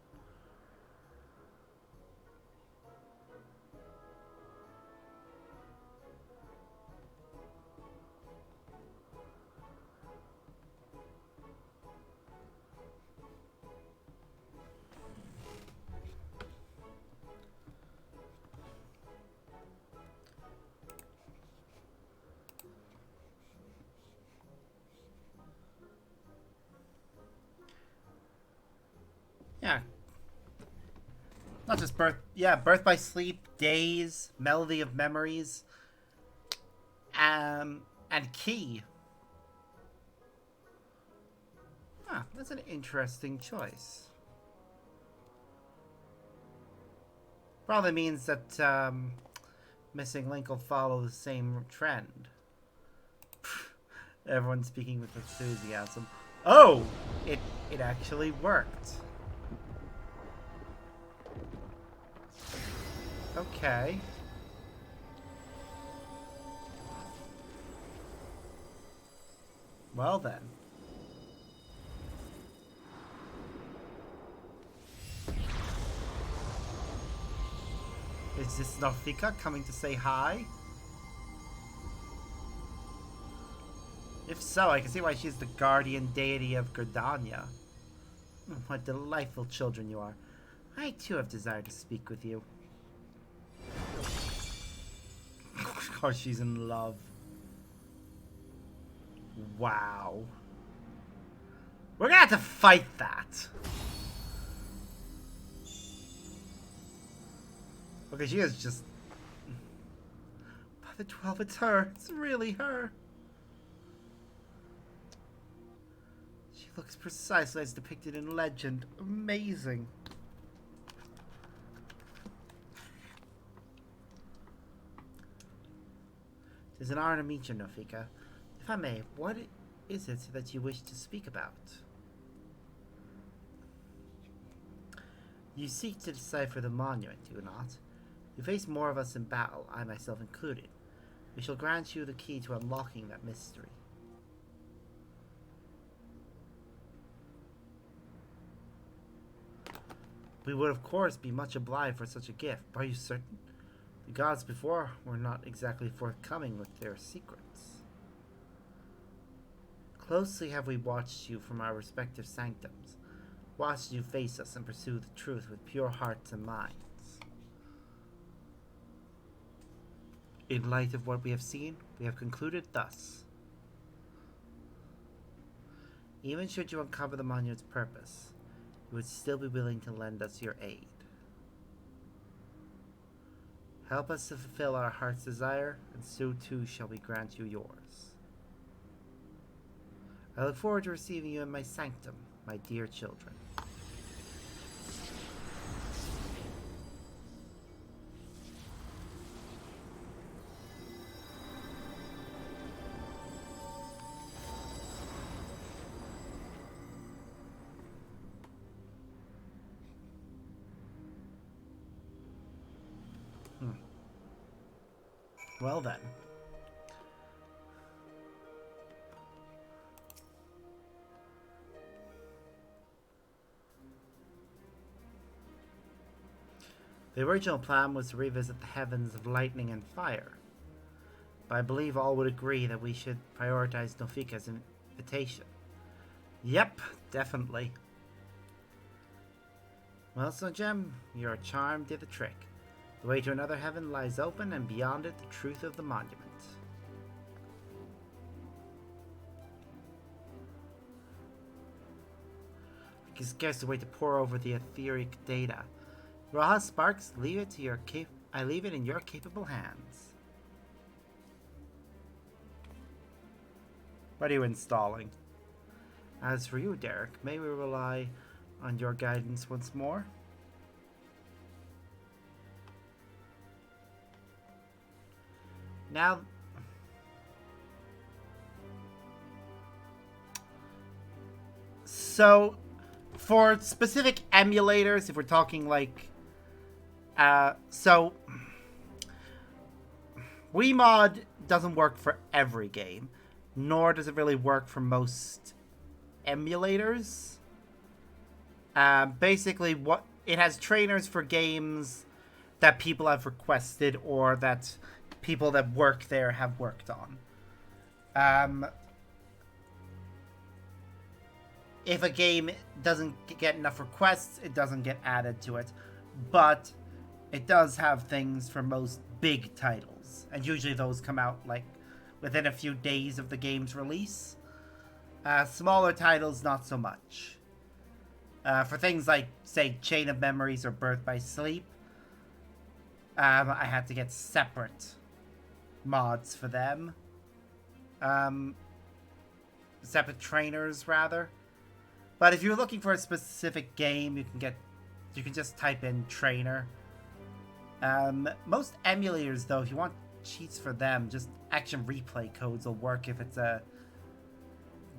Yeah. Not just birth. Yeah, birth by sleep, days, melody of memories, and key. Ah, that's an interesting choice. Probably means that Missing Link will follow the same trend. Everyone's speaking with enthusiasm. Oh, it actually worked. Okay. Well then. Is this Nofika coming to say hi? If so, I can see why she's the guardian deity of Gridania. What delightful children you are. I too have desired to speak with you. Oh, she's in love. Wow. We're gonna have to fight that. Okay, she is just... By the 12, it's her. It's really her. She looks precisely as depicted in legend. Amazing. It is an honor to meet you, Nofika. If I may, what is it that you wish to speak about? You seek to decipher the monument, do you not? You face more of us in battle, I myself included. We shall grant you the key to unlocking that mystery. We would, of course, be much obliged for such a gift. Are you certain? The gods before were not exactly forthcoming with their secrets. Closely have we watched you from our respective sanctums, watched you face us and pursue the truth with pure hearts and minds. In light of what we have seen, we have concluded thus. Even should you uncover the monument's purpose, you would still be willing to lend us your aid. Help us to fulfill our heart's desire, and so too shall we grant you yours. I look forward to receiving you in my sanctum, my dear children. Well then. The original plan was to revisit the heavens of lightning and fire, but I believe all would agree that we should prioritize Nofika's invitation. Yep, definitely. Well, so Gem, your charm did the trick. The way to another heaven lies open, and beyond it, the truth of the monument. I can scarcely wait to pore over the etheric data. Raha Sparks, leave it to your I leave it in your capable hands. What are you installing? As for you, Derek, may we rely on your guidance once more? Now, so for specific emulators, if we're talking like, so Wii doesn't work for every game, nor does it really work for most emulators. Basically, what it has trainers for games that people have requested or that people that work there have worked on. If a game doesn't get enough requests, it doesn't get added to it. But it does have things for most big titles. And usually those come out like within a few days of the game's release. Smaller titles, not so much. For things like, say, Chain of Memories or Birth by Sleep, I had to get separate mods for them. Separate trainers, rather. But if you're looking for a specific game, you can just type in trainer. Most emulators, though, if you want cheats for them, just action replay codes will work if it's a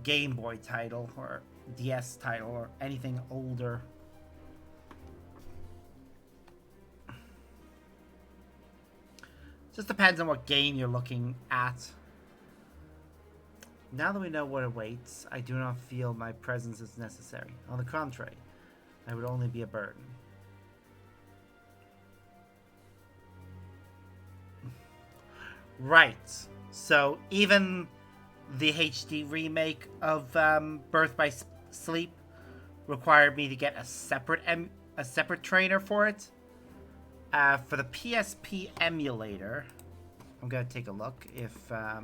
Game Boy title or DS title or anything older. Just depends on what game you're looking at. Now that we know what awaits, I do not feel my presence is necessary. On the contrary, I would only be a burden. Right. So even the HD remake of Birth by Sleep required me to get a separate trainer for it. For the PSP emulator, I'm gonna take a look if yeah.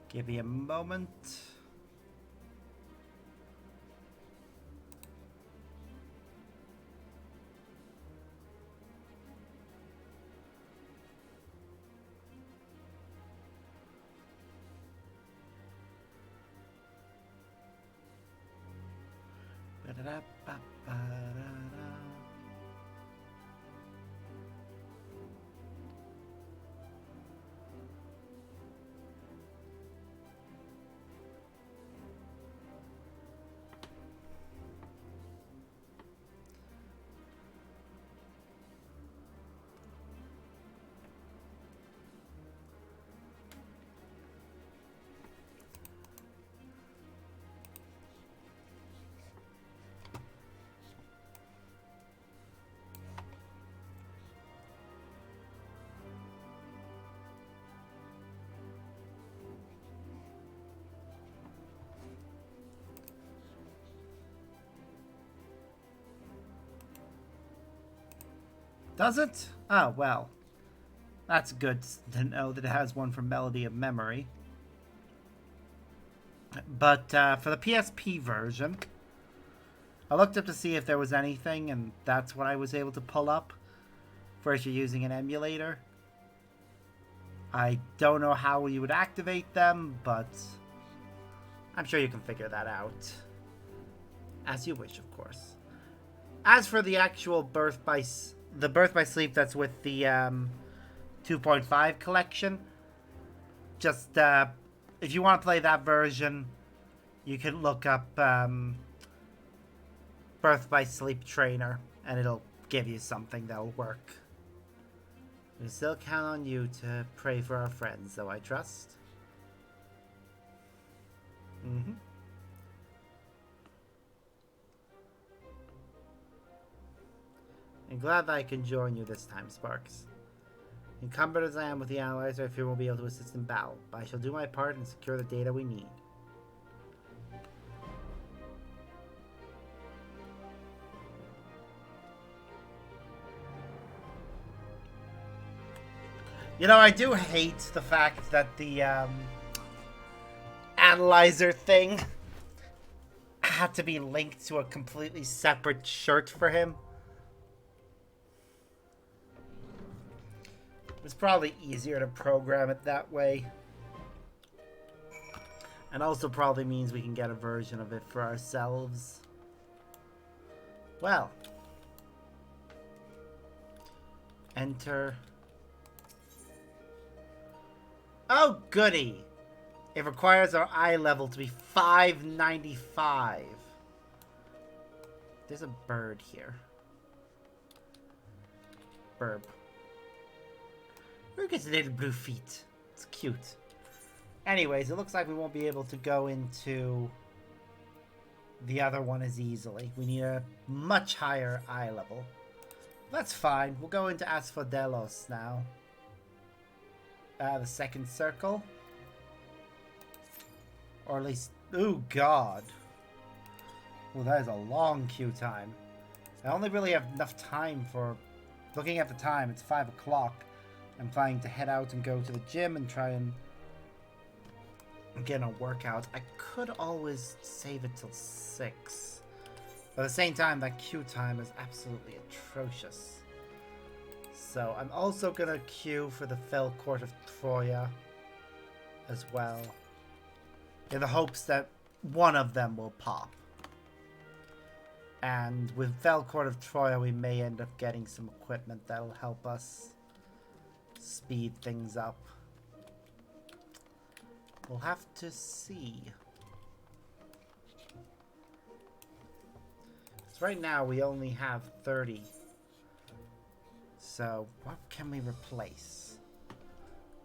Give me a moment. Ba-da-da-ba-ba-da-da. Does it? Oh, well. That's good to know that it has one for Melody of Memory. But for the PSP version, I looked up to see if there was anything, and that's what I was able to pull up for if you're using an emulator. I don't know how you would activate them, but I'm sure you can figure that out. As you wish, of course. As for the actual Birth by Sleep that's with the 2.5 collection, just if you want to play that version, you can look up Birth by Sleep Trainer, and it'll give you something that'll work. We still count on you to pray for our friends, though, I trust. Mm-hmm. I'm glad that I can join you this time, Sparks. Encumbered as I am with the analyzer, I fear we'll be able to assist in battle, but I shall do my part and secure the data we need. You know, I do hate the fact that the analyzer thing had to be linked to a completely separate shirt for him. It's probably easier to program it that way. And also probably means we can get a version of it for ourselves. Well. Enter. Oh, goody! It requires our eye level to be 595. There's a bird here. Burp. Look at his little blue feet. It's cute. Anyways, it looks like we won't be able to go into the other one as easily. We need a much higher eye level. That's fine. We'll go into Asphodelos now. The second circle. Or at least... Oh, God. Well, that is a long queue time. I only really have enough time for... Looking at the time, it's 5 o'clock. I'm planning to head out and go to the gym and try and get a workout. I could always save it till 6. But at the same time, that queue time is absolutely atrocious. So I'm also going to queue for the Fell Court of Troya as well. In the hopes that one of them will pop. And with Fell Court of Troya, we may end up getting some equipment that'll help us speed things up. We'll have to see. So right now we only have 30. So what can we replace?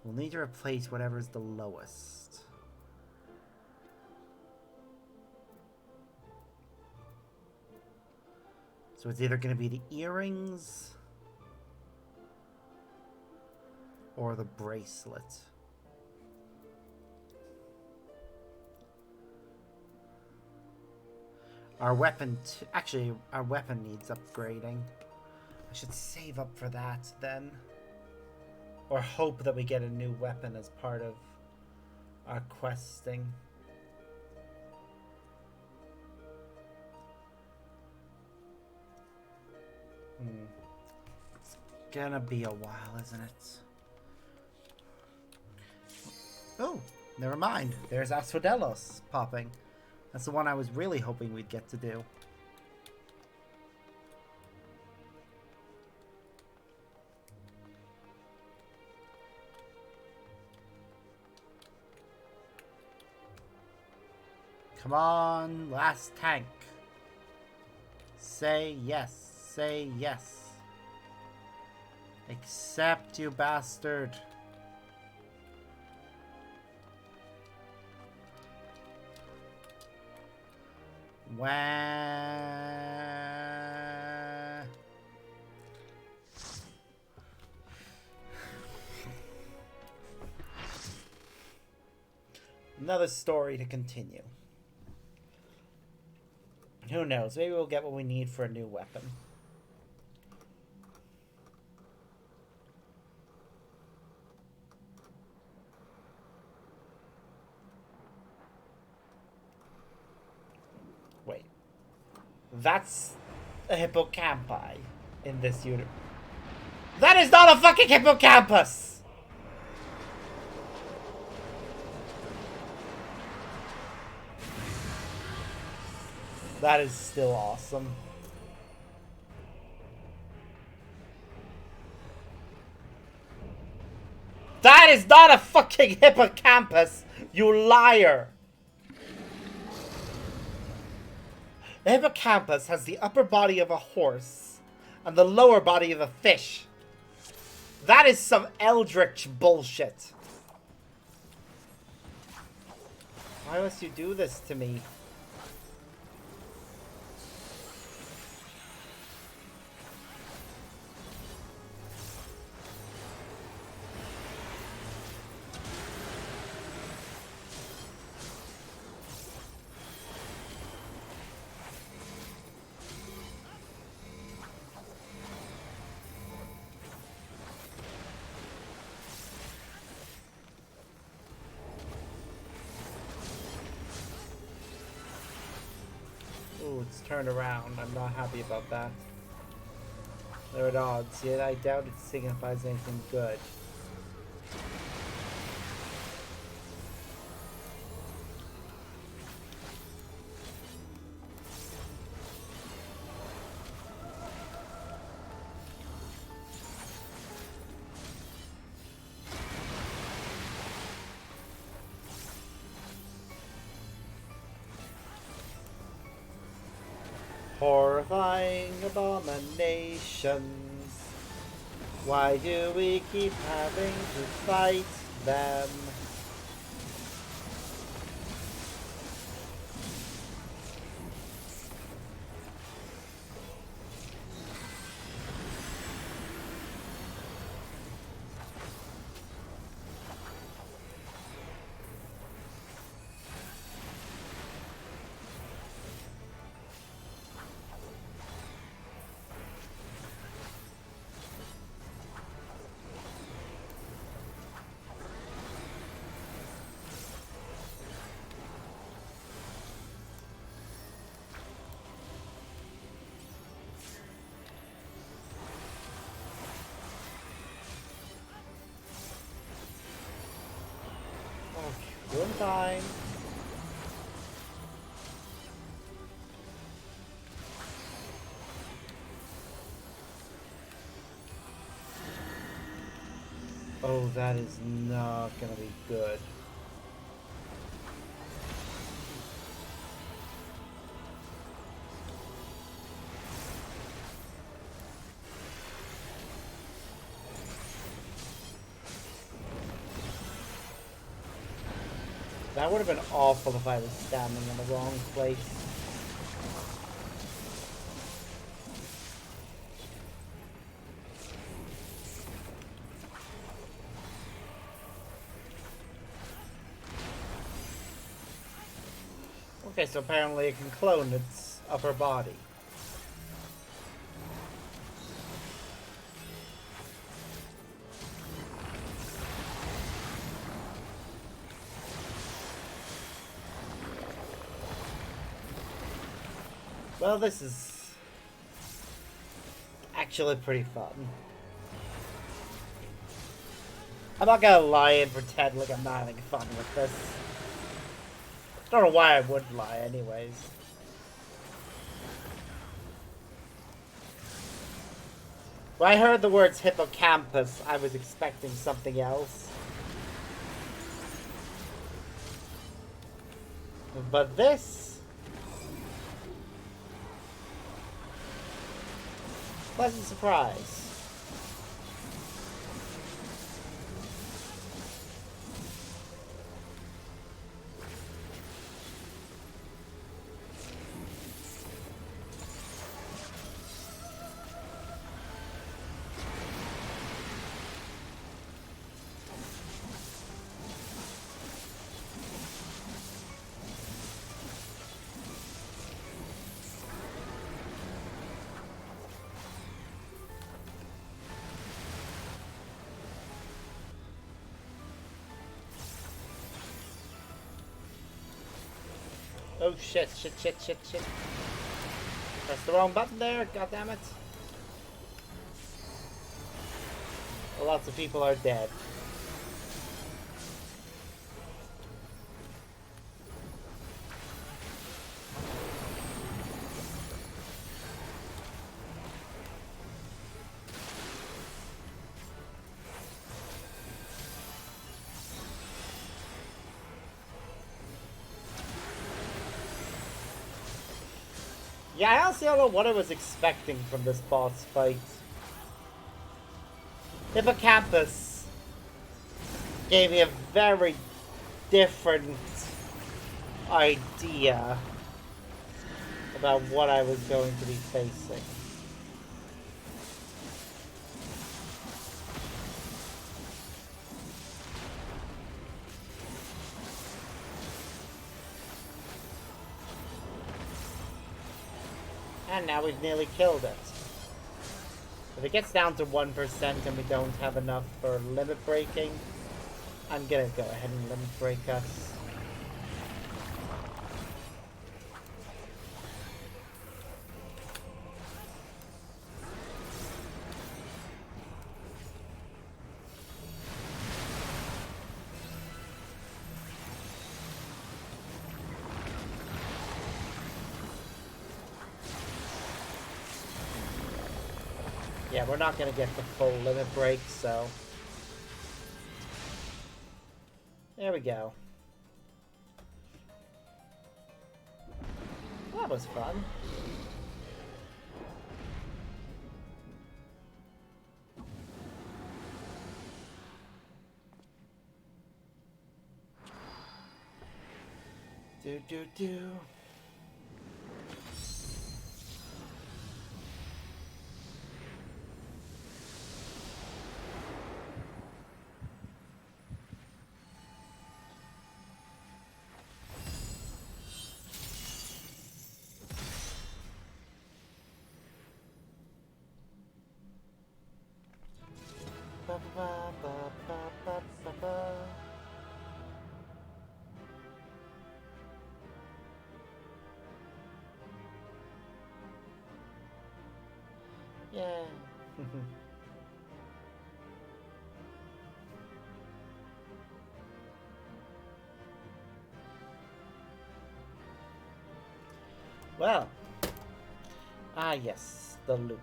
We'll need to replace whatever's the lowest. So it's either going to be the earrings or the bracelet. Our weapon... Actually, our weapon needs upgrading. I should save up for that then. Or hope that we get a new weapon as part of our questing. It's gonna be a while, isn't it? Oh, never mind. There's Asphodelos popping. That's the one I was really hoping we'd get to do. Come on, last tank. Say yes, say yes. Accept, you bastard. Wah. Another story to continue. Who knows? Maybe we'll get what we need for a new weapon. Wait. That's a hippocampi in this unit. That is not a fucking hippocampus! That is still awesome. That is not a fucking hippocampus, you liar! The hippocampus has the upper body of a horse and the lower body of a fish. That is some eldritch bullshit. Why must you do this to me? Ooh, it's turned around. I'm not happy about that. They're at odds, yet I doubt it signifies anything good. Horrifying abominations. Why do we keep having to fight them? One time. Oh, that is not gonna be good. That would have been awful if I was standing in the wrong place. Okay, so apparently it can clone its upper body. Well, this is actually pretty fun. I'm not gonna lie and pretend like I'm not having fun with this. I don't know why I would lie anyways. When I heard the words hippocampus, I was expecting something else. But this... pleasant surprise. Oh shit, shit. Press the wrong button there, goddammit. Well, lots of people are dead. Yeah, I honestly don't know what I was expecting from this boss fight. Hippocampus gave me a very different idea about what I was going to be facing. And now we've nearly killed it. If it gets down to 1% and we don't have enough for limit breaking, I'm gonna go ahead and limit break us. Yeah, we're not gonna get the full limit break, so... There we go. Well, that was fun. Do. Ba, ba, ba, ba, ba, ba, ba. Yeah. Well. Ah, yes. The loot.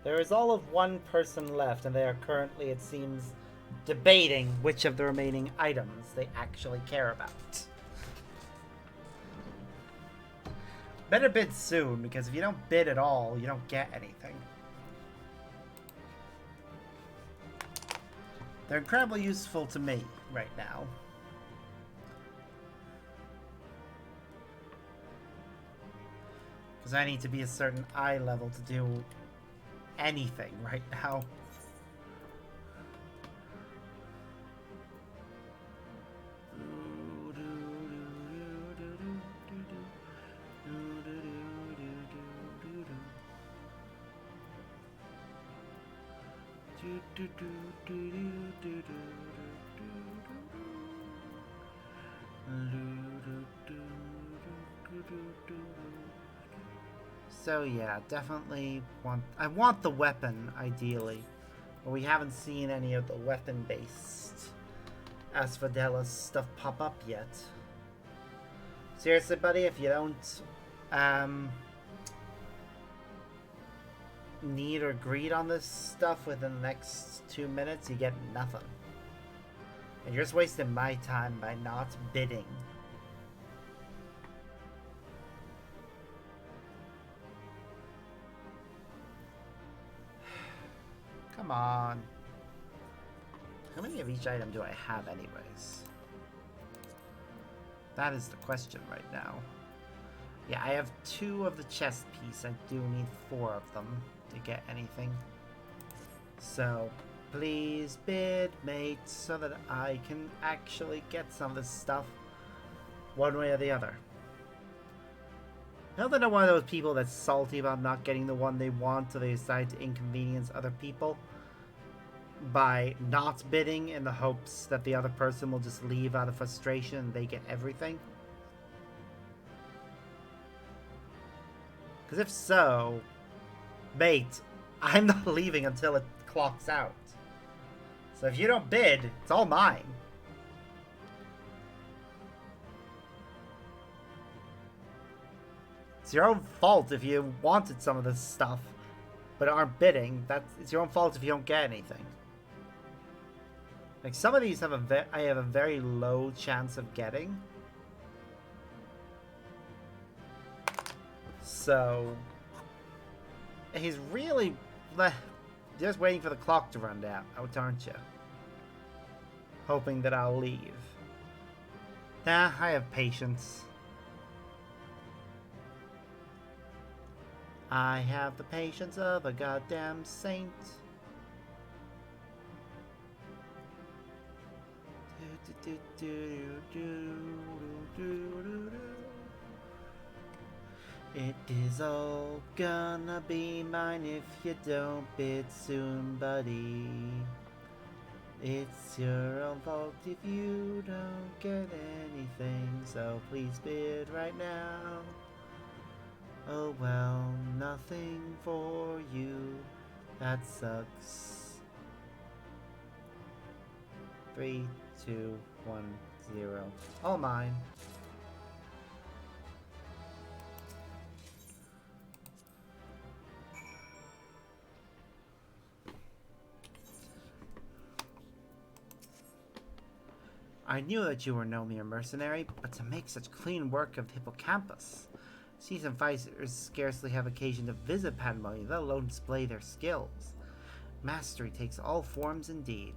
There is all of one person left, and they are currently, it seems, debating which of the remaining items they actually care about. Better bid soon, because if you don't bid at all, you don't get anything. They're incredibly useful to me right now. Because I need to be a certain eye level to do anything right now. So yeah, definitely I want the weapon, ideally. But we haven't seen any of the weapon-based Asphodella's stuff pop up yet. Seriously, buddy, if you don't need or greed on this stuff within the next 2 minutes, you get nothing. And you're just wasting my time by not bidding. Come on. How many of each item do I have anyways? That is the question right now. Yeah, I have 2 of the chest piece. I do need 4 of them to get anything. So, please bid, mate, so that I can actually get some of this stuff one way or the other. I hope they're not one of those people that's salty about not getting the one they want, so they decide to inconvenience other people by not bidding in the hopes that the other person will just leave out of frustration and they get everything. Because if so, mate, I'm not leaving until it clocks out. So if you don't bid, it's all mine. It's your own fault if you wanted some of this stuff but aren't bidding. It's your own fault if you don't get anything. Like, some of these have I have a very low chance of getting. So he's really just waiting for the clock to run out, aren't you? Hoping that I'll leave. Nah, I have patience. I have the patience of a goddamn saint. It is all gonna be mine if you don't bid soon, buddy. It's your own fault if you don't get anything, so please bid right now. Oh well, nothing for you. That sucks. 3, 2, 1, 0. All mine. I knew that you were no mere mercenary, but to make such clean work of the hippocampus. Seasoned fighters scarcely have occasion to visit Pandemonium, let alone display their skills. Mastery takes all forms indeed.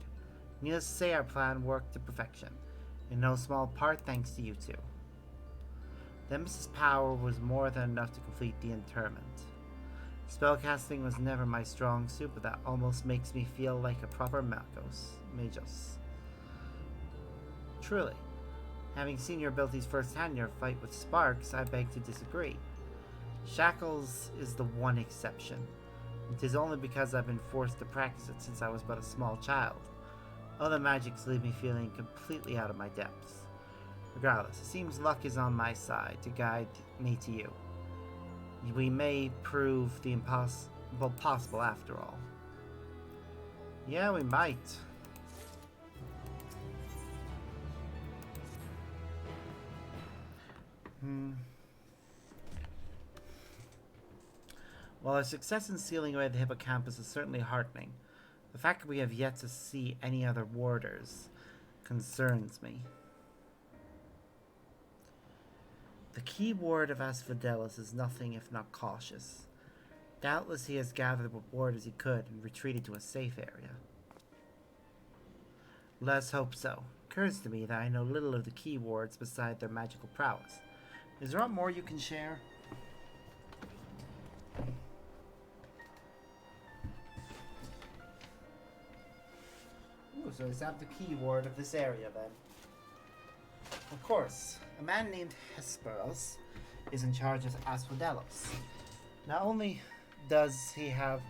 Needless to say, our plan worked to perfection, in no small part thanks to you two. The Mrs. Power was more than enough to complete the interment. Spellcasting was never my strong suit, but that almost makes me feel like a proper magos. Truly, having seen your abilities firsthand in your fight with Sparks, I beg to disagree. Shackles is the one exception. It is only because I've been forced to practice it since I was but a small child. Other magics leave me feeling completely out of my depths. Regardless, it seems luck is on my side to guide me to you. We may prove the impossible possible after all. Yeah, we might. While our success in sealing away the hippocampus is certainly heartening, the fact that we have yet to see any other warders concerns me. The key ward of Asphodelos is nothing if not cautious. Doubtless he has gathered what warders he could and retreated to a safe area. Let's hope so. It occurs to me that I know little of the key wards beside their magical prowess. Is there more you can share? Ooh, so it's not the key ward of this area then. Of course, a man named Hesperos is in charge of Asphodelos. Not only does he have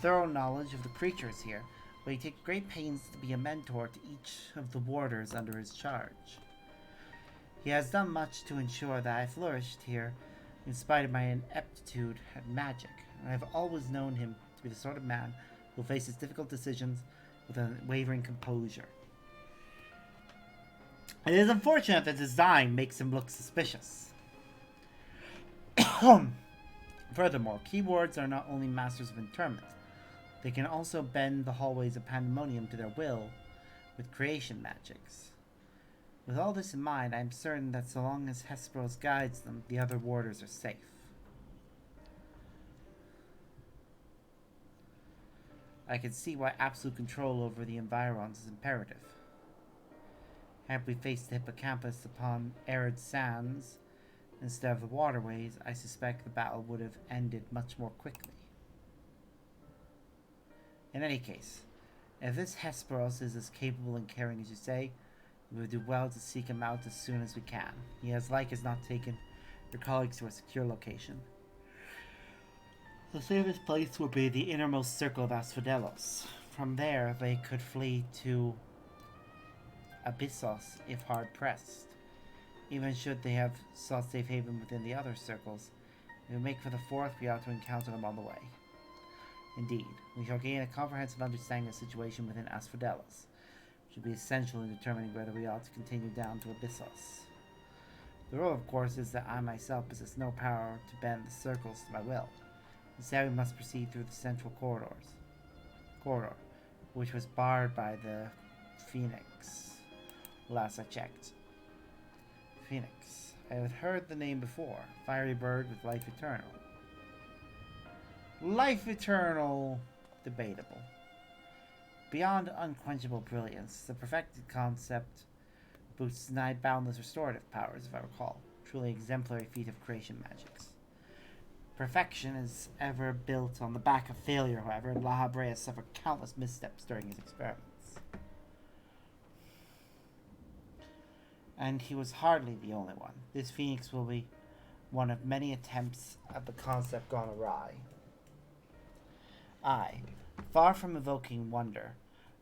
thorough knowledge of the creatures here, but he takes great pains to be a mentor to each of the warders under his charge. He has done much to ensure that I flourished here in spite of my ineptitude at magic. I have always known him to be the sort of man who faces difficult decisions with unwavering composure. It is unfortunate that design makes him look suspicious. Furthermore, keywords are not only masters of interment, they can also bend the hallways of Pandemonium to their will with creation magics. With all this in mind, I am certain that so long as Hesperos guides them, the other warders are safe. I can see why absolute control over the environs is imperative. Had we faced the hippocampus upon arid sands instead of the waterways, I suspect the battle would have ended much more quickly. In any case, if this Hesperos is as capable and caring as you say, we would do well to seek him out as soon as we can. He has like as not taken your colleagues to a secure location. The safest place would be the innermost circle of Asphodelos. From there, they could flee to Abyssos if hard pressed. Even should they have sought safe haven within the other circles, if we make for the fourth, we ought to encounter them on the way. Indeed, we shall gain a comprehensive understanding of the situation within Asphodelos, which will be essential in determining whether we ought to continue down to Abyssos. The rule, of course, is that I myself possess no power to bend the circles to my will. Instead, we must proceed through the central corridor, which was barred by the Phoenix. Last I checked. Phoenix. I had heard the name before. Fiery bird with life eternal. Life eternal. Debatable. Beyond unquenchable brilliance, the perfected concept boosts denied boundless restorative powers, if I recall. Truly exemplary feat of creation magics. Perfection is ever built on the back of failure, however, and La Habrea has suffered countless missteps during his experiments. And he was hardly the only one. This Phoenix will be one of many attempts at the concept gone awry. I, far from evoking wonder,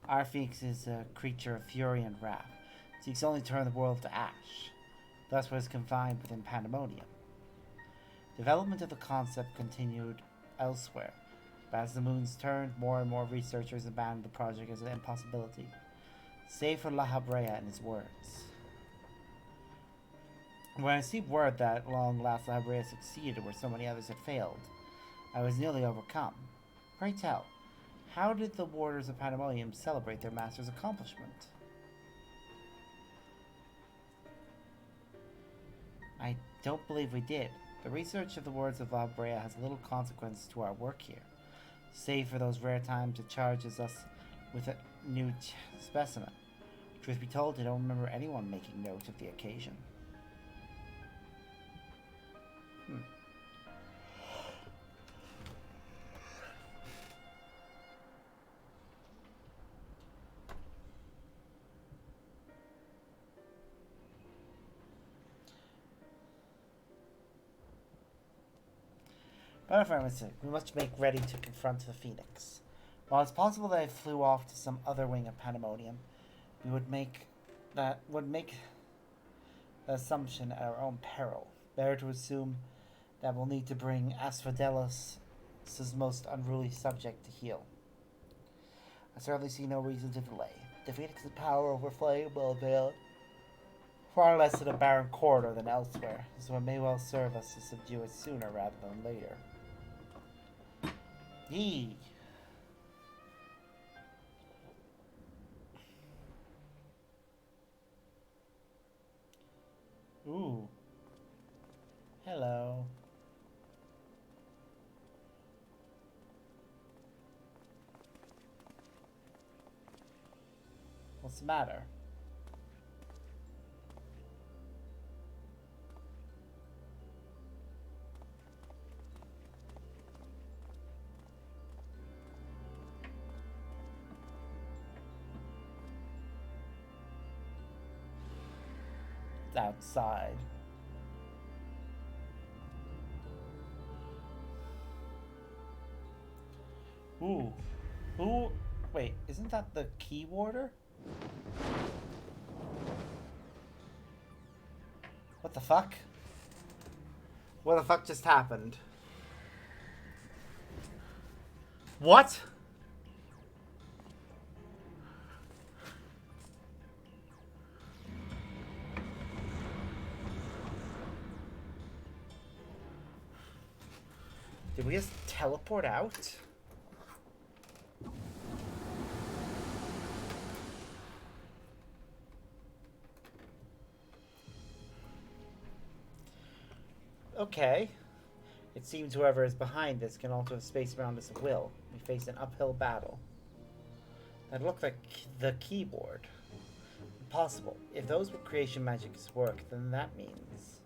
our Phoenix is a creature of fury and wrath, seeks only to turn the world to ash. Thus was confined within Pandemonium. Development of the concept continued elsewhere, but as the moons turned, more and more researchers abandoned the project as an impossibility, save for La Habrea and his words. When I received word that at long last La Habrea succeeded where so many others had failed, I was nearly overcome. Pray tell, how did the Warders of Pandemonium celebrate their master's accomplishment? I don't believe we did. The research of the words of La Brea has little consequence to our work here, save for those rare times it charges us with a new specimen. Truth be told, I don't remember anyone making note of the occasion. But affirmative, we must make ready to confront the Phoenix. While it's possible that it flew off to some other wing of Pandemonium, we would make the assumption at our own peril. Better to assume that we'll need to bring Asphodelos' most unruly subject to heel. I certainly see no reason to delay. The Phoenix's power over flame will avail far less in a barren corridor than elsewhere, so it may well serve us to subdue it sooner rather than later. Yee! Ooh. Hello. What's the matter? It's outside. Ooh. Who? Wait, isn't that the key warder? What the fuck? What the fuck just happened? What? Did we just teleport out? Okay. It seems whoever is behind this can alter the space around us at will. We face an uphill battle. That looked like the keyboard. Impossible. If those were creation magic's work, then that means...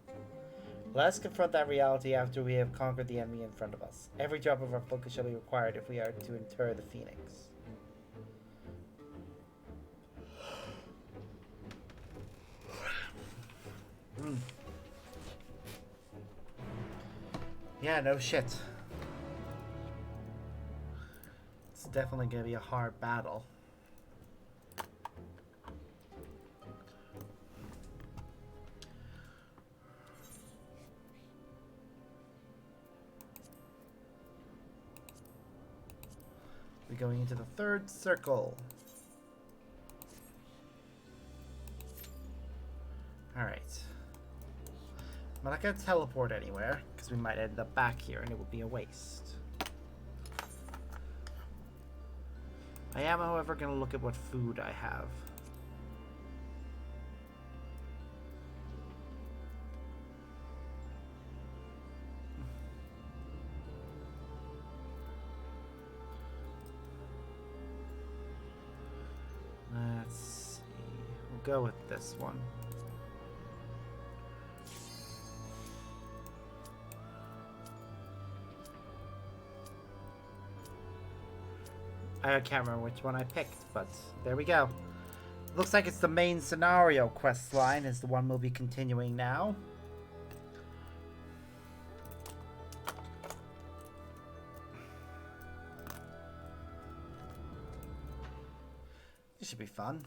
Let us confront that reality after we have conquered the enemy in front of us. Every drop of our focus shall be required if we are to inter the Phoenix. Yeah, no shit. It's definitely gonna be a hard battle. We're going into the third circle. Alright. I'm not gonna teleport anywhere, because we might end up back here and it would be a waste. I am, however, gonna look at what food I have. Let's see. We'll go with this one. I can't remember which one I picked, but there we go. Looks like it's the main scenario quest line is the one we'll be continuing now. This should be fun.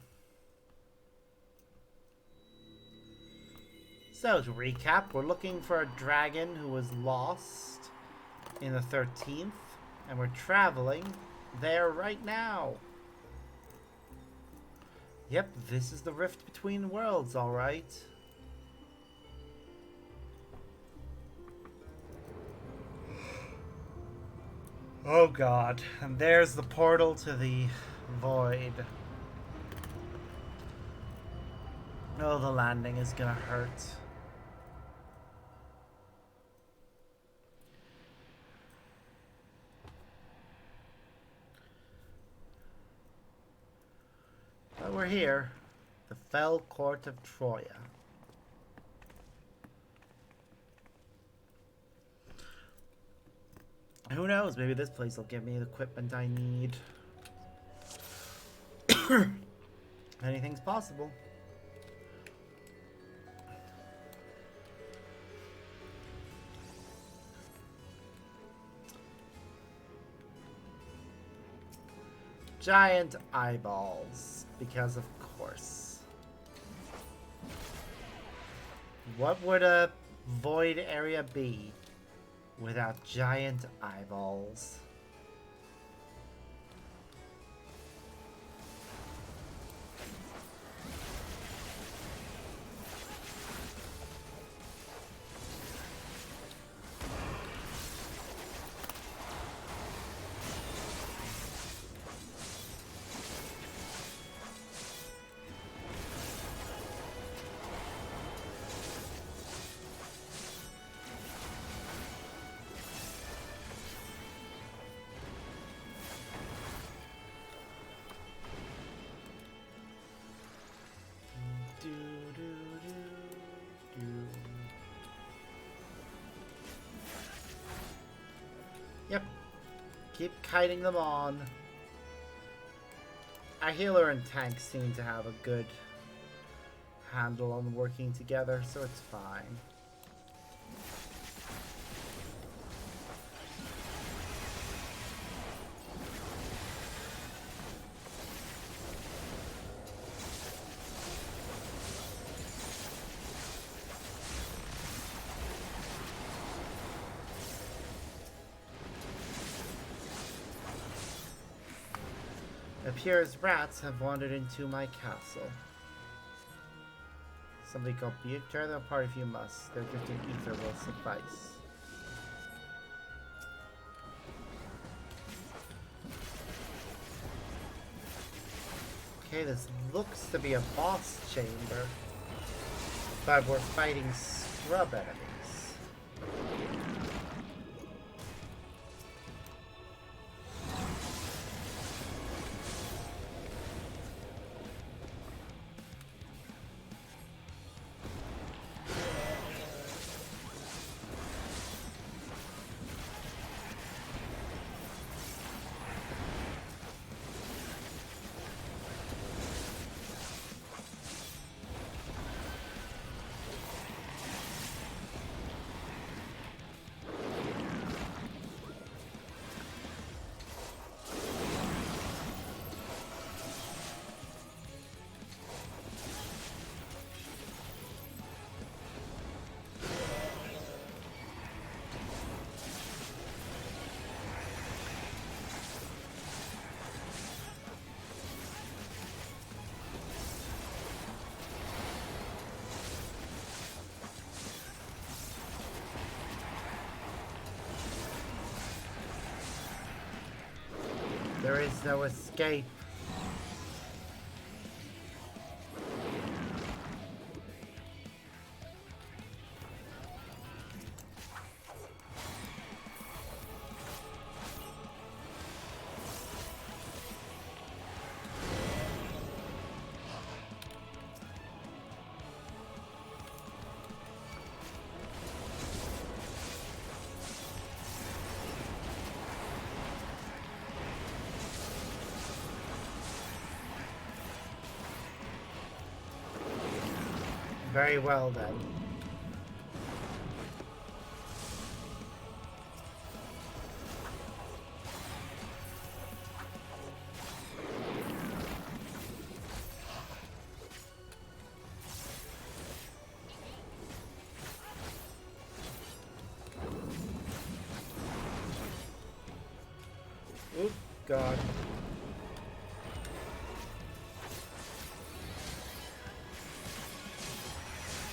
So, to recap, we're looking for a dragon who was lost in the 13th, and we're traveling there right now. Yep, this is the rift between worlds, alright. Oh god, and there's the portal to the void. Oh, the landing is gonna hurt. But we're here. The fell court of Troya. Who knows, maybe this place will give me the equipment I need. Anything's possible. Giant eyeballs, because of course. What would a void area be without giant eyeballs? Yep. Keep kiting them on. Our healer and tank seem to have a good handle on working together, so it's fine. It appears rats have wandered into my castle. Somebody go tear them apart if you must. Their drifting ether will suffice. Okay, this looks to be a boss chamber, but we're fighting scrub enemies. There is no escape. Very well then. God.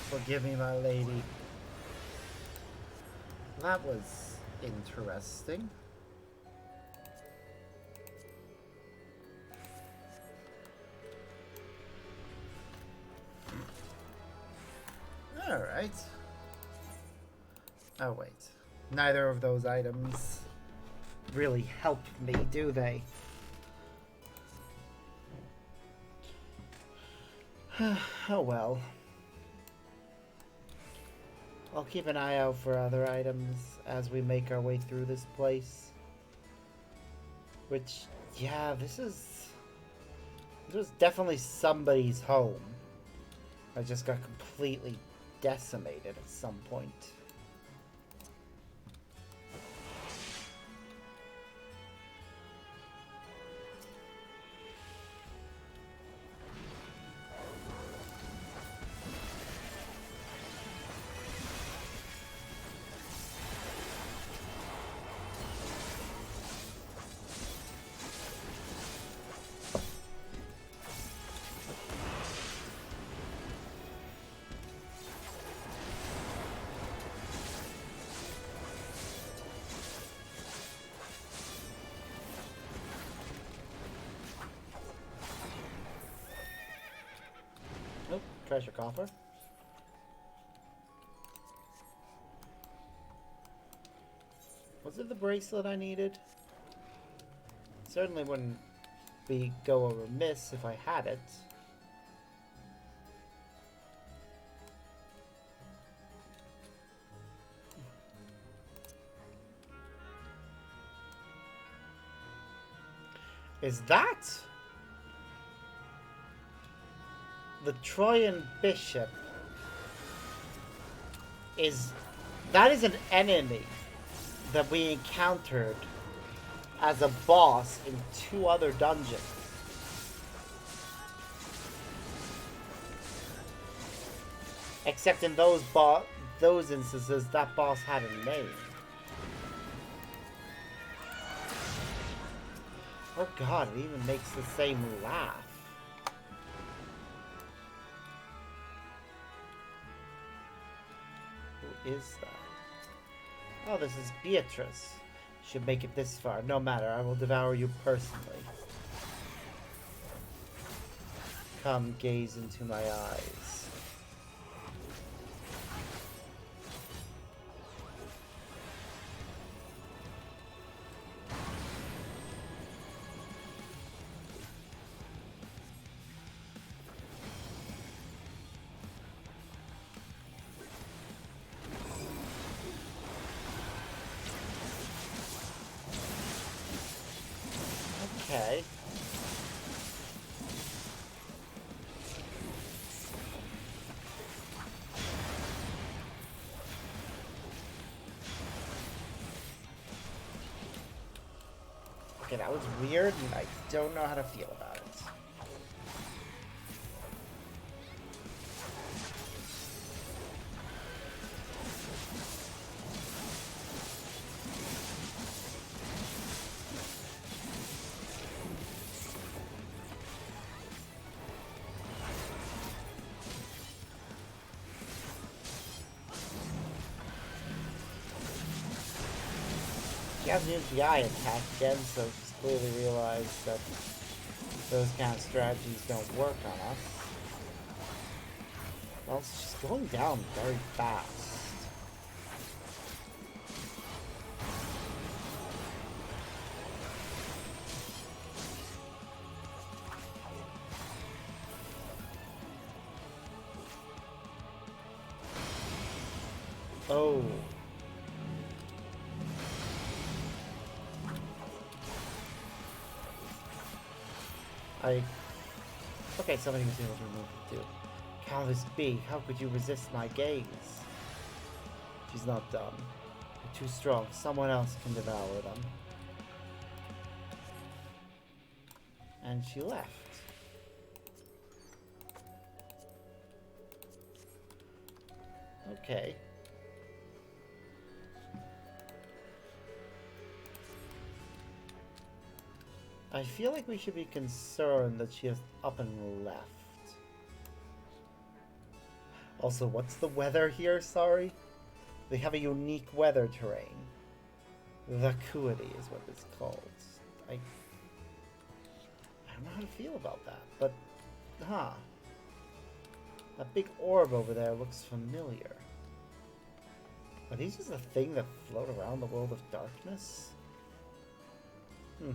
Forgive me, my lady. That was interesting. Alright. Oh, wait. Neither of those items really help me, do they? Oh well. I'll keep an eye out for other items as we make our way through this place. Which, yeah, this was definitely somebody's home. I just got completely decimated at some point. Oh, treasure coffer. Was it the bracelet I needed? Certainly wouldn't go remiss if I had it. Is that the Trojan bishop? That is an enemy that we encountered as a boss in 2 other dungeons. Except in those instances, that boss had a name. Oh god, it even makes the same laugh. Who is that? Oh, this is Beatrice. Should make it this far. No matter, I will devour you personally. Come gaze into my eyes. Okay. Okay, that was weird, and I don't know how to feel about it. She hasn't used the eye attack again, so she's clearly realized that those kind of strategies don't work on us. Well, she's going down very fast. Oh. Okay, somebody was able to remove it too. Calvis B, how could you resist my gaze? She's not done. You're too strong. Someone else can devour them. And she left. Okay. I feel like we should be concerned that she has up and left. Also, what's the weather here? Sorry? They have a unique weather terrain. Vacuity is what it's called. I don't know how to feel about that, but huh. That big orb over there looks familiar. Are these just a thing that float around the world of darkness? Hmm.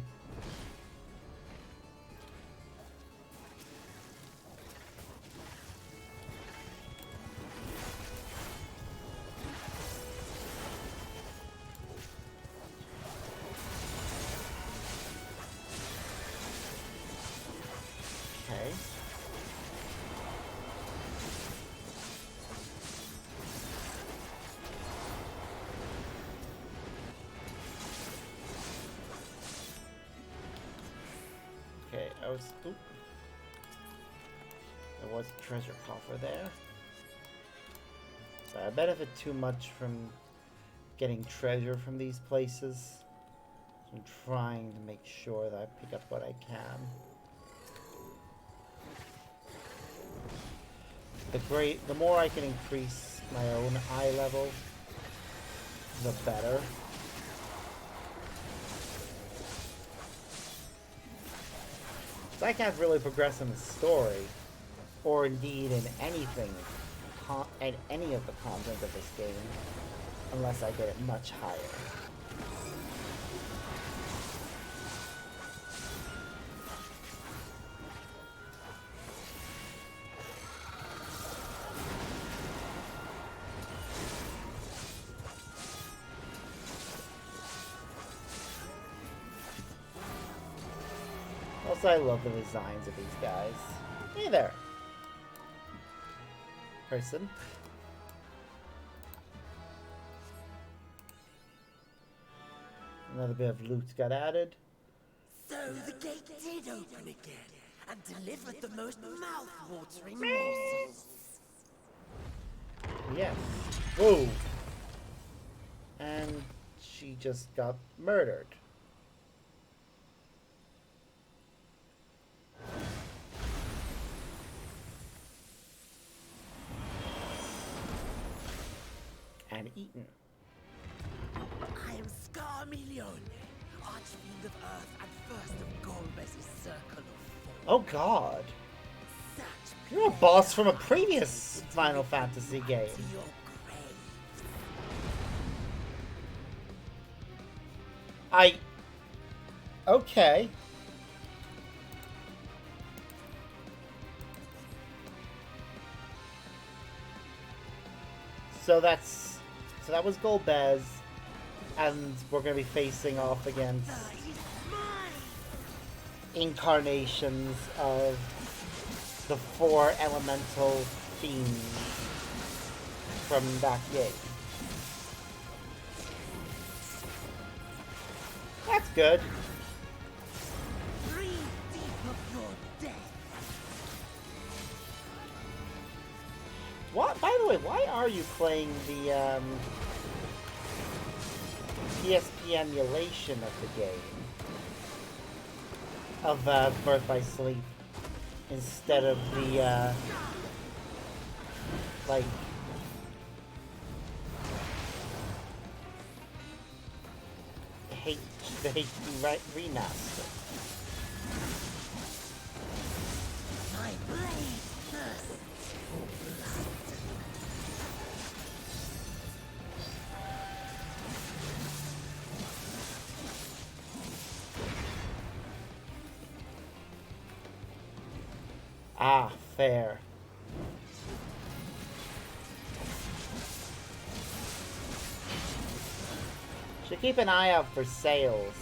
Okay. Okay, I was... Oop. There was a treasure coffer there. So I benefit too much from getting treasure from these places. So I'm trying to make sure that I pick up what I can. The more I can increase my own eye level, the better. So I can't really progress in the story, or indeed in anything, in any of the content of this game, unless I get it much higher. Also, I love the designs of these guys. Hey there, person. Another bit of loot got added. So the gate did open again and delivered the most mouth-watering morsels. Yes. Whoa. And she just got murdered. And eaten. I am Scarmelion, Archfiend of Earth and first of Golbez's Circle of Four. Oh god. Such You're a boss from a previous Final Fantasy game. to your grave. Okay. So that was Golbez, and we're gonna be facing off against incarnations of the 4 elemental fiends from that game. That's good. Breathe deep of your death. What? By the way, why are you playing the PSP emulation of the game of Birth by Sleep instead of the like the HD remaster? My blade thirsts for blood. Ah, fair. Should keep an eye out for sales.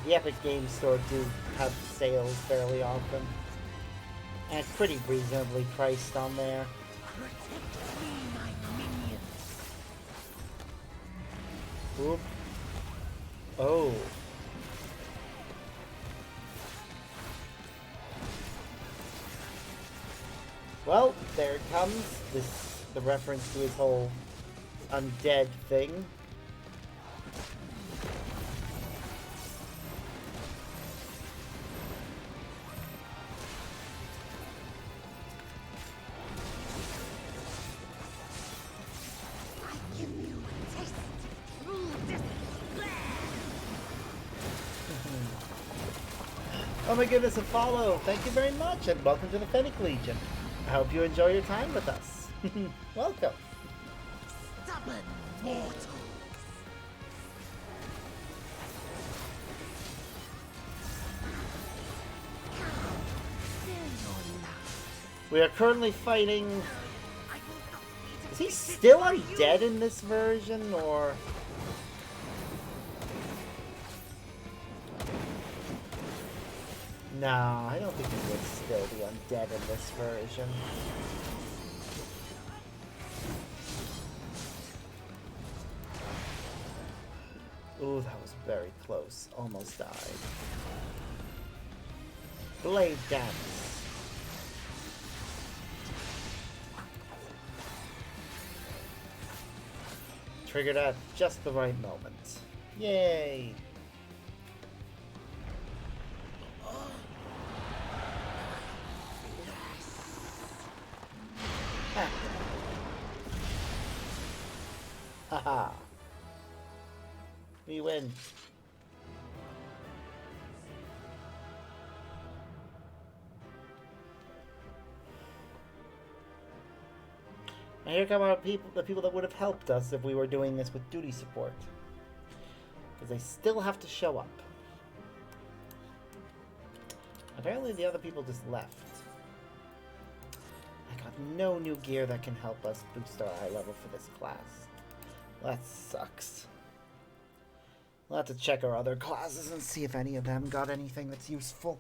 The Epic Game Store do have sales fairly often. And it's pretty reasonably priced on there. Protect me, my minions. Oop. Oh. Well, there it comes. The reference to his whole undead thing. Oh my goodness, a follow! Thank you very much, and welcome to the Fennec Legion. I hope you enjoy your time with us. Welcome. Stubborn mortals. We are currently fighting... I will not be Is he defeated still by undead you. in this version, or... No, I don't think he would still be undead in this version. Ooh, that was very close. Almost died. Blade dance. Triggered at just the right moment. Yay! Ha. Haha. We win. And here come our people, the people that would have helped us if we were doing this with duty support. Because they still have to show up. Apparently the other people just left. I got no new gear that can help us boost our eye level for this class. That sucks. We'll have to check our other classes and see if any of them got anything that's useful.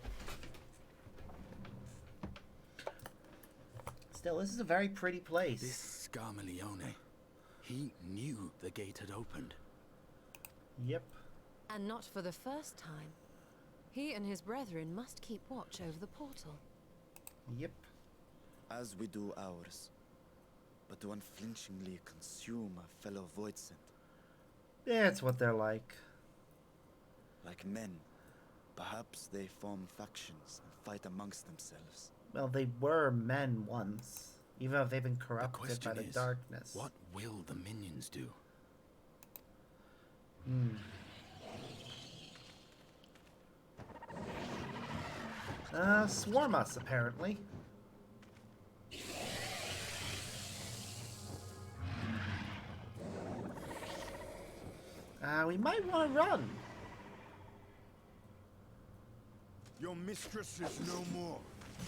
Still, this is a very pretty place. This Scarmalione, he knew the gate had opened. Yep. And not for the first time. He and his brethren must keep watch over the portal. Yep. As we do ours, but to unflinchingly consume a fellow Voidsent. Yeah, it's what they're like. Like men, perhaps they form factions and fight amongst themselves. Well, they were men once, even if they've been The corrupted question by the is, darkness. what will the minions do? Swarm us, apparently. We might want to run. Your mistress is no more,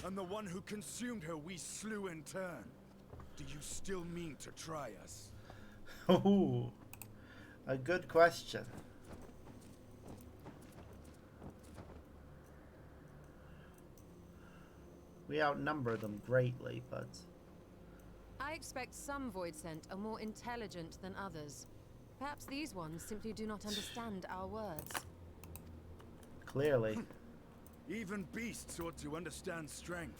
and the one who consumed her we slew in turn. Do you still mean to try us? Ooh, a good question. We outnumber them greatly, but... I expect some Voidsent are more intelligent than others. Perhaps these ones simply do not understand our words. Clearly. Even beasts ought to understand strength.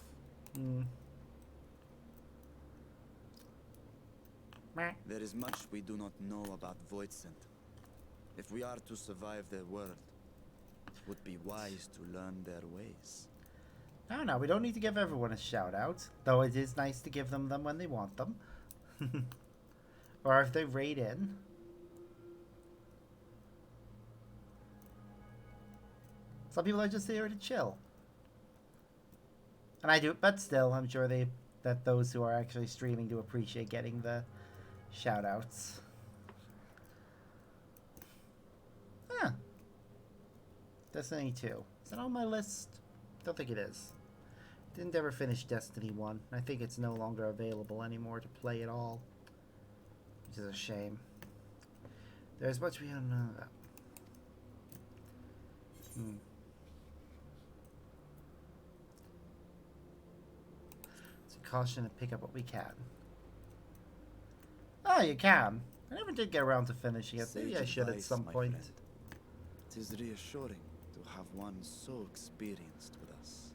Meh. There is much we do not know about Voidsent. If we are to survive their world, it would be wise to learn their ways. No, we don't need to give everyone a shout out, though it is nice to give them when they want them. Or if they raid in. Some people are just there to chill. And I do, but still, I'm sure that those who are actually streaming do appreciate getting the shout outs. Huh. Destiny 2. Is that on my list? Don't think it is. Didn't ever finish Destiny 1. I think it's no longer available anymore to play at all. Which is a shame. There's much we don't know about. So caution and pick up what we can. Oh, you can. I never did get around to finishing it. Maybe I Sage should at advice, some my point. friend. It is reassuring to have one so experienced with us.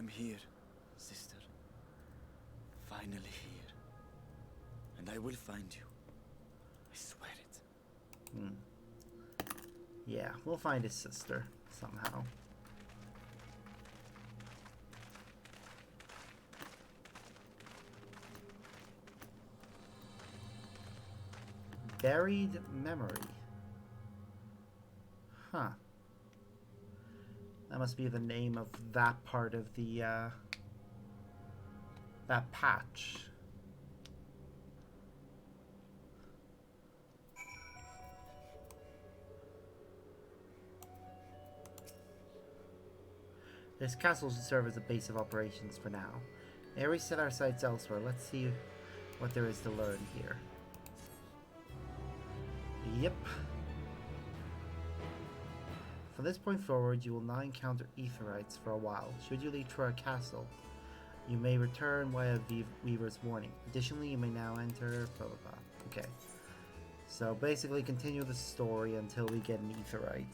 am here, sister. Finally here. And I will find you. I swear it. Yeah, we'll find his sister somehow. Buried memory. Huh. That must be the name of that part of the, that patch. This castle should serve as a base of operations for now. Ere we set our sights elsewhere, let's see what there is to learn here. Yep. From this point forward, you will not encounter Aetherites for a while. Should you leave Troya Castle, you may return via Weaver's Warning. Additionally, you may now enter blah blah blah. Okay. So basically continue the story until we get an Aetherite.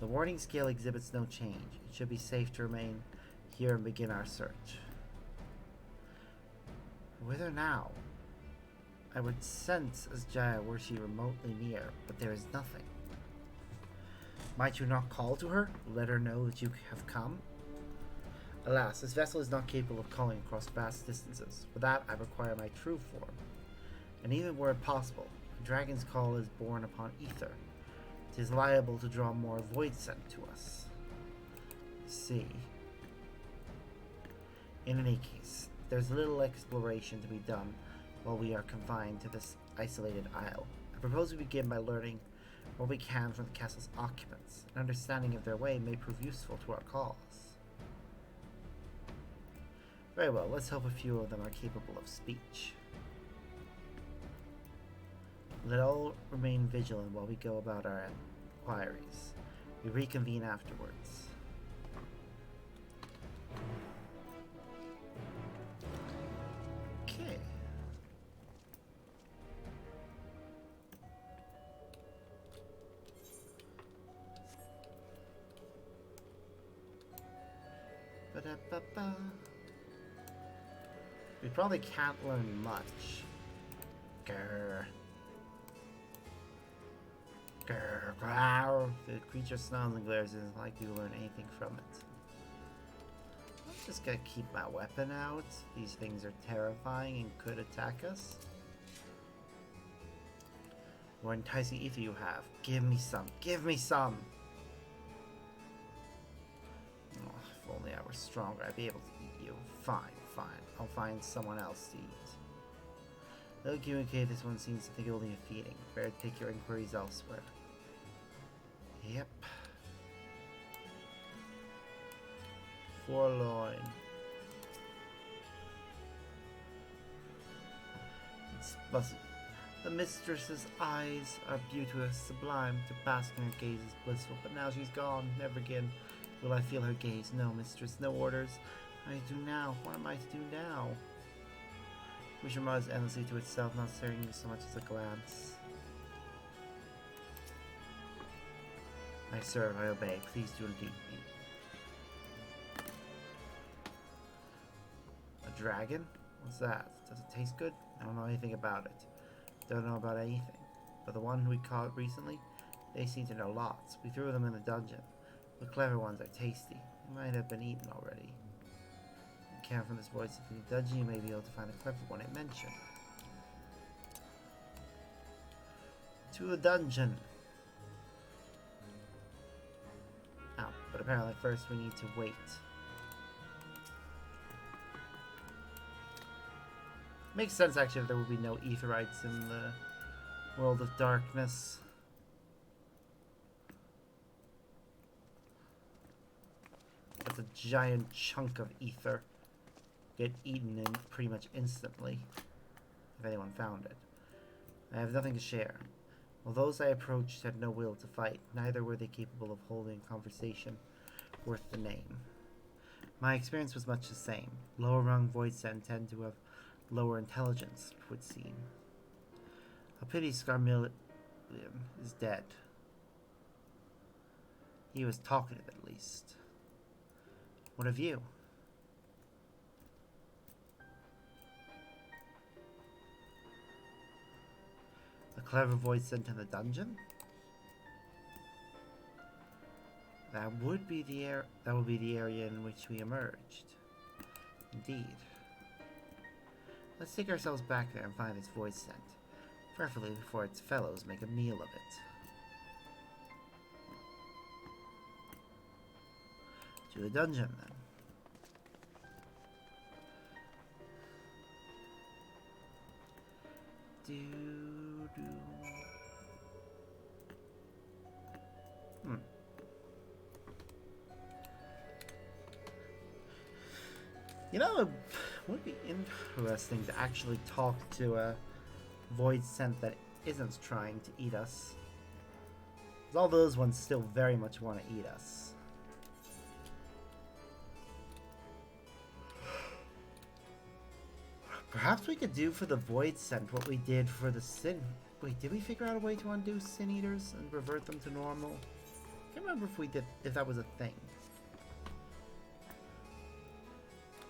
The warning scale exhibits no change. It should be safe to remain here and begin our search. Whither now? I would sense as Jaya were she remotely near, but there is nothing. Might you not call to her? Let her know that you have come? Alas, this vessel is not capable of calling across vast distances. For that, I require my true form. And even were it possible, a dragon's call is born upon ether. 'Tis liable to draw more void sent to us. See. In any case, there's little exploration to be done while we are confined to this isolated isle. I propose we begin by learning what we can from the castle's occupants. An understanding of their way may prove useful to our cause. Very well, let's hope a few of them are capable of speech. Let all remain vigilant while we go about our inquiries. We reconvene afterwards. Okay. Ba-da-ba-ba. We probably can't learn much. Grr. Grr, growl. The creature snarls and glares and isn't likely to learn anything from it. I'm just gonna keep my weapon out. These things are terrifying and could attack us. What enticing ether you have. Give me some. Give me some! Oh, if only I were stronger, I'd be able to eat you. Fine, fine. I'll find someone else to eat. They'll communicate. This one seems to think only of feeding. Better take your inquiries elsewhere. Yep. Forlorn. The mistress's eyes are beauteous, sublime. To bask in her gaze is blissful. But now she's gone. Never again will I feel her gaze. No, mistress, no orders. I do now. What am I to do now? Which reminds endlessly to itself, not staring me so much as a glance. I serve, I obey. Please do indeed me. A dragon? What's that? Does it taste good? I don't know anything about it. Don't know about anything. But the one we caught recently, they seem to know lots. We threw them in the dungeon. The clever ones are tasty. They might have been eaten already. Count from this voice in the dungeon, you may be able to find the clever one it mentioned. To the dungeon! Oh, but apparently first we need to wait. Makes sense actually if there will be no Aetherites in the world of darkness. That's a giant chunk of ether. Get eaten in pretty much instantly, if anyone found it. I have nothing to share. While those I approached had no will to fight, neither were they capable of holding a conversation worth the name. My experience was much the same. Lower rung void sent tend to have lower intelligence, it would seem. A pity Scarmillion is dead. He was talkative, at least. What of you? A clever voice sent in the dungeon? That would be the area in which we emerged. Indeed. Let's take ourselves back there and find this voice sent, preferably before its fellows make a meal of it. To the dungeon, then. You know, it would be interesting to actually talk to a void scent that isn't trying to eat us. 'Cause all those ones still very much want to eat us. Perhaps we could do for the void scent what we did for the sin. Wait, did we figure out a way to undo sin eaters and revert them to normal? I can't remember if that was a thing.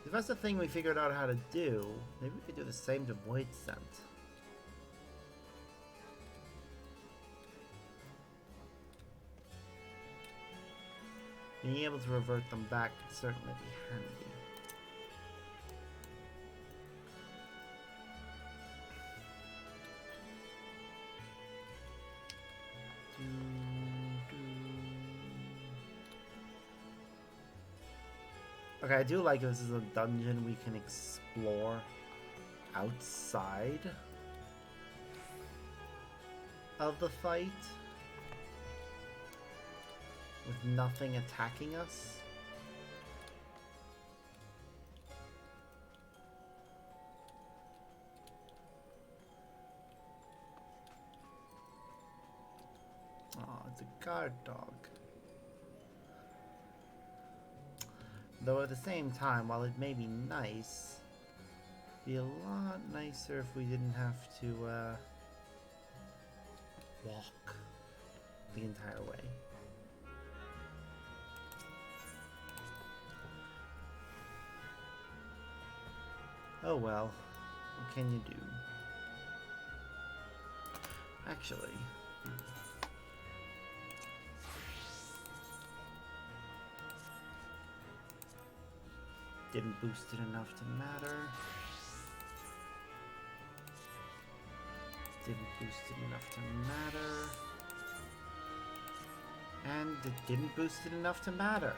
If that's the thing we figured out how to do, maybe we could do the same to void scent. Being able to revert them back could certainly be handy. Okay, I do like this is a dungeon we can explore outside of the fight with nothing attacking us. Oh, it's a guard dog. Though at the same time, while it may be nice, it'd be a lot nicer if we didn't have to walk the entire way. Oh well, what can you do? Actually, didn't boost it enough to matter. Didn't boost it enough to matter. And it didn't boost it enough to matter.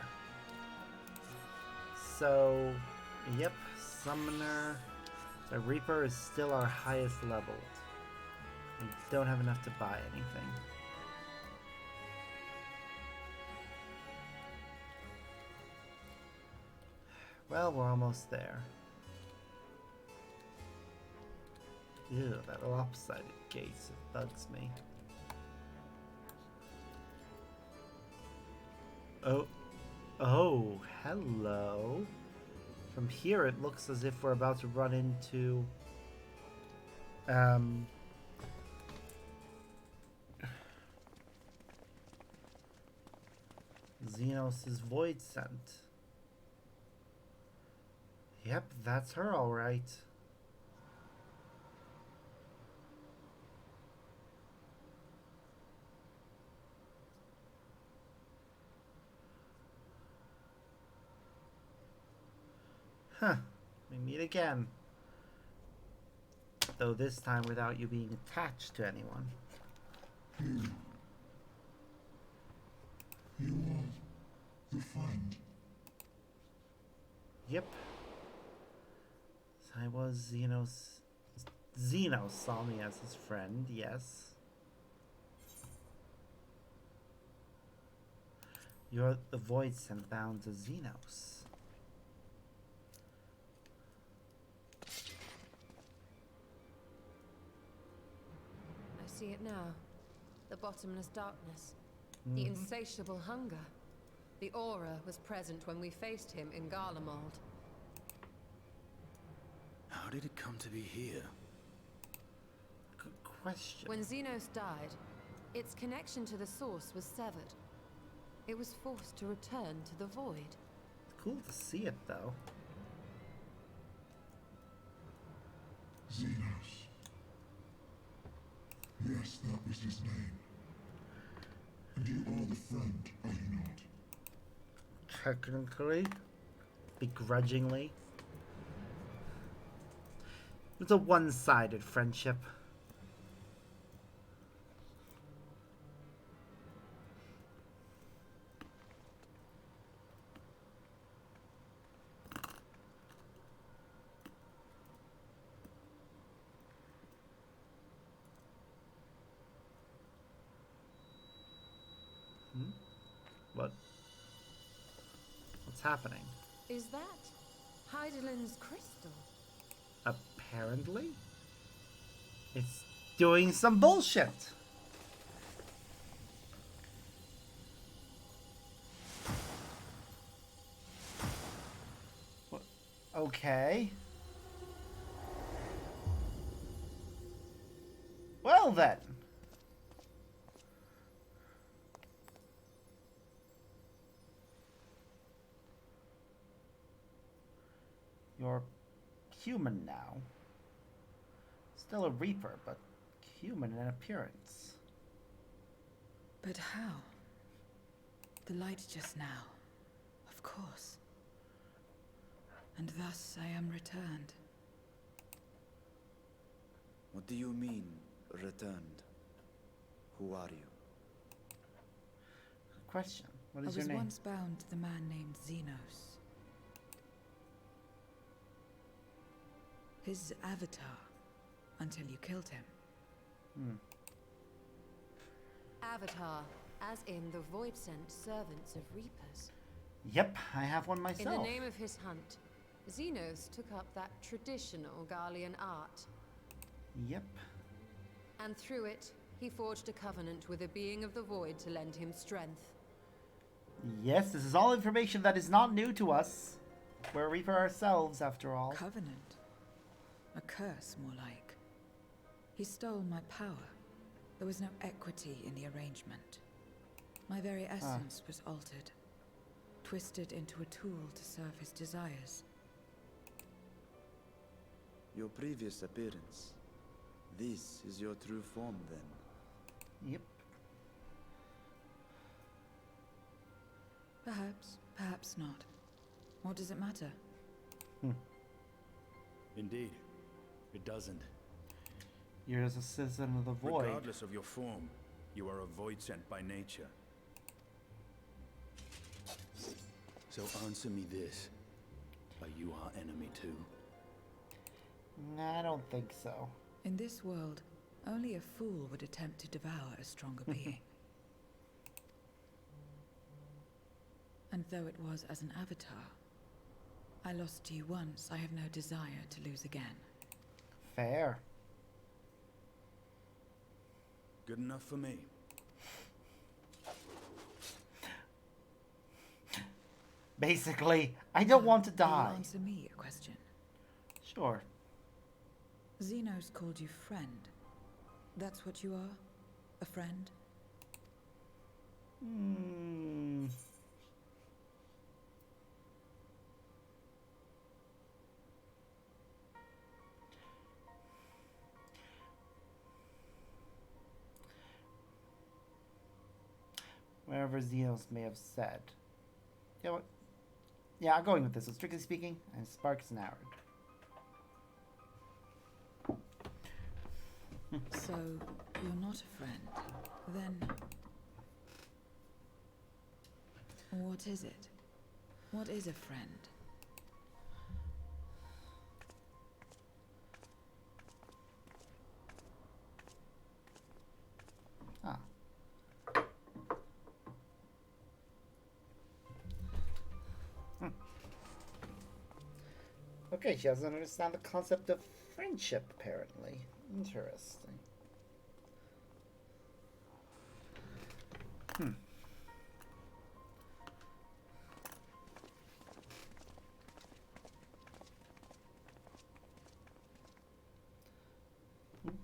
So, yep, Summoner. The Reaper is still our highest level. We don't have enough to buy anything. Well, we're almost there. Ew, that lopsided gaze, it bugs me. Oh, hello. From here it looks as if we're about to run into Xenos' void scent. Yep, that's her all right. Huh, we meet again. Though this time without you being attached to anyone. You are the friend. Yep. I was Xenos saw me as his friend, yes. You're the void scent bound to Xenos. I see it now. The bottomless darkness. The insatiable hunger. The aura was present when we faced him in Garlemald. How did it come to be here? Good question. When Xenos died, its connection to the source was severed. it was forced to return to the void. It's cool to see it, though. Xenos. Yes, that was his name. And you are the friend, are you not? Technically. Begrudgingly. It's a one-sided friendship. What? What's happening? Is that Heidelin's crystal? Apparently? It's doing some bullshit. What? Okay. Well then. You're human now. Still a Reaper, but human in appearance. But how? The light just now. Of course. And thus I am returned. What do you mean, returned? Who are you? Question. What I is was your name? once bound to the man named Xenos. His avatar, until you killed him. Avatar, as in the void-sent servants of Reapers. Yep, I have one In myself. the name of his hunt, Xenos took up that traditional Garlean art. Yep. And through it, he forged a covenant with a being of the void to lend him strength. Yes, this is all information that is not new to us. We're a Reaper ourselves, after all. Covenant? A curse, more like. He stole my power. There was no equity in the arrangement. My very essence was altered, twisted into a tool to serve his desires. Your previous appearance. This is your true form, then? Yep. Perhaps, perhaps not. What does it matter? Indeed, it doesn't. You're just a citizen of the void. Regardless of your form, you are a void sent by nature. So answer me this. Are you our enemy too? Nah, I don't think so. In this world, only a fool would attempt to devour a stronger being. And though it was as an avatar, I lost to you once, I have no desire to lose again. Fair. Good enough for me. Basically, I don't want to Will die. you answer me a question? Sure. Xenos called you friend. That's what you are? A friend? Hmm. Wherever Xenos may have said. You know what? Yeah, I'm going with this. So strictly speaking, and Sparks and Arad. So, you're not a friend. Then... what is it? What is a friend? Ah. Okay, she doesn't understand the concept of friendship, apparently. Interesting.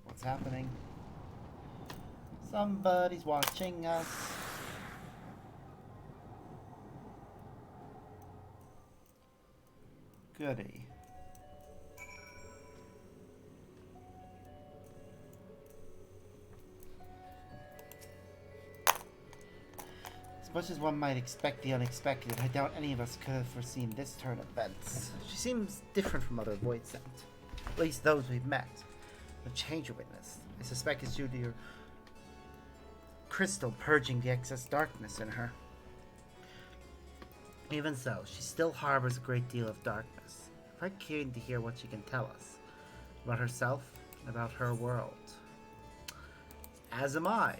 What's happening? Somebody's watching us. Goody. As much as one might expect the unexpected, I doubt any of us could have foreseen this turn of events. She seems different from other Void Sent, at least those we've met. The change you witnessed, I suspect is due to your crystal purging the excess darkness in her. Even so, she still harbors a great deal of darkness. I'm quite keen to hear what she can tell us about herself and about her world. As am I.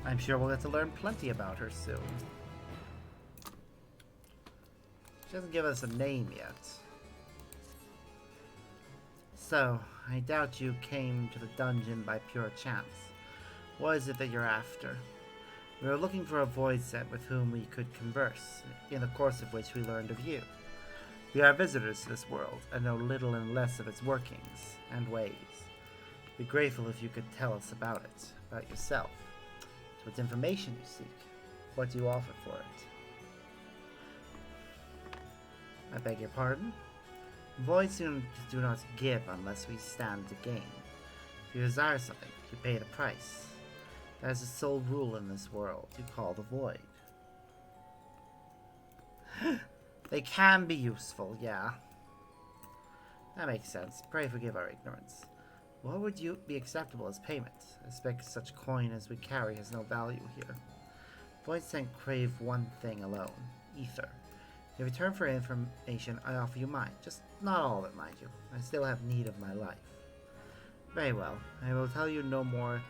I'm sure we'll get to learn plenty about her soon. She doesn't give us a name yet. So, I doubt you came to the dungeon by pure chance. What is it that you're after? We are looking for a void set with whom we could converse, in the course of which we learned of you. We are visitors to this world, and know little and less of its workings and ways. We'd be grateful if you could tell us about it, about yourself. What information you seek, what do you offer for it? I beg your pardon? Voids do not give unless we stand to gain. If you desire something, you pay the price. That is the sole rule in this world you call the void. They can be useful, yeah. That makes sense. Pray forgive our ignorance. What would you be acceptable as payment? I suspect such coin as we carry has no value here. Void Sent crave one thing alone, ether. In return for information, I offer you mine. Just not all of it, mind you. I still have need of my life. Very well. I will tell you no more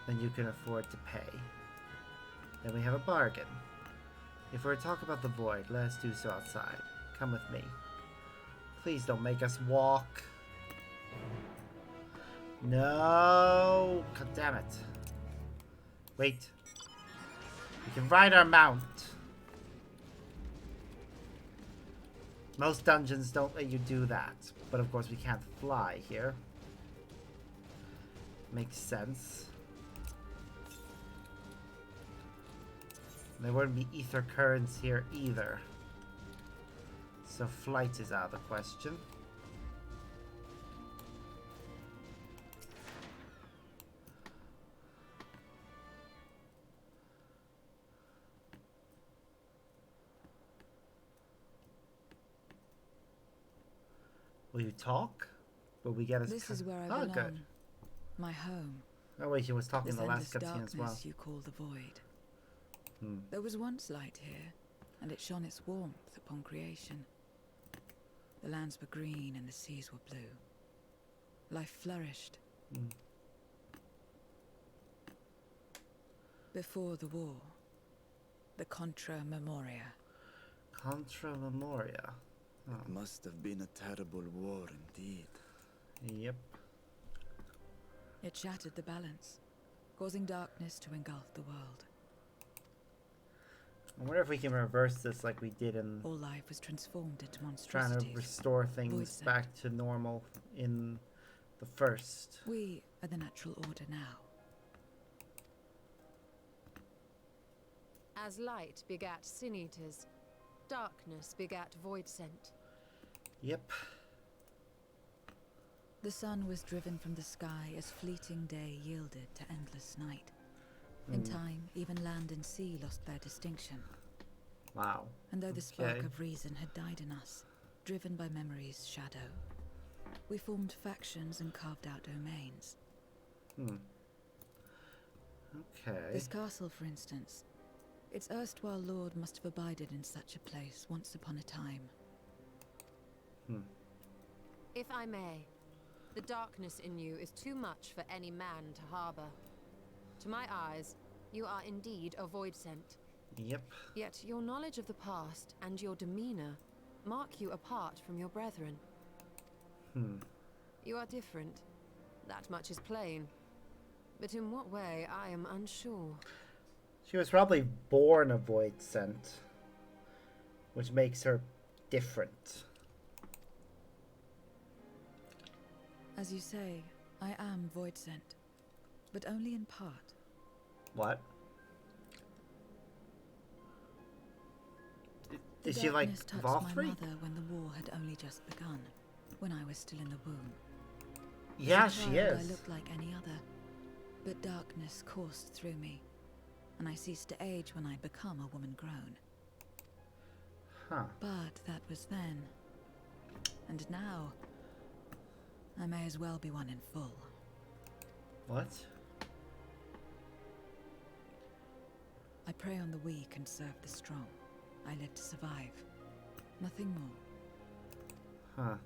than you can afford to pay. Then we have a bargain. If we're to talk about the void, let us do so outside. Come with me. Please don't make us walk. No! God damn it. Wait. We can ride our mount. Most dungeons don't let you do that. But of course we can't fly here. Makes sense. There wouldn't be ether currents here either. So flight is out of the question. Will you talk? Will we get us? This is where I belong. Good. My home. Oh wait, she was talking in This the last endless cutscene as well. darkness you call the void. There was once light here, and it shone its warmth upon creation. The lands were green and the seas were blue. Life flourished. Before the war, the Contra Memoria. Contra Memoria. It must have been a terrible war indeed. Yep. It shattered the balance, causing darkness to engulf the world. I wonder if we can reverse this like we did in All life was transformed into trying monstrosities. to restore things back to normal in the first. We are the natural order now. As light begat sin eaters, darkness begat void sent. Yep. The sun was driven from the sky as fleeting day yielded to endless night. In time, even land and sea lost their distinction. Wow. And though the spark of reason had died in us, driven by memory's shadow, we formed factions and carved out domains. Okay. This castle, for instance, its erstwhile lord must have abided in such a place once upon a time. If I may, the darkness in you is too much for any man to harbor. To my eyes, you are indeed a void sent. Yep. Yet your knowledge of the past and your demeanor mark you apart from your brethren. You are different. That much is plain. But in what way, I am unsure. She was probably born a void sent, which makes her different. As you say, I am void sent, but only in part. What? The Is she like darkness touched Valkyrie? my mother when the war had only just begun, when I was still in the womb. Yeah, As a she child, is. I looked like any other, but darkness coursed through me, and I ceased to age when I'd become a woman grown. Huh. But that was then. And now, I may as well be one in full. What? I prey on the weak and serve the strong. I live to survive. Nothing more. Huh.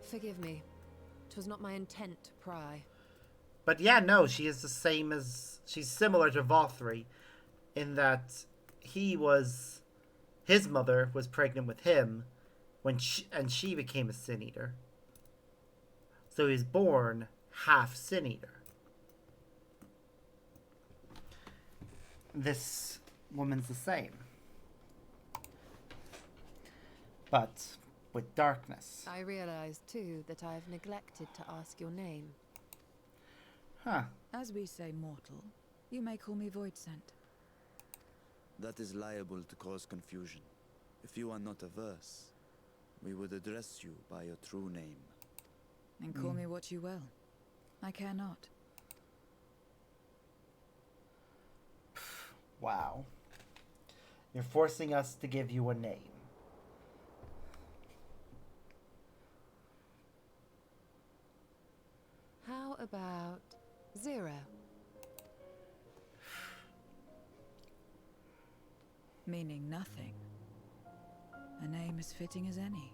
Forgive me. 'Twas not my intent to pry. But yeah, no, she is the same as... She's similar to Valkyrie in that his mother was pregnant with him when she became a Sin Eater. So he was born half Sin Eater. This woman's the same. But with darkness. I realize, too, that I've neglected to ask your name. Huh. As we say mortal, you may call me Voidsent. That is liable to cause confusion. If you are not averse, we would address you by your true name. And call me what you will. I care not. Wow. You're forcing us to give you a name. How about Zero? Meaning nothing. A name as fitting as any.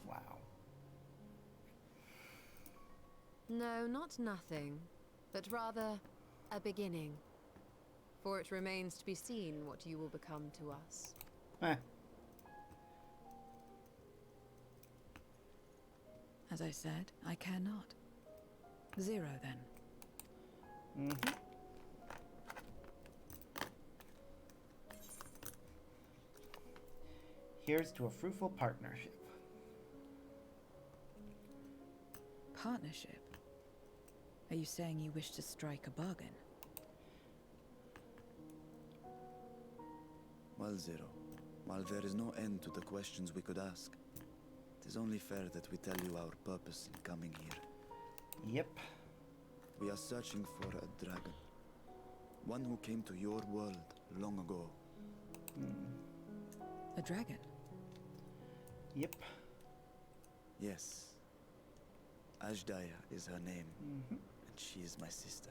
Wow. No, not nothing, but rather a beginning. For it remains to be seen what you will become to us. Eh. As I said, I care not. Zero, then. Mm-hmm. Here's to a fruitful partnership. Partnership? Are you saying you wish to strike a bargain? Well, Zero, while there is no end to the questions we could ask, it is only fair that we tell you our purpose in coming here. Yep. We are searching for a dragon. One who came to your world long ago. A dragon? Yep. Yes. Ashdaya is her name, Mm-hmm. and she is my sister.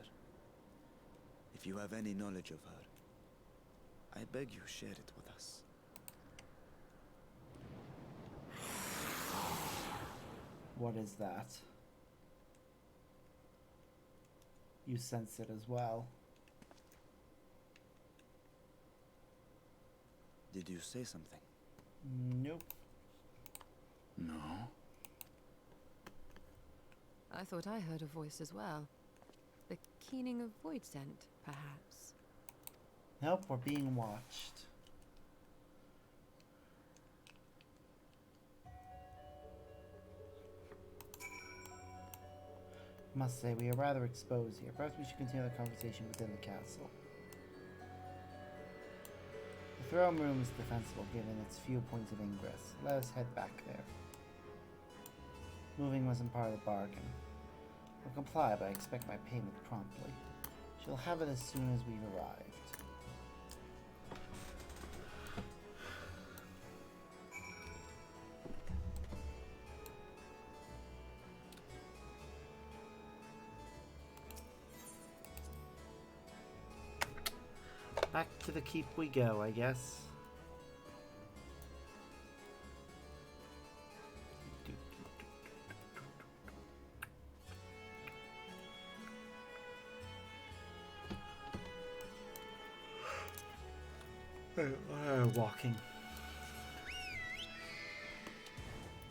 If you have any knowledge of her, I beg you share it with us. What is that? You sense it as well. Did you say something? Nope. No? I thought I heard a voice as well. The keening of void scent, perhaps. Nope, we're being watched. Must say, we are rather exposed here. Perhaps we should continue the conversation within the castle. The throne room is defensible given its few points of ingress. Let us head back there. Moving wasn't part of the bargain. I'll comply, but I expect my payment promptly. She'll have it as soon as we've arrived. Back to the keep we go, I guess. Walking.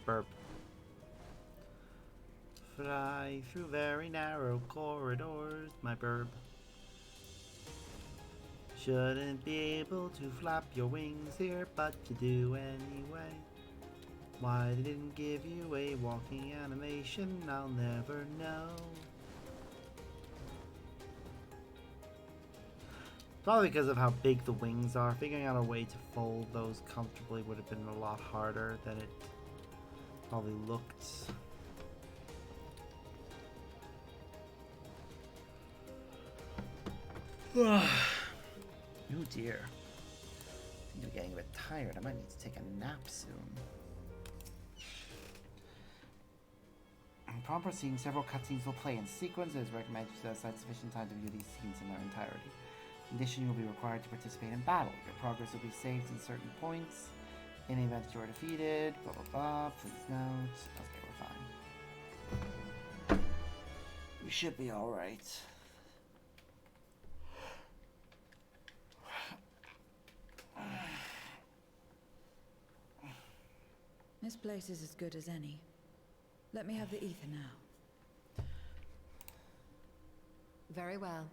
Burp. Fly through very narrow corridors, my burp. Shouldn't be able to flap your wings here, but you do anyway. Why they didn't give you a walking animation, I'll never know. Probably because of how big the wings are. Figuring out a way to fold those comfortably would have been a lot harder than it probably looked. Oh dear. I think I'm getting a bit tired. I might need to take a nap soon. Upon proceeding, several cutscenes will play in sequence. It is recommended to set aside sufficient time to view these scenes in their entirety. In addition, you will be required to participate in battle. Your progress will be saved in certain points. In the event you are defeated, blah blah blah, please note. Okay, we're fine. We should be alright. This place is as good as any. Let me have the ether now. Very well.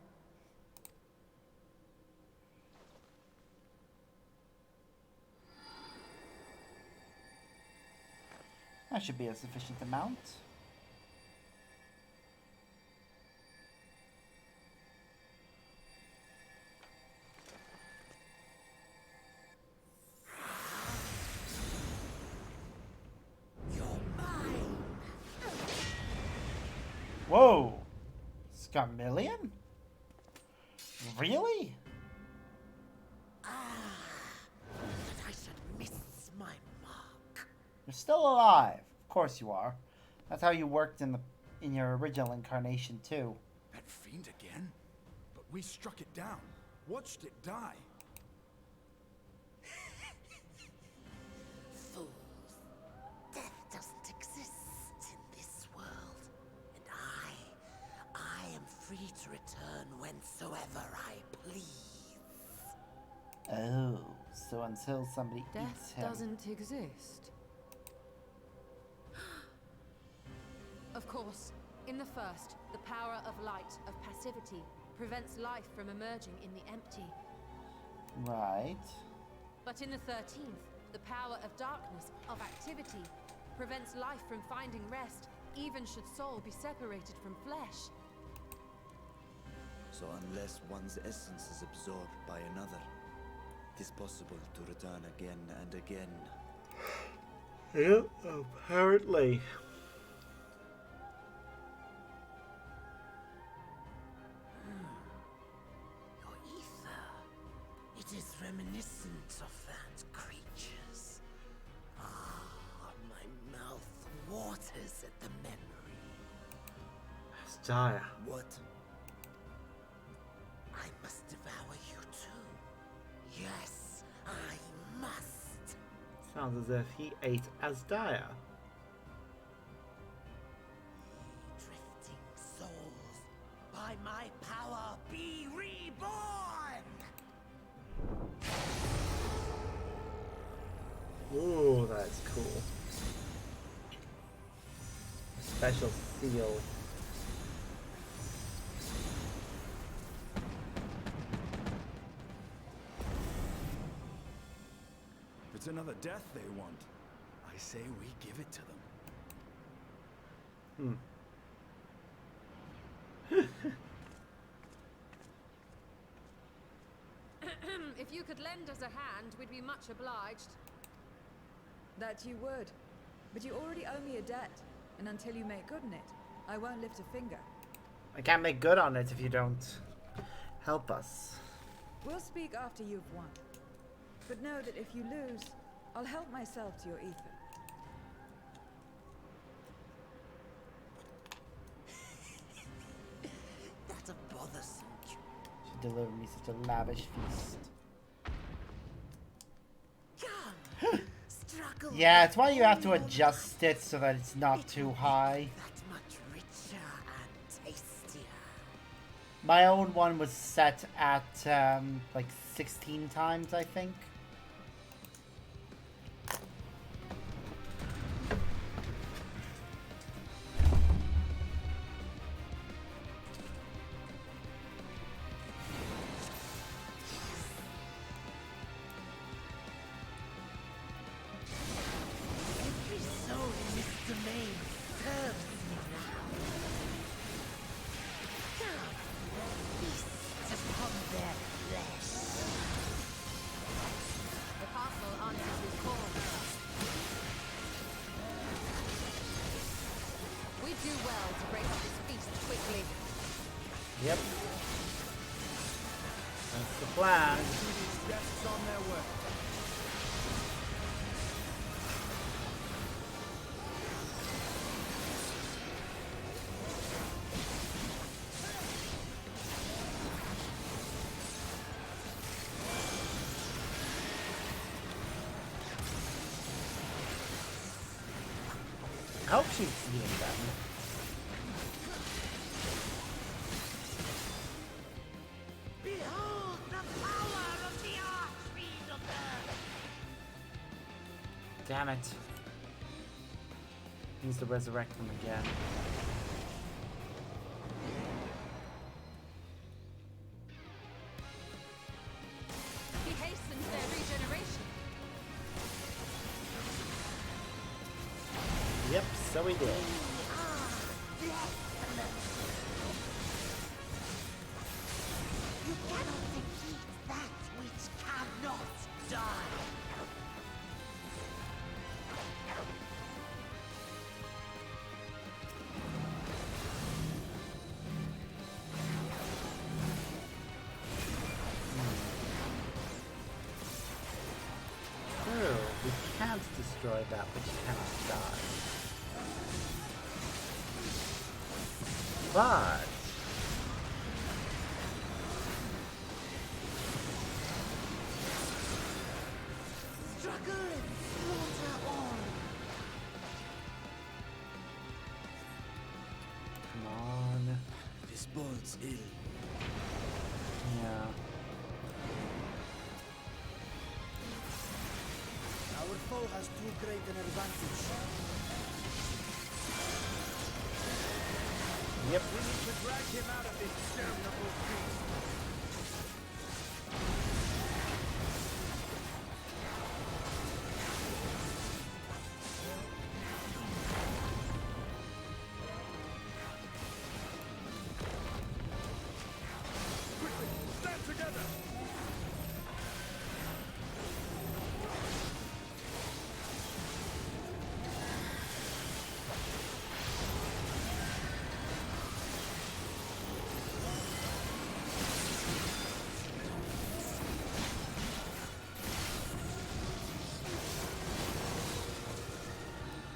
That should be a sufficient amount. Whoa! Scarmillion? Really? But I should miss my mark. You're still alive. Of course you are. That's how you worked in your original incarnation too. That fiend again? But we struck it down. Watched it die. Fools. Death doesn't exist in this world. And I am free to return whensoever I please. Oh, so until somebody eats Death him. doesn't exist. Of course, in the first, the power of light, of passivity, prevents life from emerging in the empty. Right. But in the 13th, the power of darkness, of activity, prevents life from finding rest, even should soul be separated from flesh. So unless one's essence is absorbed by another, it is possible to return again and again. Yeah, apparently. Your ether. It is reminiscent of that creature's. Ah, my mouth waters at the memory. It's dire. What? I must devour you too. Yes, I must. Sounds as if he ate Asdaya. Drifting souls, by my power be reborn! Ooh, that's cool. Special seal. If it's another death they want, I say we give it to them. If you could lend us a hand, we'd be much obliged. That you would. But you already owe me a debt, and until you make good on it, I won't lift a finger. I can't make good on it if you don't help us. We'll speak after you've won. But know that if you lose, I'll help myself to your ether. That's a bothersome. She delivered me such a lavish feast. Come, struggle. Yeah, it's why you have to adjust it so that it's not too high. That much richer and tastier. My own one was set at like 16 times, I think. Every soul in this domain serves me now. Come, feast upon their flesh. celebrate this feast quickly. Yep. That's the plan. These guests on their way. I hope she's seeing them. Behold the power of the Archfiend. Damn it. Needs to resurrect them again. He hastens their regeneration. Yep, so we did. You cannot defeat that which cannot die. True, we can't destroy that which cannot die. But Struggle and slaughter on. come on. This bodes ill. Yeah. Our foe has too great an advantage. Yep. We need to drag him out of this damnable beast. Quickly, stand together!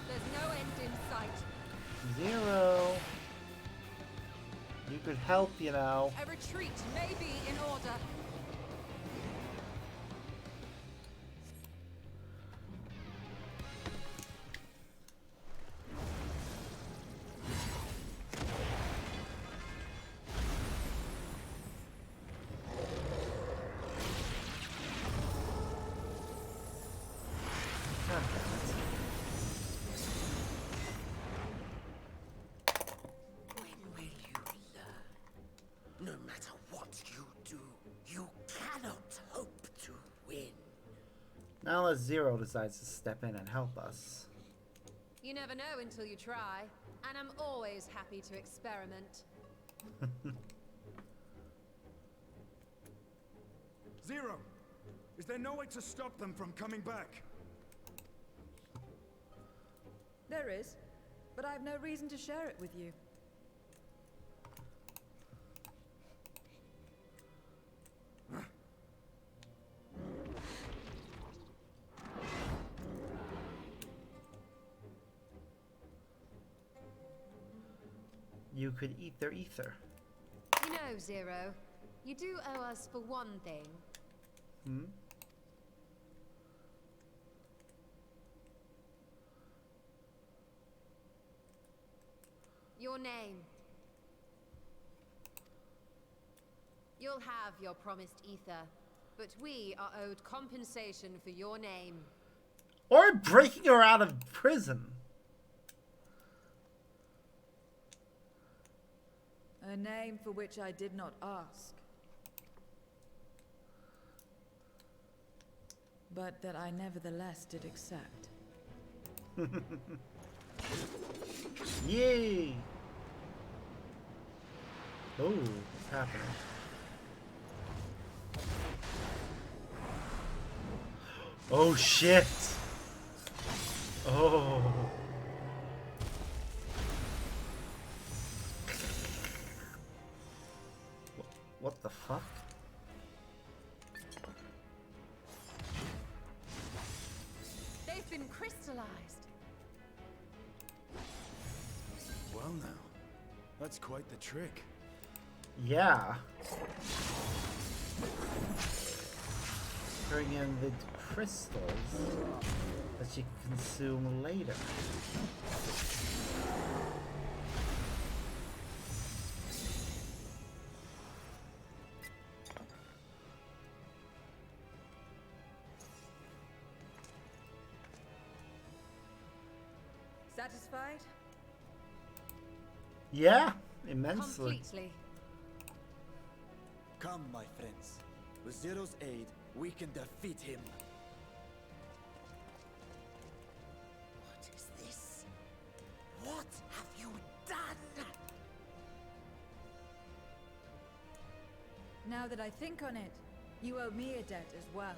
There's no end in sight. Zero. You could help, you know. A retreat may be in order. God damn it. When will you learn? No matter what you do, you cannot hope to win. Now unless Zero decides to step in and help us. You never know until you try, and I'm always happy to experiment. Zero! Is there no way to stop them from coming back? There is, but I have no reason to share it with you. You could eat their ether. You know, Zero, you do owe us for one thing. Hmm? Your name. You'll have your promised ether, but we are owed compensation for your name. Or breaking her out of prison. A name for which I did not ask. But that I nevertheless did accept. Yay! Oh, what's happening? Oh shit! Oh. fuck? They've been crystallized. Well now, that's quite the trick. Yeah. Bring in the crystals that she can consume later. Satisfied? Yeah, immensely. Completely. Come, my friends. With Zero's aid, we can defeat him. What is this? What have you done? Now that I think on it, you owe me a debt as well.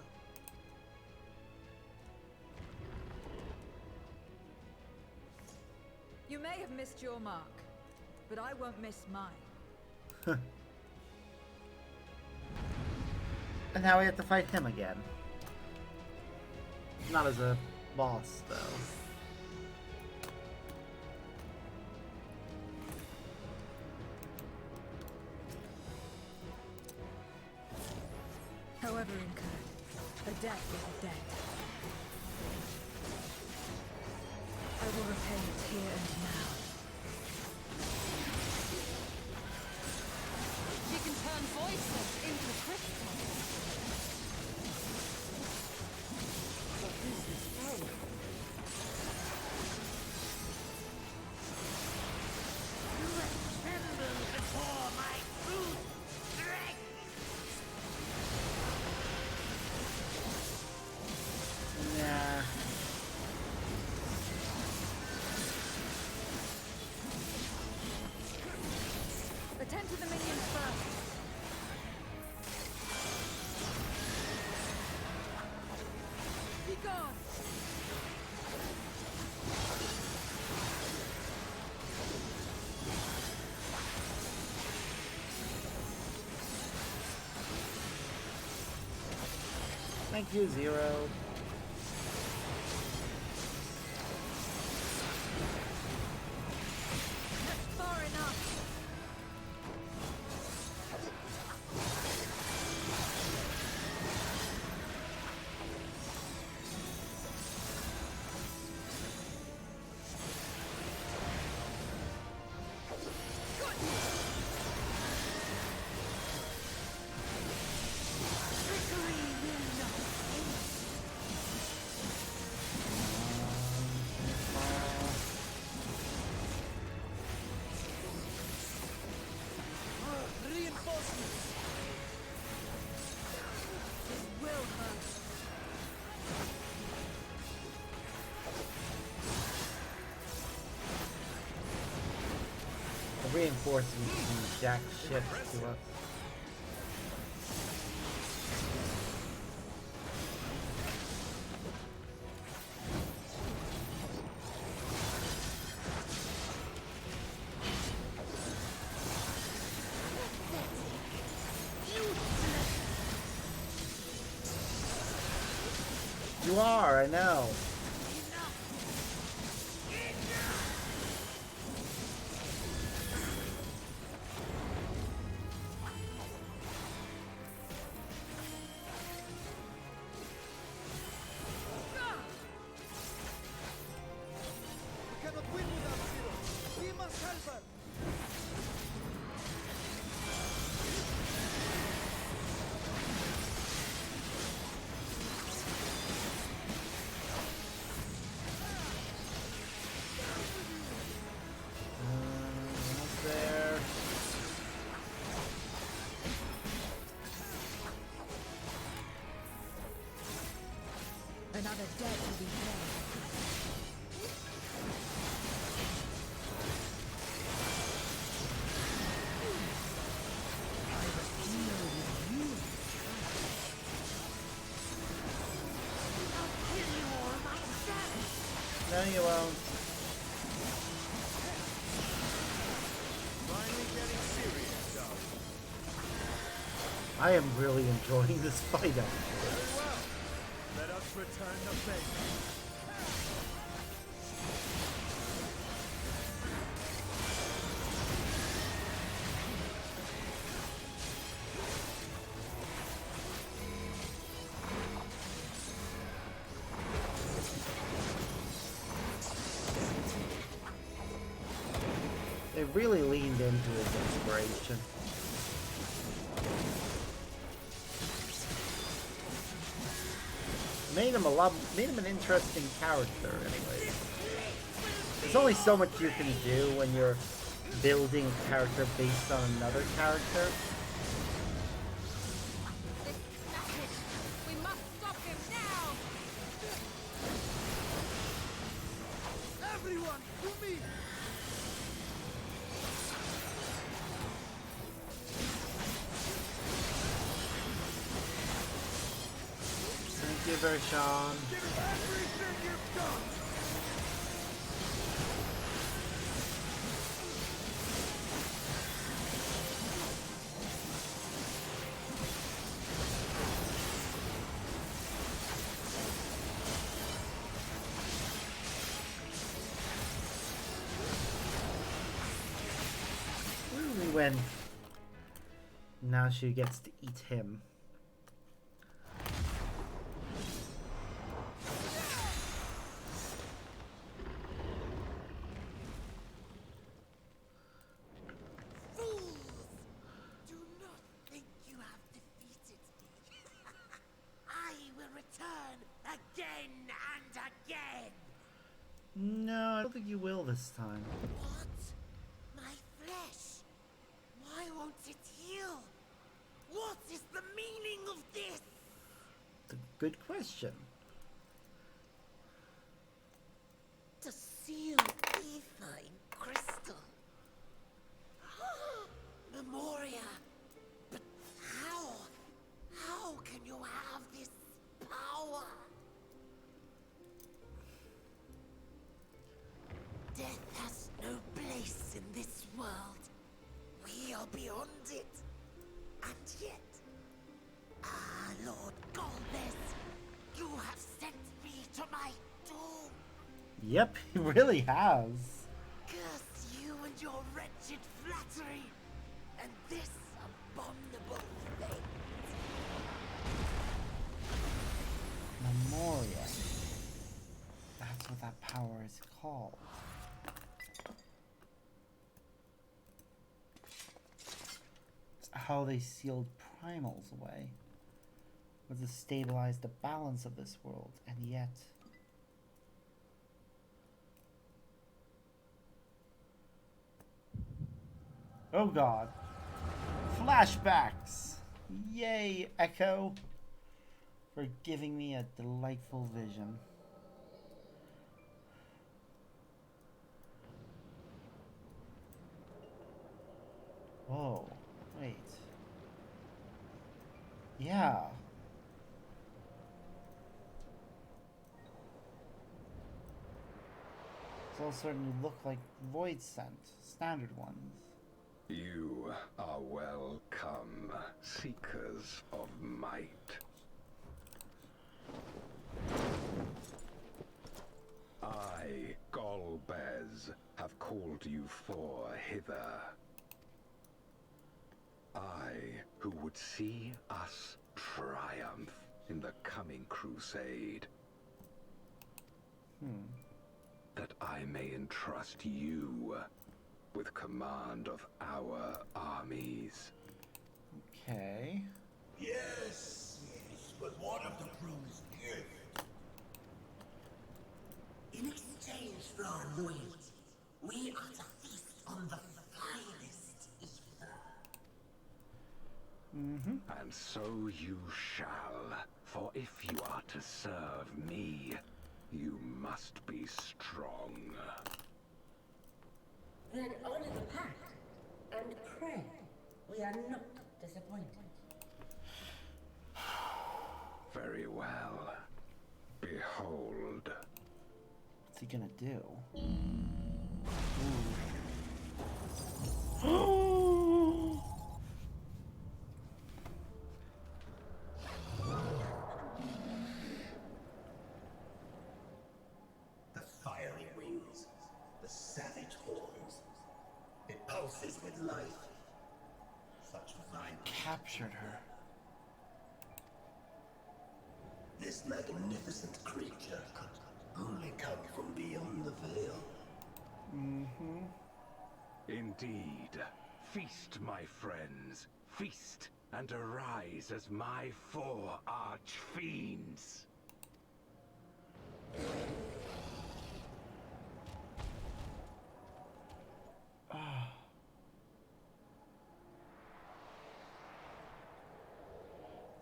You may have missed your mark, but I won't miss mine. And now we have to fight him again. Not as a boss, though. However incurred, a debt is a debt. I will repay it here and now. She can turn voices into crystals. What is this power? You have trembled before my brute strength! Nah. Attend to the minions first. Be gone! Thank you, Zero. That's far enough. Reinforcements! It will hurt. The reinforcements do jack shit to us. You are, I know. We cannot win without Zero. We must help her. Almost there. Another debt will be paid. No, you won't. Finally getting serious, darling. I am really enjoying this fight actually. Very well. Let us return the favor. They really leaned into his inspiration. Made him an interesting character anyway. There's only so much you can do when you're building a character based on another character. We must stop him now! Everyone, to me! Thank you, Vershawn. Give everything you've got! We win. Now she gets to eat him. Fools! Do not think you have defeated me. I will return again and again. No, I don't think you will this time. What? My flesh? Why won't it heal? What is the meaning of this? It's a good question. To seal ether in crystal. Memoria. But how? How can you have this power? Death has no place in this world. We are beyond it. And yet, Lord Golbez, you have sent me to my doom. Yep, he really has. Curse you and your wretched flattery, and this abominable thing. Memoria. That's what that power is called. It's how they sealed primals away. Was to stabilize the balance of this world, and yet... Oh god. Flashbacks! Yay, Echo! For giving me a delightful vision. Whoa, wait. Yeah. It's all starting to look like Void Scent, standard ones. You are welcome, seekers of might. I, Golbez, have called you for hither. I, who would see us triumph in the coming crusade. That I may entrust you with command of our armies. Okay. Yes, yes, but what of the promised gift? In exchange for our loyalty, we are to feast on the finest ether. And so you shall, for if you are to serve me, you must be strong. Then honor the pact and pray we are not disappointed. Very well. Behold. What's he gonna do? captured her. This magnificent creature could only come from beyond the veil. Indeed. Feast, my friends. Feast and arise as my 4 arch-fiends.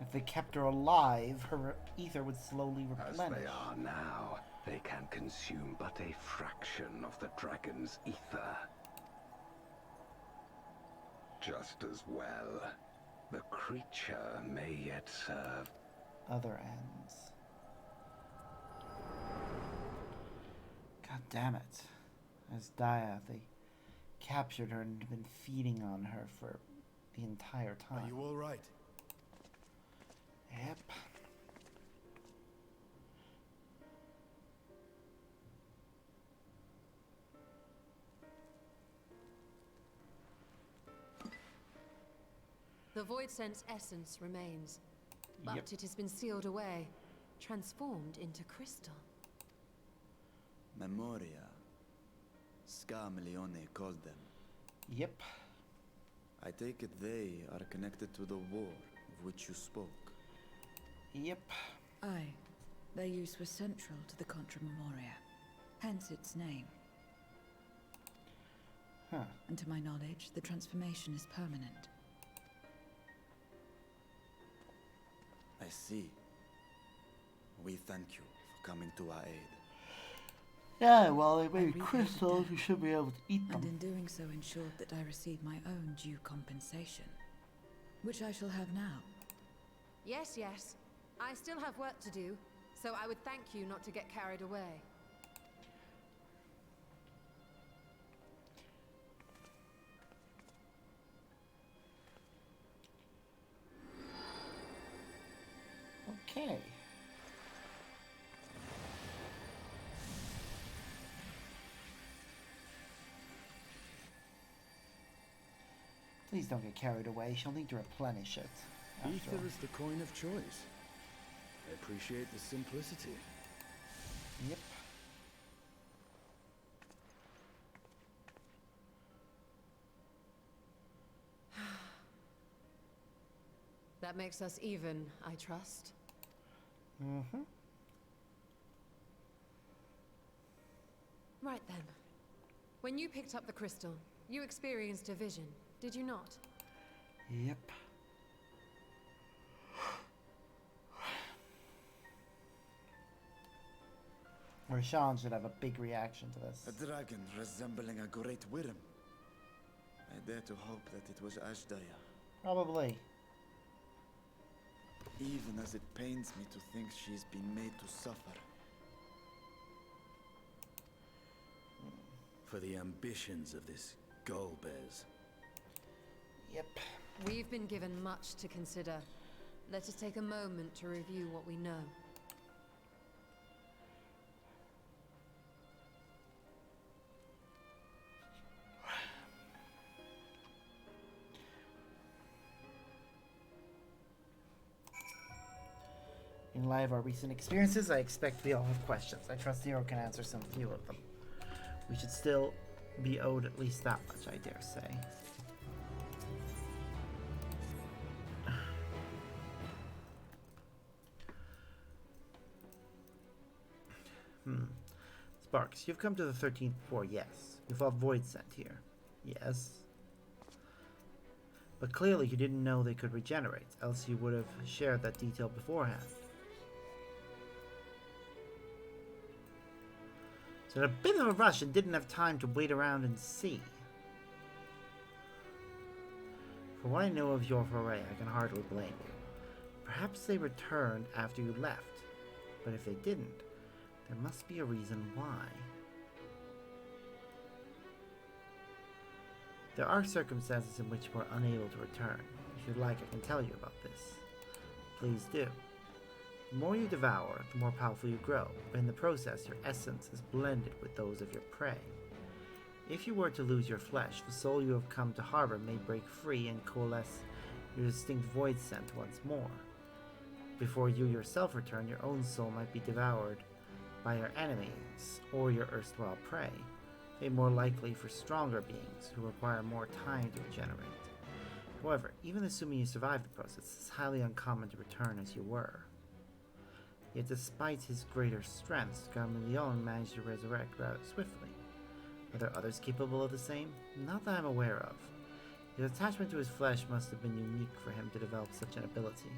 If they kept her alive, her ether would slowly As replenish. they are now, they can consume but a fraction of the dragon's ether. Just as well, the creature may yet serve Other ends. God damn it. As Dia, they captured her and have been feeding on her for the entire time. Are you all right? Yep. The Void Sense essence remains, but Yep. it has been sealed away, transformed into crystal. Memoria. Scarmelione called them. Yep. I take it they are connected to the war of which you spoke. Yep. Aye. Their use was central to the Contra Memoria, hence its name. Huh. And to my knowledge, the transformation is permanent. I see. We thank you for coming to our aid. Yeah, well, they I made repaid crystals. debt, You should be able to eat and them. in doing so ensured that I receive my own due compensation, which I shall have now. Yes, yes. I still have work to do, so I would thank you not to get carried away. Okay. Please don't get carried away. She'll need to replenish it. after Ether all. is the coin of choice. I appreciate the simplicity. Yep. That makes us even, I trust. Mm-hmm. Right then. When you picked up the crystal, you experienced a vision, did you not? Yep. Rashawn should have a big reaction to this. A dragon resembling a great worm. I dare to hope that it was Ashdaya. Probably. Even as it pains me to think she's been made to suffer. For the ambitions of this Golbez. Yep. We've been given much to consider. Let us take a moment to review what we know. In light of our recent experiences, I expect we all have questions. I trust Zero can answer some few of them. We should still be owed at least that much, I dare say. Sparks, you've come to the 13th floor, yes. You fought Void Sent here. Yes. But clearly you didn't know they could regenerate, else you would have shared that detail beforehand. So in a bit of a rush and didn't have time to wait around and see. For what I know of your foray, I can hardly blame you. Perhaps they returned after you left, but if they didn't, there must be a reason why. There are circumstances in which we're unable to return. If you'd like, I can tell you about this. Please do. The more you devour, the more powerful you grow, but in the process, your essence is blended with those of your prey. If you were to lose your flesh, the soul you have come to harbor may break free and coalesce your distinct void scent once more. Before you yourself return, your own soul might be devoured by your enemies or your erstwhile prey, made more likely for stronger beings who require more time to regenerate. However, even assuming you survive the process, it's highly uncommon to return as you were. Yet despite his greater strength, Gamaleon managed to resurrect rather swiftly. Are there others capable of the same? Not that I'm aware of. His attachment to his flesh must have been unique for him to develop such an ability.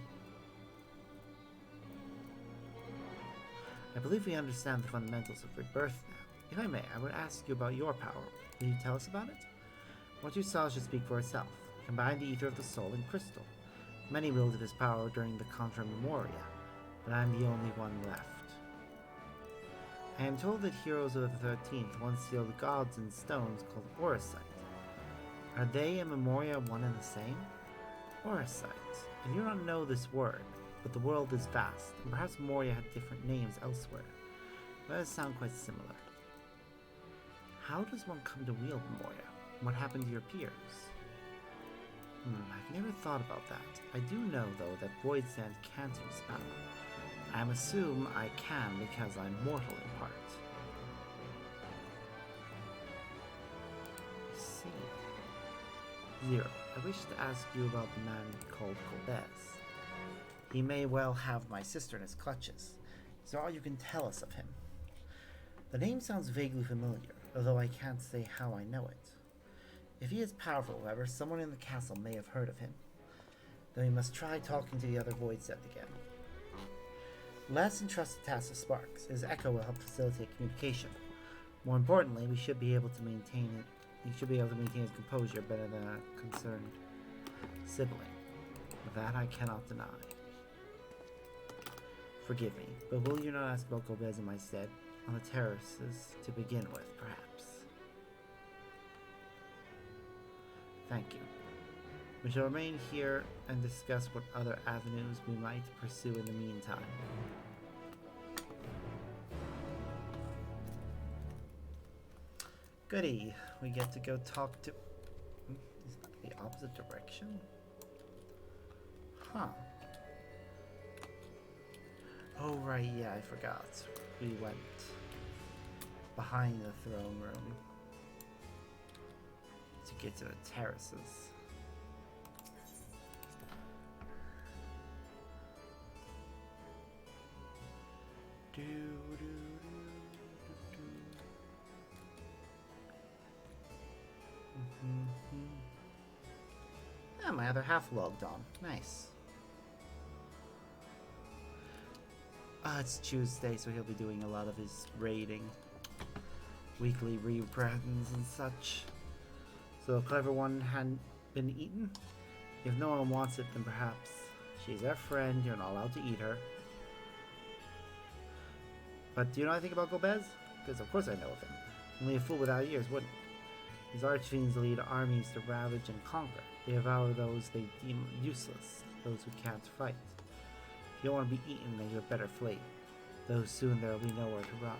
I believe we understand the fundamentals of rebirth now. If I may, I would ask you about your power. Will you tell us about it? What you saw should speak for itself. Combine the ether of the soul and crystal. Many wielded this power during the Contra Memoria, but I am the only one left. I am told that heroes of the 13th once sealed gods in stones called Oracite. Are they and Memoria one and the same? Oracite. I do not know this word, but the world is vast, and perhaps Moria had different names elsewhere. But it sound quite similar. How does one come to wield Memoria? What happened to your peers? I've never thought about that. I do know, though, that Void Sand can't use power. I assume I can because I'm mortal in part. I see. Zero. I wish to ask you about the man called Golbez. He may well have my sister in his clutches. Is there all you can tell us of him? The name sounds vaguely familiar, although I can't say how I know it. If he is powerful, however, someone in the castle may have heard of him. Though we must try talking to the other Void Set again. Let's entrust the task to Sparks. His echo will help facilitate communication. More importantly, we should be able to maintain it. He should be able to maintain his composure better than a concerned sibling. That I cannot deny. Forgive me, but will you not ask about Golbez in my stead? On the terraces to begin with, perhaps. Thank you. We shall remain here and discuss what other avenues we might pursue in the meantime. Goody. We get to go talk to... Is that the opposite direction? Huh. Oh, right, yeah, I forgot. We went behind the throne room to get to the terraces. Ah, my other half logged on. Nice. It's Tuesday, so he'll be doing a lot of his raiding. Weekly reprints and such. So a clever one hadn't been eaten? If no one wants it, then perhaps. She's our friend, you're not allowed to eat her. But do you know anything about Golbez? Because of course I know of him. Only a fool without ears wouldn't. His archfiends lead armies to ravage and conquer. They devour those they deem useless, those who can't fight. If you don't want to be eaten, then you're better flee, though soon there will be nowhere to run.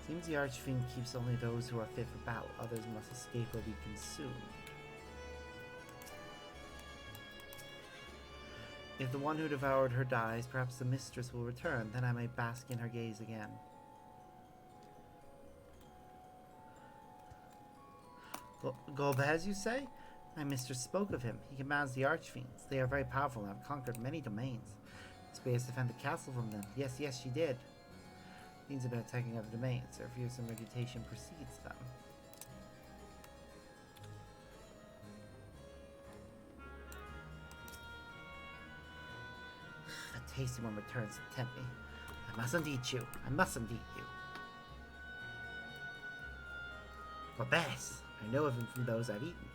Seems the archfiend keeps only those who are fit for battle. Others must escape or be consumed. If the one who devoured her dies, perhaps the mistress will return. Then I may bask in her gaze again. Golbez, you say? My mistress spoke of him. He commands the archfiends. They are very powerful and have conquered many domains. Space defend the castle from them. Yes, yes, she did. Means about attacking other domains. Their fearsome reputation precedes them. The tasty one returns to tempt me. I mustn't eat you. I mustn't eat you. Golbez. I know of him from those I've eaten.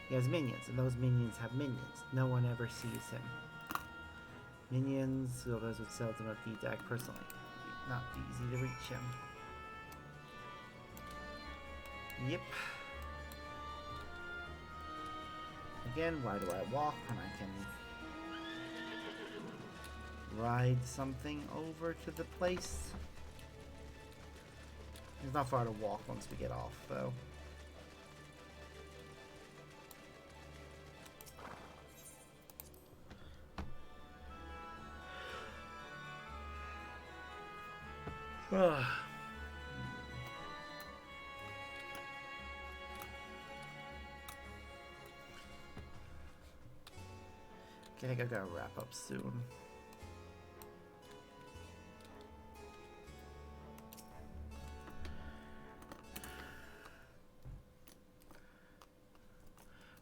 He has minions, and those minions have minions. No one ever sees him. Minions, Golbez would seldom have need to act personally. Not easy to reach him. Yep. Again, why do I walk when I can ride something over to the place? It's not far to walk once we get off, though. I think I gotta wrap up soon.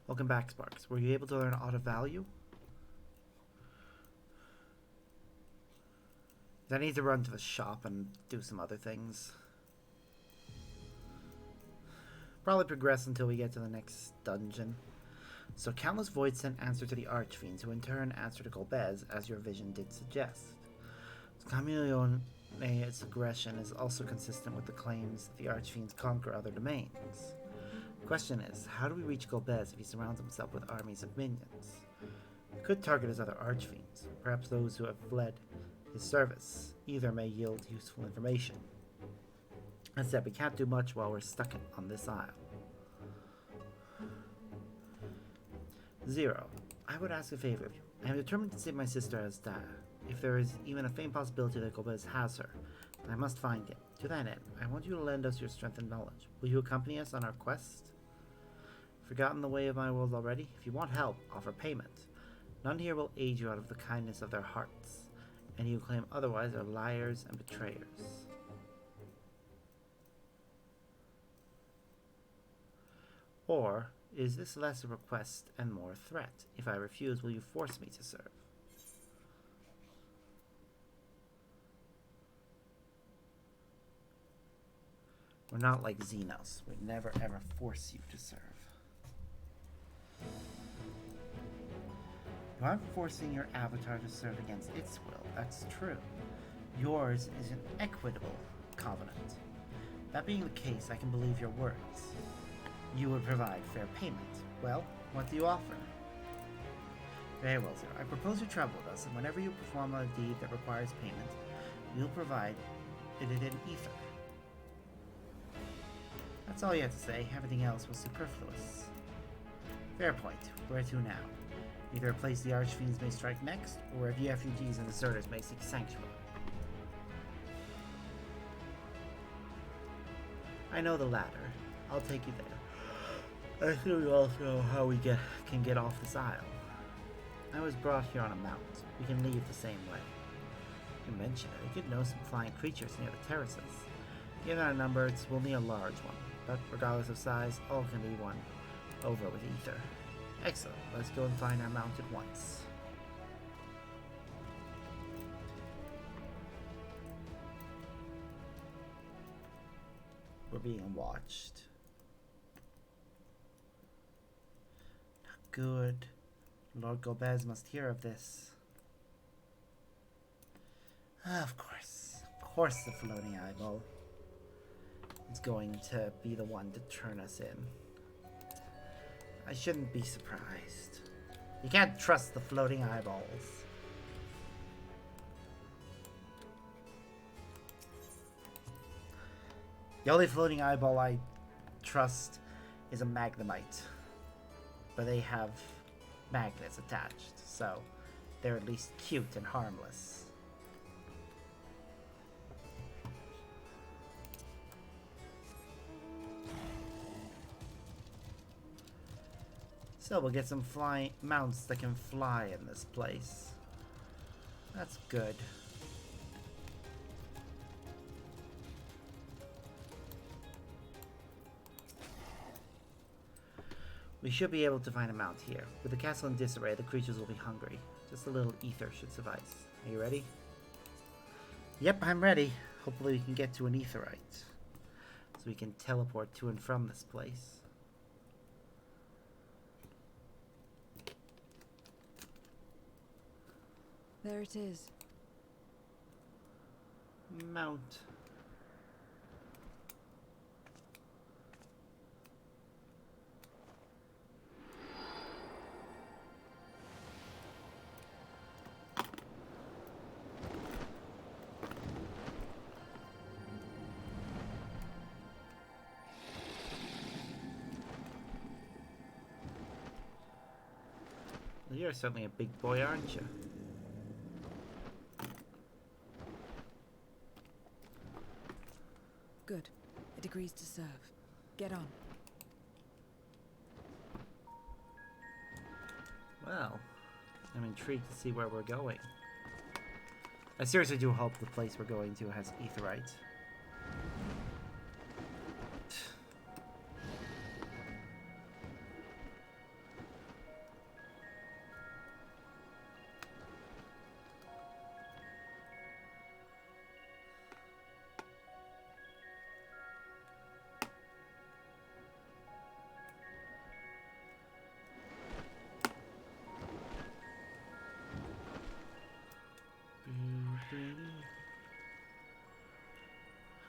Welcome back, Sparks. Were you able to learn Auto Value? I need to run to the shop and do some other things. Probably progress until we get to the next dungeon. So countless voids sent answer to the Archfiends, who in turn answer to Golbez, as your vision did suggest. Chameleon's aggression is also consistent with the claims that the Archfiends conquer other domains. The question is, how do we reach Golbez if he surrounds himself with armies of minions? We could target his other Archfiends, perhaps those who have fled his service. Either may yield useful information. As said, we can't do much while we're stuck on this isle. Zero, I would ask a favor of you. I am determined to save my sister Azda. If there is even a faint possibility that Golbez has her, I must find him. To that end, I want you to lend us your strength and knowledge. Will you accompany us on our quest? Forgotten the way of my world already? If you want help, offer payment. None here will aid you out of the kindness of their hearts. Any who claim otherwise are liars and betrayers. Or is this less a request and more a threat? If I refuse, will you force me to serve? We're not like Xenos. We'd never ever force you to serve. You aren't forcing your avatar to serve against its will. That's true. Yours is an equitable covenant. That being the case, I can believe your words. You would provide fair payment. Well, what do you offer? Very well, sir. I propose you travel with us, and whenever you perform a deed that requires payment, we'll provide it in ether. That's all you have to say. Everything else was superfluous. Fair point. Where to now? Either a place the Archfiends may strike next, or where refugees and deserters may seek sanctuary. I know the latter. I'll take you there. I think we also know how we can get off this isle. I was brought here on a mount. We can leave the same way. You mentioned it. I did know some flying creatures near the terraces. Given our numbers, we'll need a large one. But regardless of size, all can be won over with ether. Excellent. Let's go and find our mount at once. We're being watched. Not good. Lord Golbez must hear of this. Of course. Of course the floating eyeball is going to be the one to turn us in. I shouldn't be surprised. You can't trust the floating eyeballs. The only floating eyeball I trust is a magnemite. But they have magnets attached, so they're at least cute and harmless. So we'll get some flying mounts that can fly in this place. That's good. We should be able to find a mount here. With the castle in disarray, the creatures will be hungry. Just a little ether should suffice. Are you ready? Yep, I'm ready. Hopefully we can get to an aetherite, so we can teleport to and from this place. There it is. Mount. Well, you're certainly a big boy, aren't you? Good. It agrees to serve. Get on. Well, I'm intrigued to see where we're going. I seriously do hope the place we're going to has aetheryte.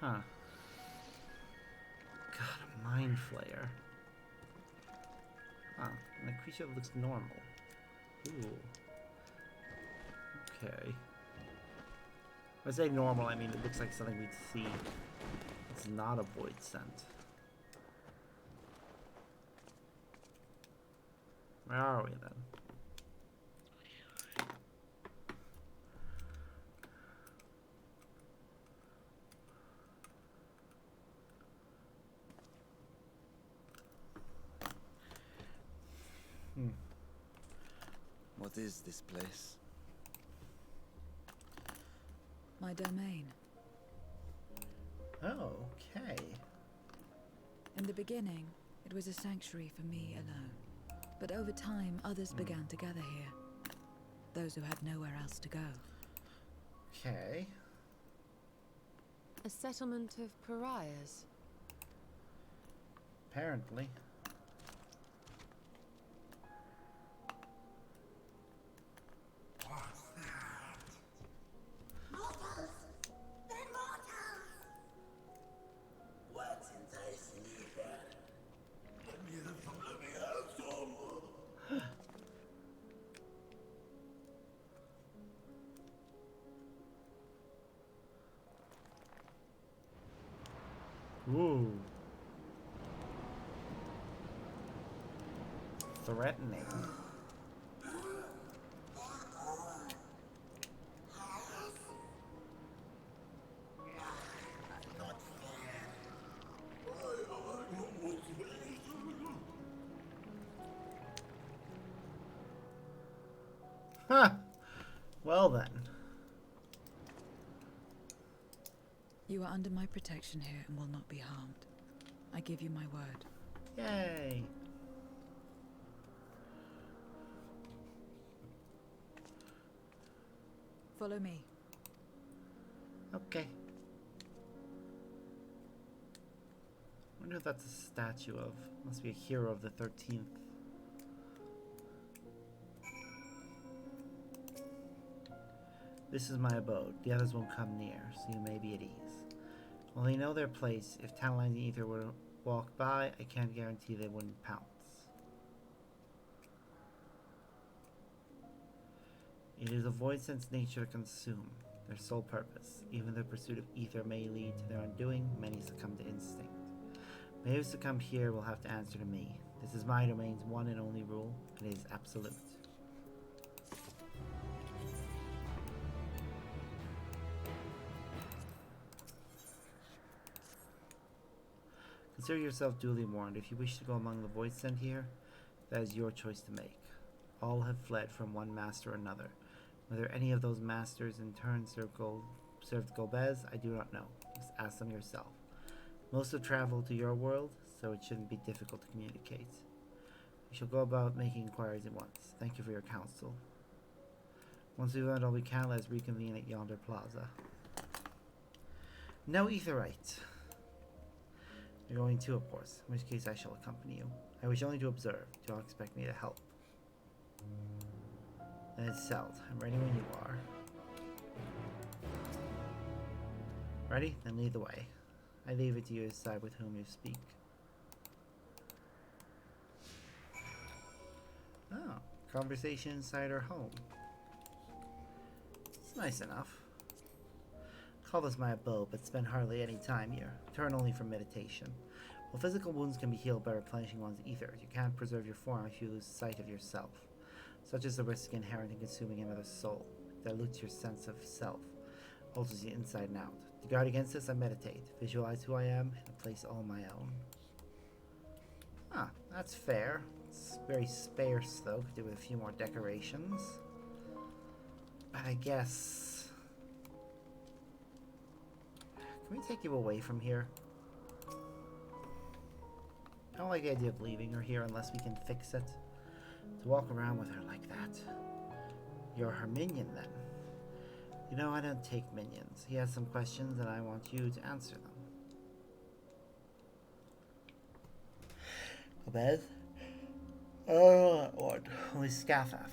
Huh. God, a mind flayer. Huh. And the creature looks normal. Ooh. Okay. When I say normal, I mean it looks like something we'd see. It's not a void scent. Where are we then? What is this place? My domain. Oh, okay. In the beginning, it was a sanctuary for me alone. But over time, others began to gather here. Those who had nowhere else to go. Okay. A settlement of pariahs. Apparently. Mortals! They're mortals! What's enticing you there? Let me have some, let me have some! Ooh. Threatening. Huh. Well then. You are under my protection here and will not be harmed. I give you my word. Yay. Follow me. Okay. Wonder if that's a statue of. Must be a hero of the 13th. This is my abode. The others won't come near, so you may be at ease. While they know their place, if Talon and Ether were to walk by, I can't guarantee they wouldn't pounce. It is a void sense nature to consume, their sole purpose. Even the pursuit of Ether may lead to their undoing, many succumb to instinct. Many who succumb here will have to answer to me. This is my domain's one and only rule, and it is absolute. Consider yourself duly warned. If you wish to go among the void sent here, that is your choice to make. All have fled from one master or another. Whether any of those masters in turn served Golbez, I do not know. Just ask them yourself. Most have traveled to your world, so it shouldn't be difficult to communicate. We shall go about making inquiries at once. Thank you for your counsel. Once we've learned all we can, let's reconvene at yonder plaza. No aetheryte. You're going too, of course, in which case I shall accompany you. I wish only to observe. Do not expect me to help. Then it's settled. I'm ready when you are. Ready? Then lead the way. I leave it to you to decide with whom you speak. Oh, conversation inside our home. It's nice enough. Call this my abode, but spend hardly any time here. Return only for meditation. While physical wounds can be healed by replenishing one's ether, you can't preserve your form if you lose sight of yourself. Such is the risk inherent in consuming another's soul. It dilutes your sense of self. alters you inside and out. To guard against this, I meditate, visualize who I am, and place all my own. Ah, that's fair. It's very sparse, though. Could do with a few more decorations. But I guess... Can we take you away from here? I don't like the idea of leaving her here unless we can fix it. To walk around with her like that. You're her minion, then. You know, I don't take minions. He has some questions, and I want you to answer them. Beth? Oh, what? Only Scathaf.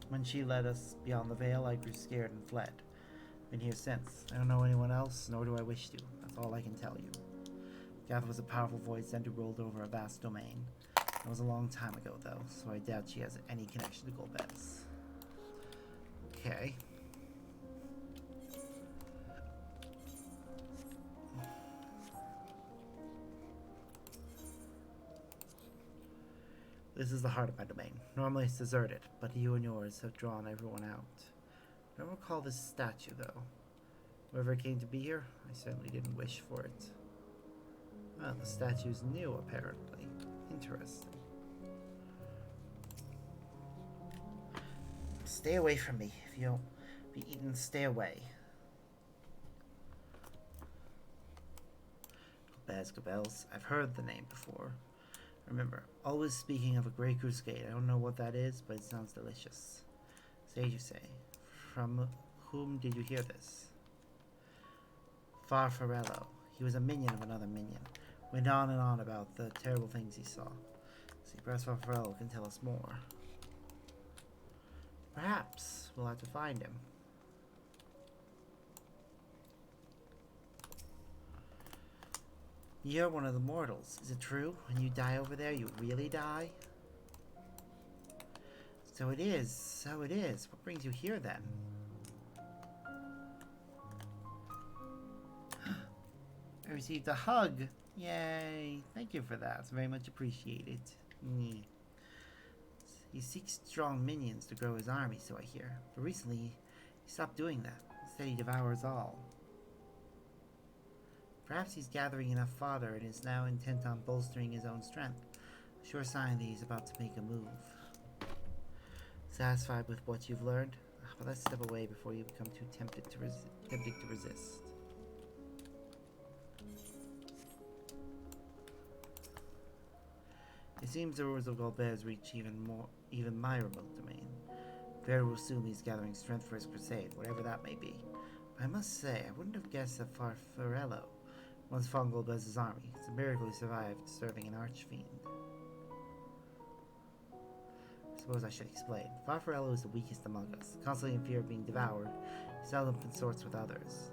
When she led us beyond the veil, I grew scared and fled. Been here since. I don't know anyone else, nor do I wish to. That's all I can tell you. Gath was a powerful void sent who ruled over a vast domain. That was a long time ago, though, so I doubt she has any connection to Golbez. Okay. This is the heart of my domain. Normally it's deserted, but you and yours have drawn everyone out. I don't recall this statue, though. Whoever came to be here, I certainly didn't wish for it. Well, the statue's new, apparently. Interesting. Stay away from me. If you don't be eaten, stay away. Bazgabels. I've heard the name before. Remember, always speaking of a great crusade. I don't know what that is, but it sounds delicious. Say you say. From whom did you hear this? Farfarello. He was a minion of another minion. Went on and on about the terrible things he saw. See, perhaps Farfarello can tell us more. Perhaps we'll have to find him. You're one of the mortals. Is it true? When you die over there, you really die? So it is. So it is. What brings you here, then? I received a hug. Yay. Thank you for that. It's very much appreciated. He seeks strong minions to grow his army, so I hear. But recently, he stopped doing that. Instead, he devours all. Perhaps he's gathering enough fodder and is now intent on bolstering his own strength. A sure sign that he's about to make a move. Satisfied with what you've learned? But let's step away before you become too tempted to resist. It seems the rumors of Golbez reach even my remote domain. Very will soon he's gathering strength for his crusade, whatever that may be. But I must say, I wouldn't have guessed that Farfarello once fought Golbez's army. It's a miracle he survived serving an archfiend. I suppose I should explain. Farfarello is the weakest among us, constantly in fear of being devoured. He seldom consorts with others.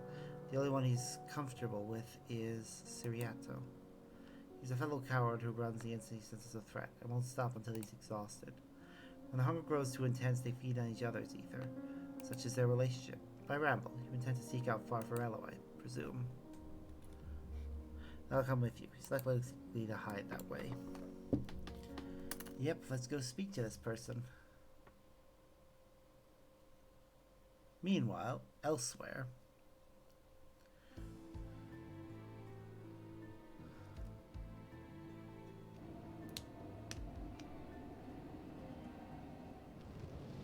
The only one he's comfortable with is Siriato. He's a fellow coward who runs the instant he senses a threat and won't stop until he's exhausted. When the hunger grows too intense, they feed on each other's ether. Such is their relationship. If I ramble, you intend to seek out Farfarello, I presume. I'll come with you. He's likely to hide that way. Yep, let's go speak to this person. Meanwhile, elsewhere...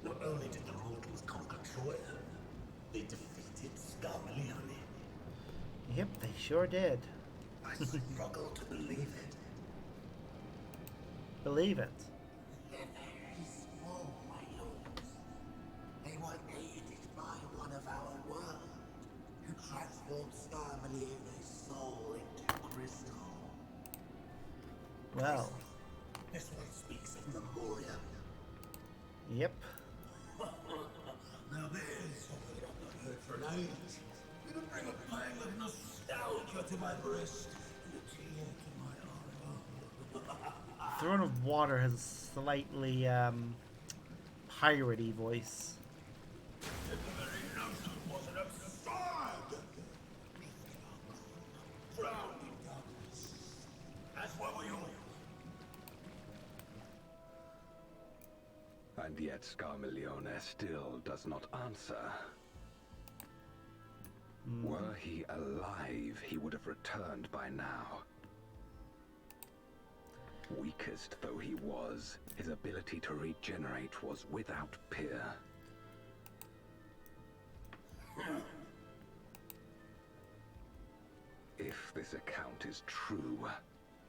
Not only did the mortals conquer Troya, they defeated Scarmalione. Yep, they sure did. I struggle to believe it. Believe it. They're very small, my lords. They were aided by one of our world, who transformed Scarmalione's soul into crystal. Well. This one speaks of Memoria. Yep. Now there's something I've not heard for an age. It'll bring a pang of nostalgia to my breast and a tear to my eye. Throne of Water has a slightly, piratey voice. The very notion was an absurd! Drowned in darkness. As well we all. And yet Scarmalione still does not answer. Were he alive, he would have returned by now. Weakest though he was, his ability to regenerate was without peer. If this account is true,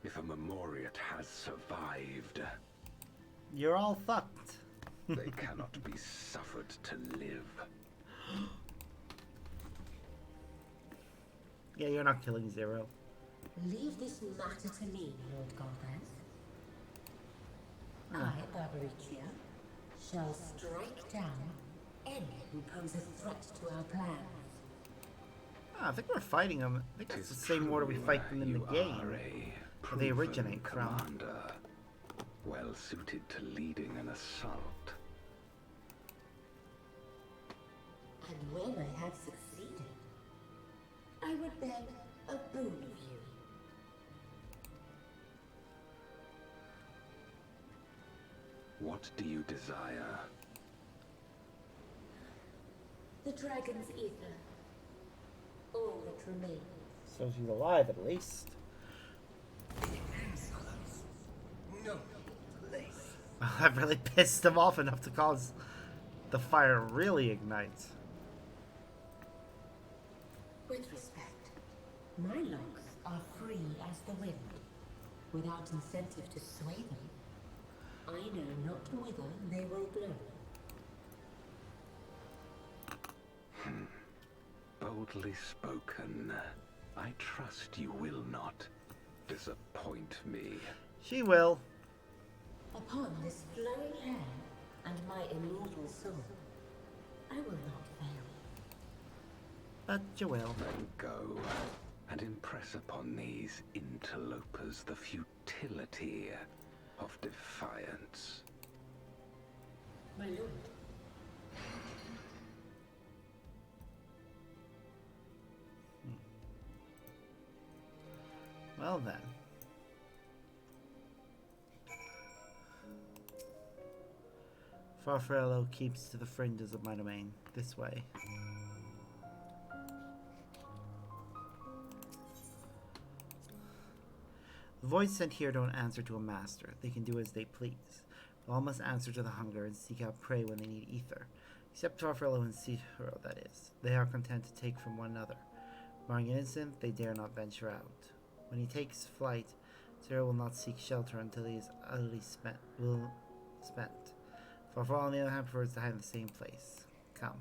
if a Memoriat has survived, you're all fucked. they cannot be suffered to live. Yeah, you're not killing Zero. Leave this matter to me, Lord Galvez. I, Barbaricia, shall strike down any who pose a threat to our plans. I think we're fighting them. I think it's the same order we fight them in the game. Where they originate from. Well suited to leading an assault. And when I have succeeded, I would beg a boon of you. What do you desire? The dragon's ether. All that remains. So she's alive at least. Insolence. No place. I've really pissed them off enough to cause the fire really ignite. With respect, my locks are free as the wind, without incentive to sway them. I know not whither they will blow. Boldly spoken. I trust you will not disappoint me. She will. Upon this flowing hair and my immortal soul, I will not fail. But you will. Then go and impress upon these interlopers the futility of defiance. My lord. Well then. Farfarello keeps to the fringes of my domain. This way. The voids sent here don't answer to a master. They can do as they please. All must answer to the hunger and seek out prey when they need ether. Except Farfarello and Citro, that is. They are content to take from one another. Barring an instant, they dare not venture out. When he takes flight, Zero will not seek shelter until he is utterly spent. Farfarello, on the other hand, prefers to hide in the same place. Come.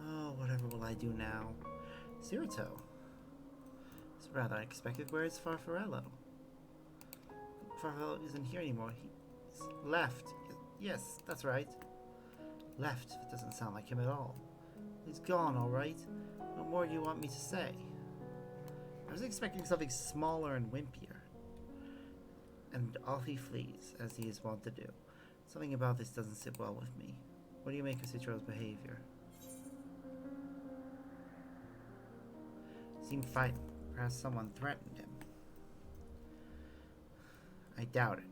Oh, whatever will I do now? Zirito. It's rather unexpected. Where is Farfarello? Farfarello isn't here anymore. He's left. Yes, that's right. Left. It doesn't sound like him at all. He's gone, all right. What more do you want me to say? I was expecting something smaller and wimpier. And off he flees, as he is wont to do. Something about this doesn't sit well with me. What do you make of Citro's behavior? He seemed frightened. Perhaps someone threatened him. I doubt it.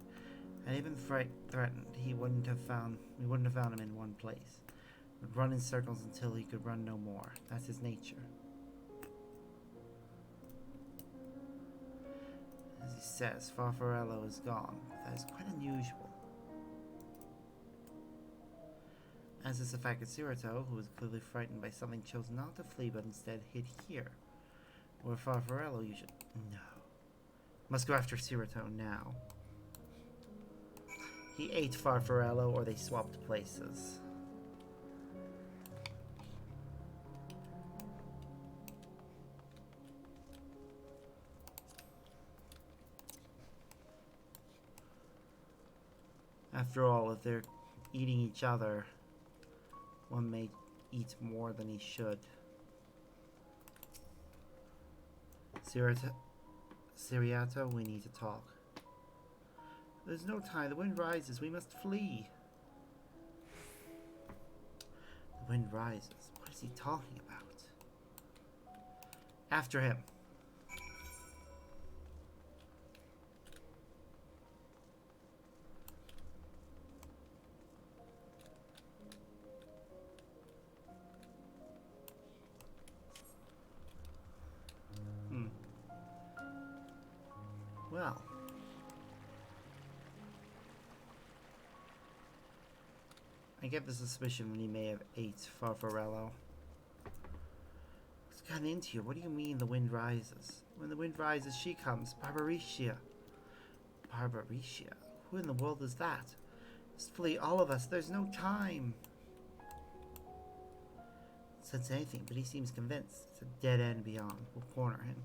And even threatened, we wouldn't have found him in one place. He would run in circles until he could run no more. That's his nature. As he says, Farfarello is gone. That is quite unusual. As is the fact that Zirito, who was clearly frightened by something, chose not to flee but instead hid here. Where Farfarello usually... No. Must go after Zirito now. He ate Farfarello, or they swapped places. After all, if they're eating each other, one may eat more than he should. Ciriato, we need to talk. There's no time. The wind rises. We must flee. The wind rises. What is he talking about? After him. Well. I get the suspicion he may have ate Farfarello. What's gotten into you? What do you mean the wind rises? When the wind rises, she comes. Barbaricia. Barbaricia? Who in the world is that? Just flee all of us. There's no time. Says anything, but he seems convinced. It's a dead end beyond. We'll corner him.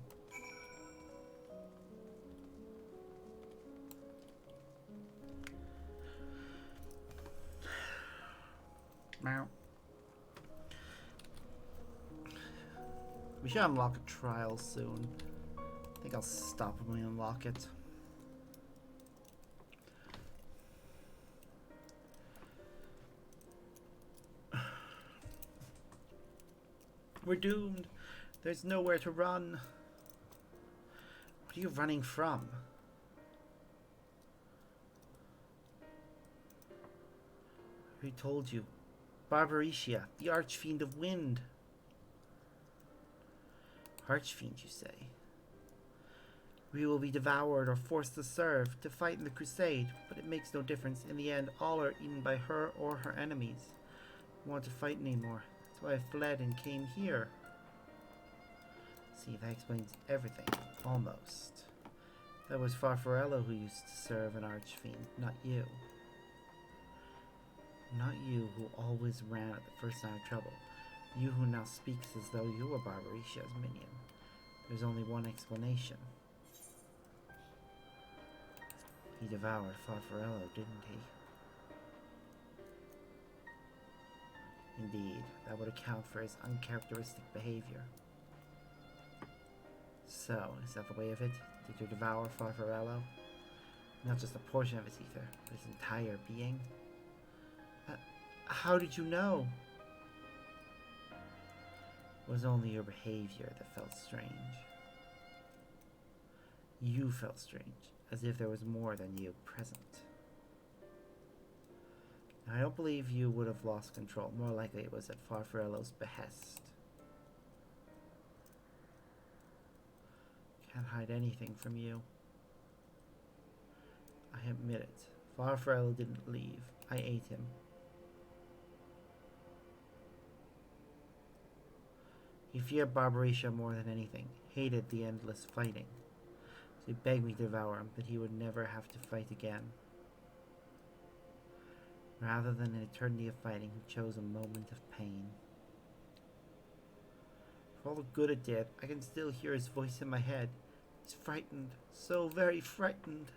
Meow. We should unlock a trial soon. I think I'll stop when we unlock it. We're doomed. There's nowhere to run. What are you running from? Who told you? Barbaricia, the Archfiend of Wind. Archfiend, you say? We will be devoured or forced to serve, to fight in the crusade, but it makes no difference. In the end, all are eaten by her or her enemies. I don't want to fight anymore. That's why I fled and came here. See, that explains everything. Almost. That was Farfarello who used to serve an Archfiend, not you. Not you who always ran at the first sign of trouble. You who now speaks as though you were Barbaricia's minion. There's only one explanation. He devoured Farfarello, didn't he? Indeed, that would account for his uncharacteristic behavior. So, is that the way of it? Did you devour Farfarello? Not just a portion of his ether, but his entire being? How did you know? It was only your behavior that felt strange. You felt strange, as if there was more than you present. Now, I don't believe you would have lost control. More likely it was at Farfarello's behest. Can't hide anything from you. I admit it. Farfarello didn't leave. I ate him. He feared Barbaricia more than anything, hated the endless fighting. So he begged me to devour him, but he would never have to fight again. Rather than an eternity of fighting, he chose a moment of pain. For all the good it did, I can still hear his voice in my head. He's frightened, so very frightened.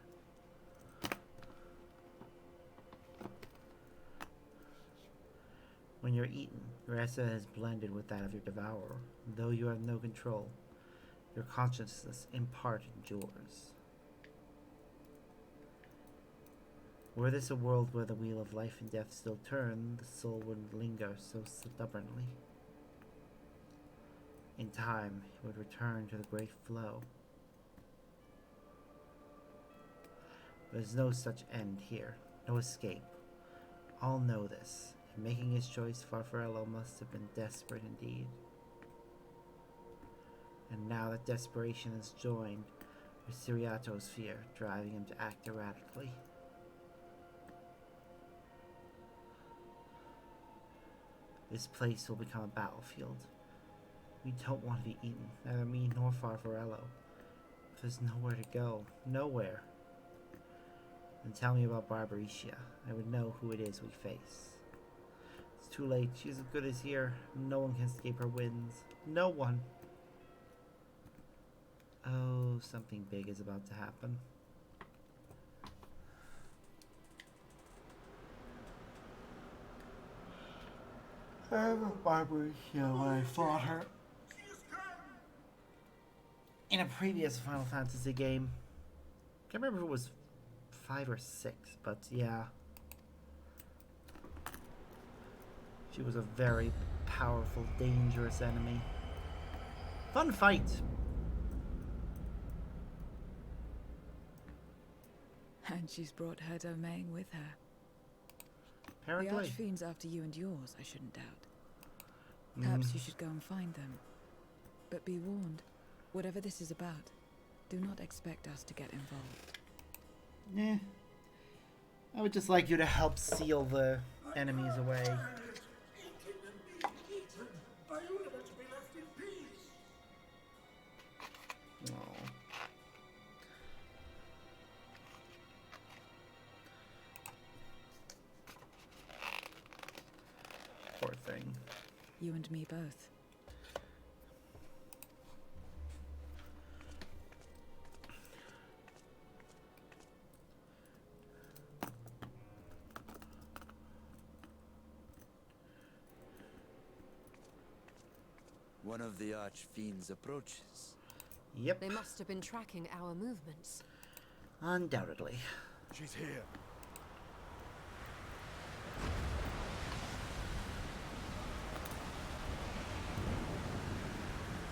When you're eaten, your essence is blended with that of your devourer. Though you have no control, your consciousness in part endures. Were this a world where the wheel of life and death still turned, the soul wouldn't linger so stubbornly. In time, it would return to the great flow. There's no such end here, no escape. All know this. In making his choice, Farfarello must have been desperate indeed. And now that desperation is joined with Siriato's fear, driving him to act erratically. This place will become a battlefield. We don't want to be eaten, neither me nor Farfarello. There's nowhere to go. Nowhere. Then tell me about Barbaricia. I would know who it is we face. It's too late. She's as good as here. No one can escape her winds. No one. Oh, something big is about to happen. I remember Barbaricia when I fought her in a previous Final Fantasy game. Can't remember if it was 5 or 6, but yeah. She was a very powerful, dangerous enemy. Fun fight. And she's brought her domain with her. Apparently. The Archfiend's after you and yours, I shouldn't doubt. Perhaps you should go and find them. But be warned, whatever this is about, do not expect us to get involved. Yeah. I would just like you to help seal the enemies away. Oh. Poor thing. You and me both. One of the Archfiend's approaches. Yep. They must have been tracking our movements. Undoubtedly. She's here.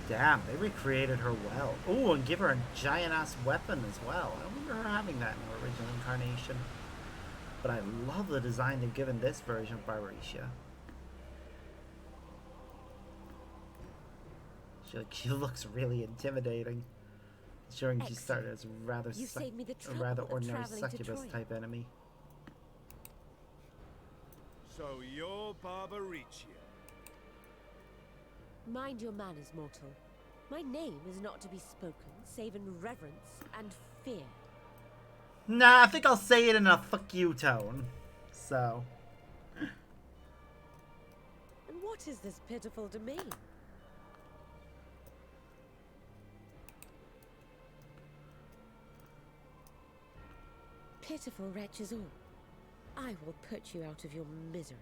Damn, they recreated her well. Oh, and give her a giant-ass weapon as well. I remember her having that in her original incarnation. But I love the design they've given this version of Barbarisha. She looks really intimidating. Showing she started as a rather ordinary succubus type enemy. So you're Barbarisha. Mind your manners, mortal. My name is not to be spoken, save in reverence and fear. Nah, I think I'll say it in a fuck you tone. So. And what is this pitiful domain? Pitiful wretches all. I will put you out of your misery.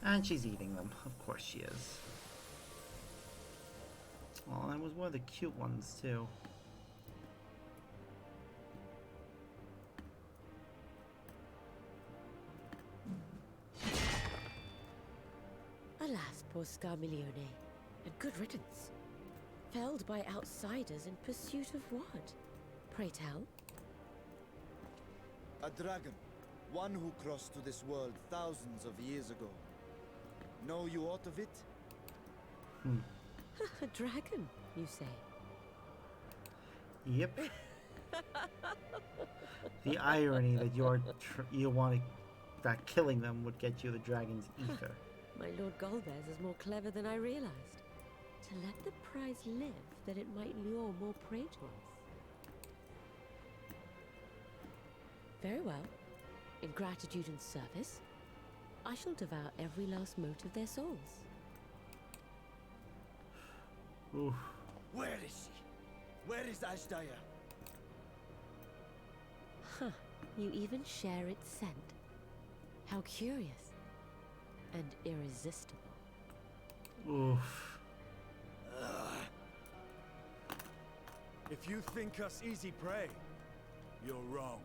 And she's eating them. Of course she is. Oh, and it was one of the cute ones, too. Alas, poor Scarmiglione, and good riddance. Felled by outsiders in pursuit of what? Pray tell. A dragon. One who crossed to this world thousands of years ago. Know you aught of it? A dragon, you say? Yep. The irony that you want that killing them would get you the dragon's ether. My Lord Golbez is more clever than I realized. To let the prize live, that it might lure more prey to us. Very well. In gratitude and service, I shall devour every last mote of their souls. Oof. Where is she? Where is Ashdaya? Huh. You even share its scent. How curious. And irresistible. Oof. If you think us easy prey, you're wrong.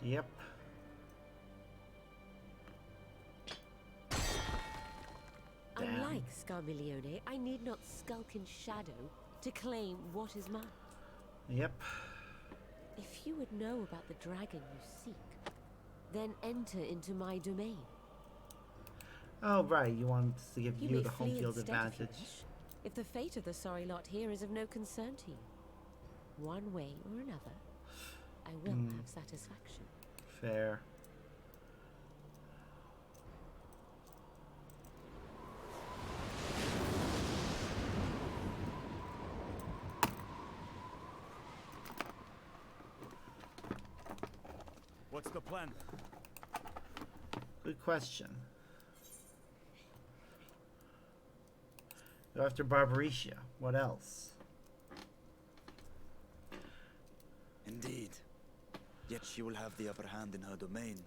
Yep. Unlike Scarmiglione, I need not skulk in shadow to claim what is mine. Yep. If you would know about the dragon you seek, then enter into my domain. Oh, right. You want to give you may the home flee field instead if you advantage. wish, if the fate of the sorry lot here is of no concern to you. One way or another, I will have satisfaction. Fair. What's the plan? Good question. Go after Barbarisha. What else? Indeed. Yet she will have the upper hand in her domain.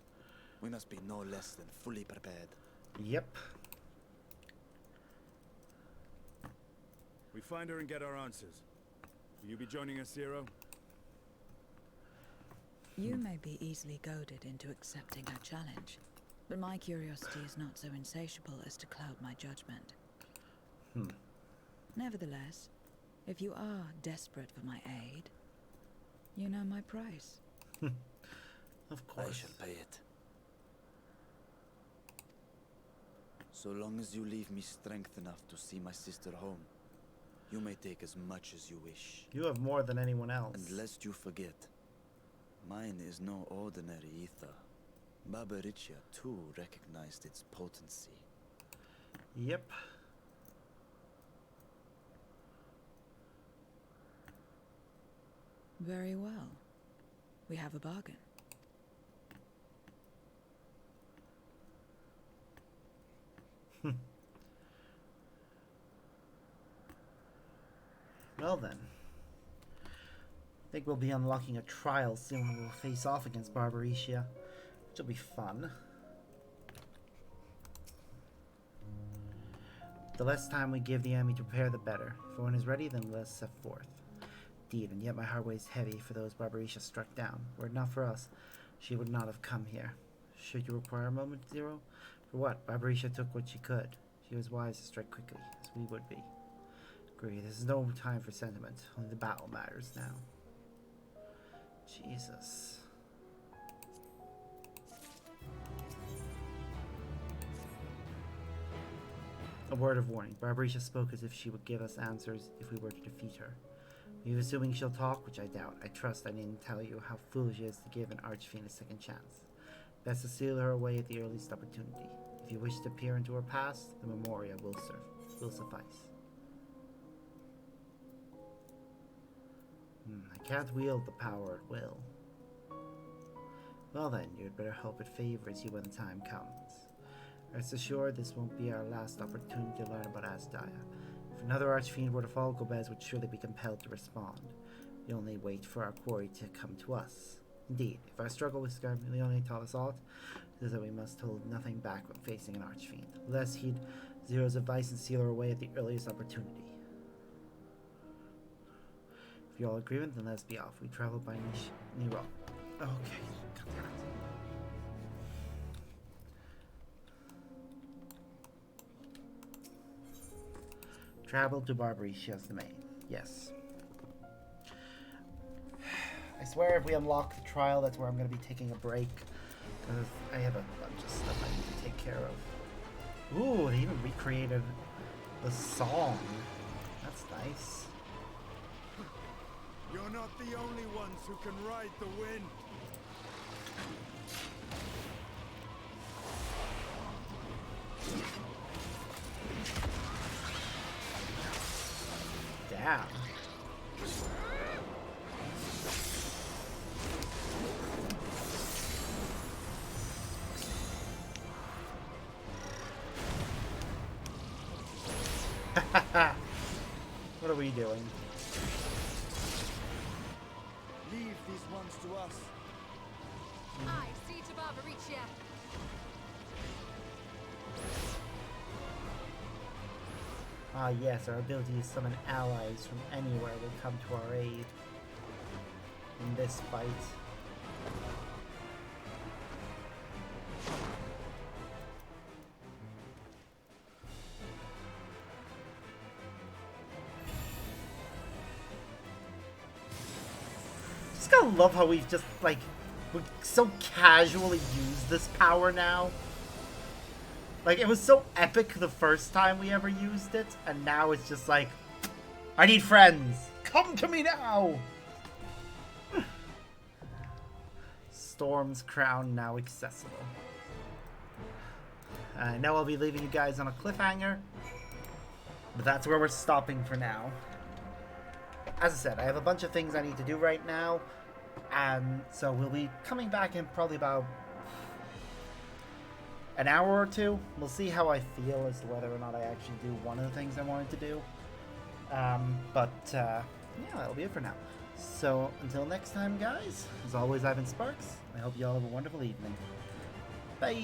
We must be no less than fully prepared. Yep. We find her and get our answers. Will you be joining us, Zero? You may be easily goaded into accepting her challenge, but my curiosity is not so insatiable as to cloud my judgment. Nevertheless, if you are desperate for my aid, you know my price. Of course. I shall pay it. So long as you leave me strength enough to see my sister home, you may take as much as you wish. You have more than anyone else. And lest you forget, mine is no ordinary ether. Barbaricia too recognized its potency. Yep. Very well. We have a bargain. Well then. I think we'll be unlocking a trial soon when we'll face off against Barbaricia, which will be fun. The less time we give the enemy to prepare, the better. If one is ready, then let us set forth. Indeed, and yet my heart weighs heavy for those Barbaricia struck down. Were it not for us, she would not have come here. Should you require a moment, Zero? For what? Barbaricia took what she could. She was wise to strike quickly, as we would be. Agree, this is no time for sentiment. Only the battle matters now. Jesus. A word of warning. Barbaricia spoke as if she would give us answers if we were to defeat her. Are you assuming she'll talk? Which I doubt. I trust I needn't tell you how foolish it is to give an archfiend a second chance. Best to seal her away at the earliest opportunity. If you wish to peer into her past, the Memoria will suffice. I can't wield the power at will. Well then, you'd better hope it favors you when the time comes. Rest assured, this won't be our last opportunity to learn about Asdaya. If another archfiend were to fall, Gomez would surely be compelled to respond. We only wait for our quarry to come to us. Indeed, if our struggle with Scarmiglione taught us aught, it is that we must hold nothing back when facing an archfiend. Let us heed Zero's advice and seal her away at the earliest opportunity. If you all agree with it, then let's be off. We travel by Nero. Okay. Travel to Barbaricia's domain. Yes. I swear if we unlock the trial, that's where I'm going to be taking a break. Because I have a bunch of stuff I need to take care of. Ooh, they even recreated the song. That's nice. You're not the only ones who can ride the wind. Damn. What are we doing? Leave these ones to us. I see to Barbaricia. Ah yes, our ability to summon allies from anywhere will come to our aid in this fight. Just gotta love how we've just like we so casually use this power now. Like, it was so epic the first time we ever used it, and now it's just like, I need friends! Come to me now! Storm's Crown now accessible. I know I'll be leaving you guys on a cliffhanger, but that's where we're stopping for now. As I said, I have a bunch of things I need to do right now, and so we'll be coming back in probably about an hour or two. We'll see how I feel as to whether or not I actually do one of the things I wanted to do. Yeah, that'll be it for now. So, until next time, guys, as always, I've been Sparks. I hope you all have a wonderful evening. Bye!